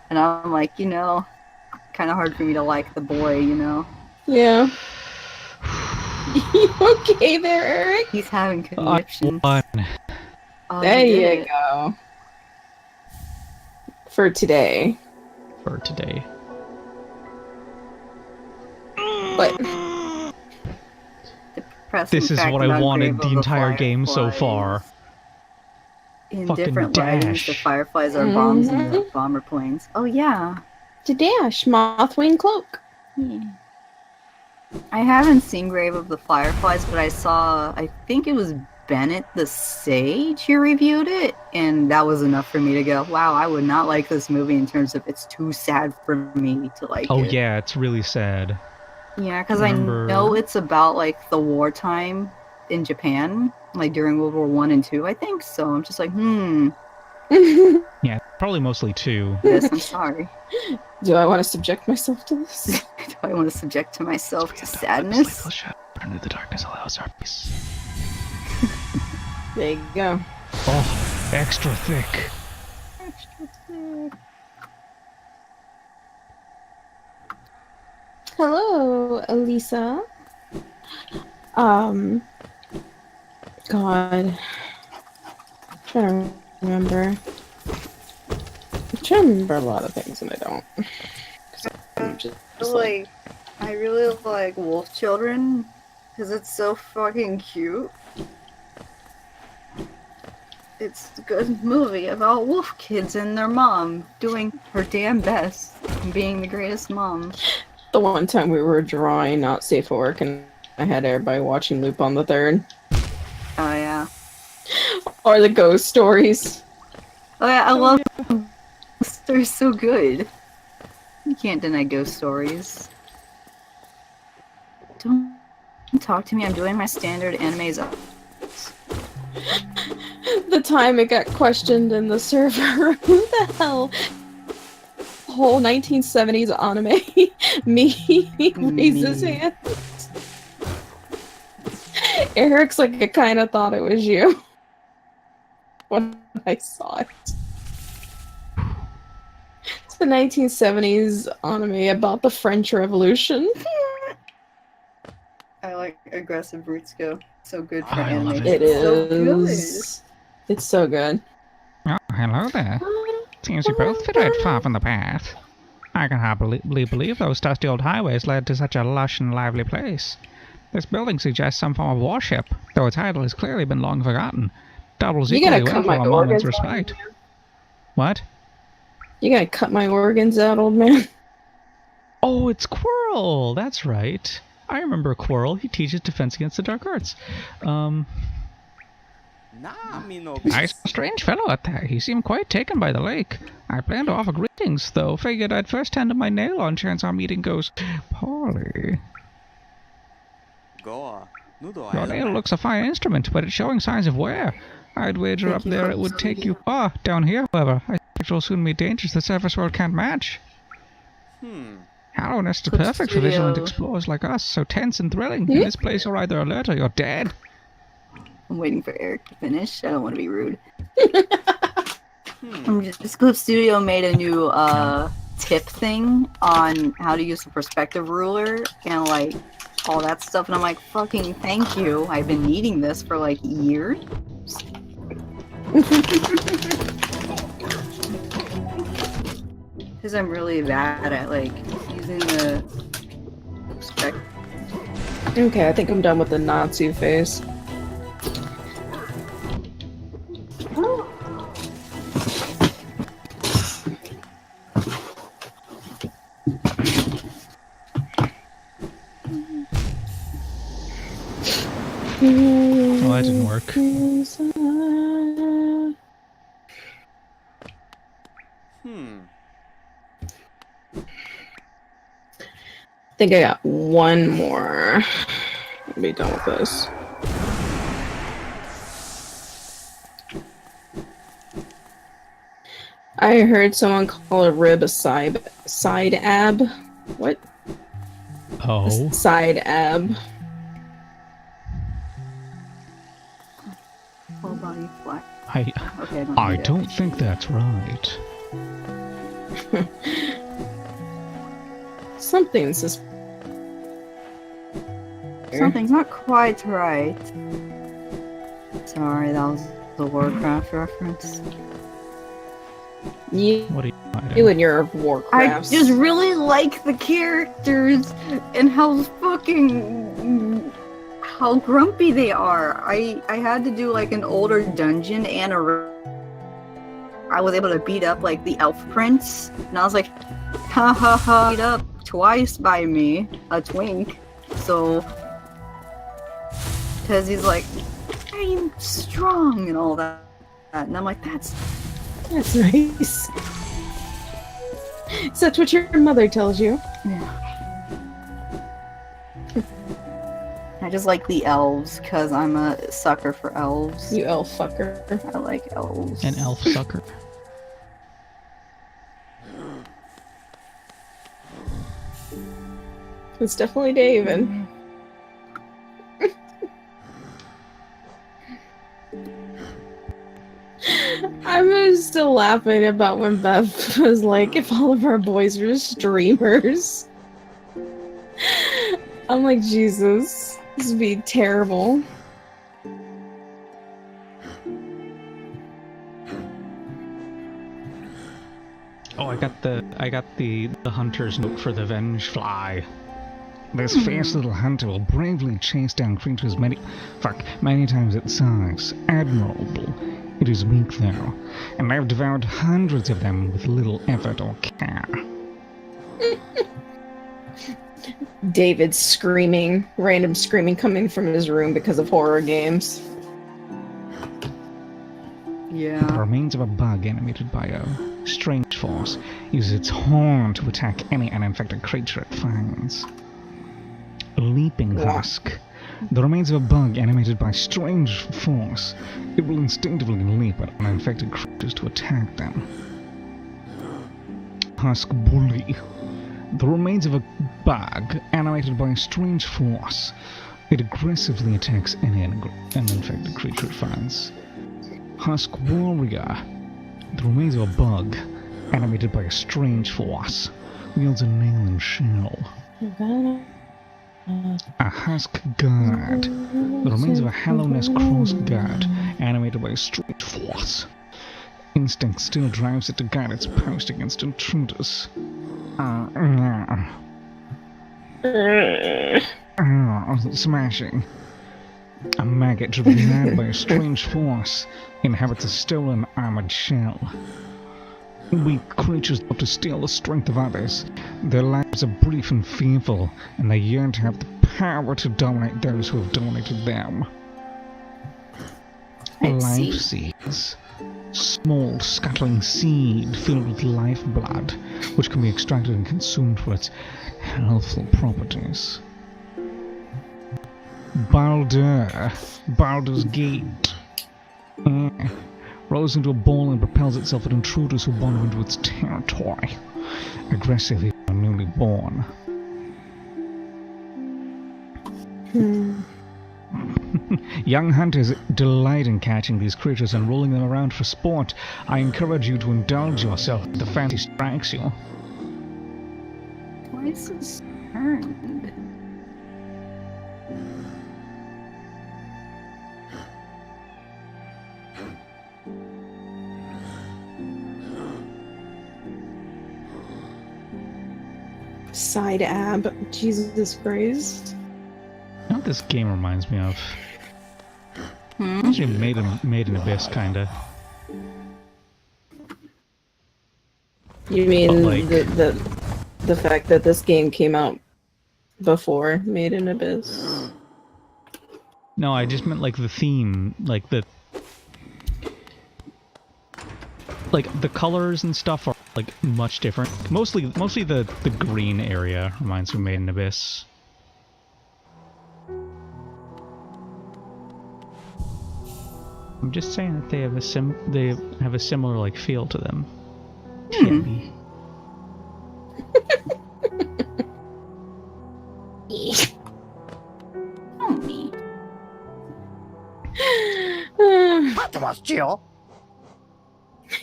And I'm like, you know, kind of hard for me to like the boy, you know? Yeah. You okay there, Eric? He's having conniptions. There you go. For today. For today. But this is what I wanted the entire game so far. In Fucking different ways, Dash. the Fireflies are bombs and the bomber planes. Oh yeah. to Dash, Mothwing Cloak. I haven't seen Grave of the Fireflies, but I think it was Bennett the Sage who reviewed it, and that was enough for me to go, wow, I would not like this movie in terms of it's too sad for me to like it. Oh yeah, it's really sad. Yeah, because I Remember- know it's about like the wartime in Japan, like during World War One and Two, I think. So I'm just like, Yeah, probably mostly two. yes, I'm sorry. Do I want to subject myself to this? Do I want to subject to myself to Like sadness? those shadows into the darkness allows our peace. There you go. Oh, extra thick. Hello, Elisa. God. I'm trying to remember. I'm trying to remember a lot of things and I don't. 'Cause I'm just Like, I really like Wolf Children because it's so fucking cute. It's a good movie about wolf kids and their mom doing her damn best and being the greatest mom. the one time we were drawing Not Safe for Work and I had everybody watching Lupin the Third. Oh yeah. Or the ghost stories. Oh yeah, I love they're so good. You can't deny ghost stories. Don't talk to me, I'm doing my standard animes. The time it got questioned in the server. Who the hell? Whole 1970s anime. Me raised his hand. Eric's like, I kind of thought it was you when I saw it. It's the 1970s anime about the French Revolution. I like aggressive Rutsuko. So good for I love anime. it. It So good. is. It's so good. Oh, hello there. Seems you both fit out far from the path. I can hardly believe those dusty old highways led to such a lush and lively place. This building suggests some form of warship, though its idol has clearly been long forgotten. Doubles You equally gotta well cut for my a moment's organs out, respite. What? You gotta cut my organs out, old man. Oh, it's Quirrell! That's right. I remember Quarrel. He teaches defense against the dark arts. I saw a strange fellow out there. He seemed quite taken by the lake. I planned to offer greetings, though. Figured I'd first tend to my nail on chance our meeting goes poorly. Your nail looks a fine instrument, but it's showing signs of wear. I'd wager up there it would take you far. Down here, however, I think it will soon be dangers the surface world can't match. Hallownest is perfect for vigilant explorers like us, so tense and thrilling. In this place, you're either alert or you're dead. I'm waiting for Eric to finish. I don't want to be rude. This Clip Studio made a new tip thing on how to use the perspective ruler and like all that stuff, and I'm like, fucking thank you. I've been needing this for like years. Because I'm really bad at like using the perspective. Okay, I think I'm done with the Natsu face. Oh, that didn't work. I think I got one more. I'll be done with this. I heard someone call a rib a side ab. What? Oh. A side ab. Whole body flat. I don't think that's right. Something's not quite right. Sorry, that was the Warcraft reference. You, What are you hiding? you and your Warcraft. I just really like the characters and how fucking how grumpy they are. I had to do like an older dungeon and I was able to beat up like the elf prince, and I was like, ha ha ha, beat up twice by me, a twink. So, because he's like, I'm strong and all that, and I'm like, that's nice. So that's what your mother tells you. I just like the elves because I'm a sucker for elves. You elf fucker. I like elves. An elf sucker. It's definitely David. I'm still laughing about when Beth was like, if all of our boys were streamers. I'm like, Jesus, this would be terrible. Oh, I got the hunter's note for the Vengefly. This fierce little hunter will bravely chase down creatures many times its size. Admirable. It is weak though, and I've devoured hundreds of them with little effort or care. David screaming, random screaming coming from his room because of horror games. Yeah. The remains of a bug animated by a strange force uses its horn to attack any uninfected creature it finds. A leaping husk. The remains of a bug animated by strange force. It will instinctively leap at uninfected creatures to attack them. Husk bully. The remains of a bug animated by a strange force. It aggressively attacks any uninfected creature it finds. Husk warrior. The remains of a bug animated by a strange force. Wields a nail and shell. A husk guard. The remains of a Hallownest cross guard, animated by a strange force. Instinct still drives it to guard its post against intruders. Smashing. A maggot driven mad by a strange force inhabits a stolen armored shell. Weak creatures love to steal the strength of others. Their lives are brief and fearful, and they yearn to have the power to dominate those who have dominated them. Life seeds. Small, scuttling seed filled with lifeblood, which can be extracted and consumed for its healthful properties. Baldur's Gate. Rolls into a ball and propels itself at intruders who wander into its territory, aggressive if they are newly born. Young hunters delight in catching these creatures and rolling them around for sport. I encourage you to indulge yourself if the fancy strikes you. Why is this turned? Side ab. Jesus Christ. You know what this game reminds me of? Actually, Made in Abyss, kinda. You mean like- the fact that this game came out before Made in Abyss? No, I just meant like the theme, like the colors and stuff are like much different. Mostly the green area reminds me of Made in Abyss. I'm just saying that they have a similar like feel to them. Maybe.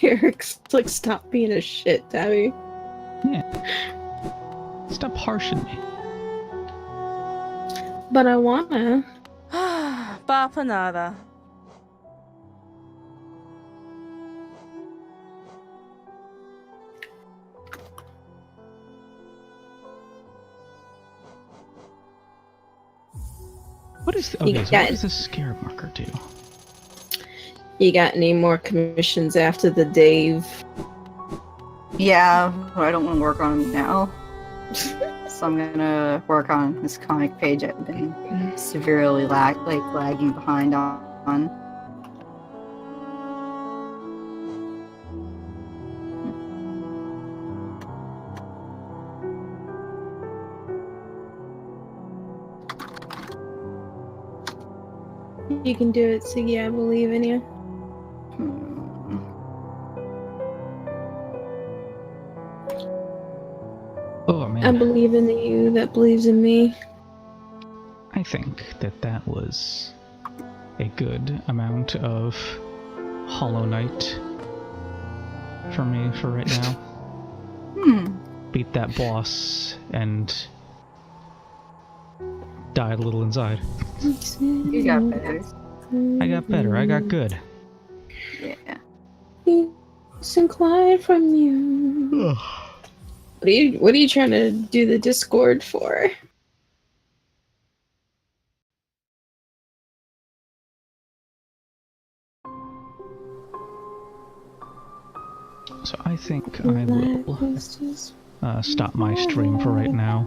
Eric's like, stop being a shit, Tabby. Yeah. Stop harshing me. But I wanna. Bapanada. What is what does the scarab marker do? You got any more commissions after the Dave? Yeah, but I don't want to work on them now. So I'm gonna work on this comic page I've been severely lagging behind on. You can do it, Siggy. I believe in you. Oh man. I believe in you that believes in me. I think that was a good amount of Hollow Knight for me for right now. Beat that boss and die a little inside. You got better. I got better. I got good. Yeah. Peace and quiet from you. What are you trying to do the Discord for? So I think I will stop my stream for right now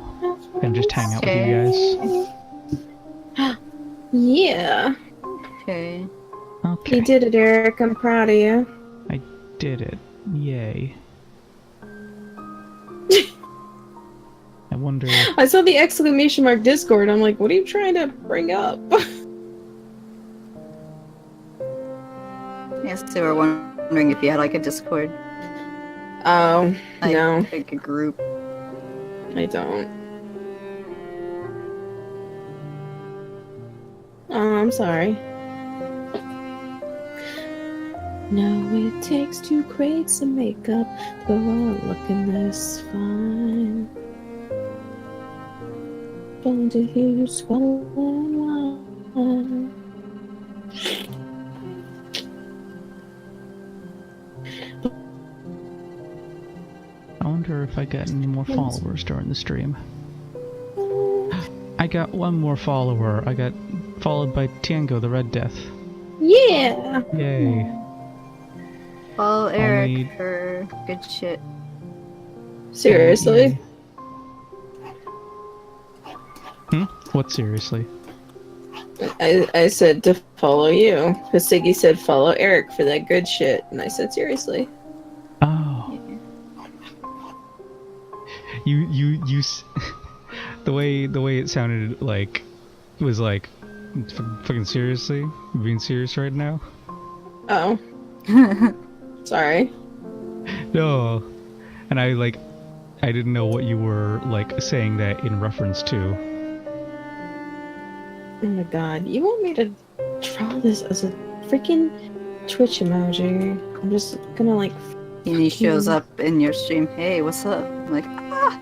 and just hang out with you guys. Yeah. Okay. Okay. You did it, Eric. I'm proud of you. I did it. Yay. I wonder... I saw the exclamation mark Discord. I'm like, what are you trying to bring up? Yes, they were wondering if you had like a Discord. Oh, Like, no. Like a group. I don't. Oh, I'm sorry. No, it takes 2 crates of makeup. Go on looking this fine. Bone to hear you swallowing wine. I wonder if I got any more followers during the stream. I got one more follower. I got followed by Tango the Red Death. Yeah! Yay. Follow Eric Only- for good shit. Seriously? What seriously? I said to follow you. Because Siggy said follow Eric for that good shit. And I said seriously. Oh. You the way it sounded like it was like fucking seriously? You being serious right now? Oh. Sorry. No. And I didn't know what you were like saying that in reference to. Oh my god. You want me to draw this as a freaking Twitch emoji? I'm just gonna like And he shows up in your stream. Hey, what's up? I'm like, ah.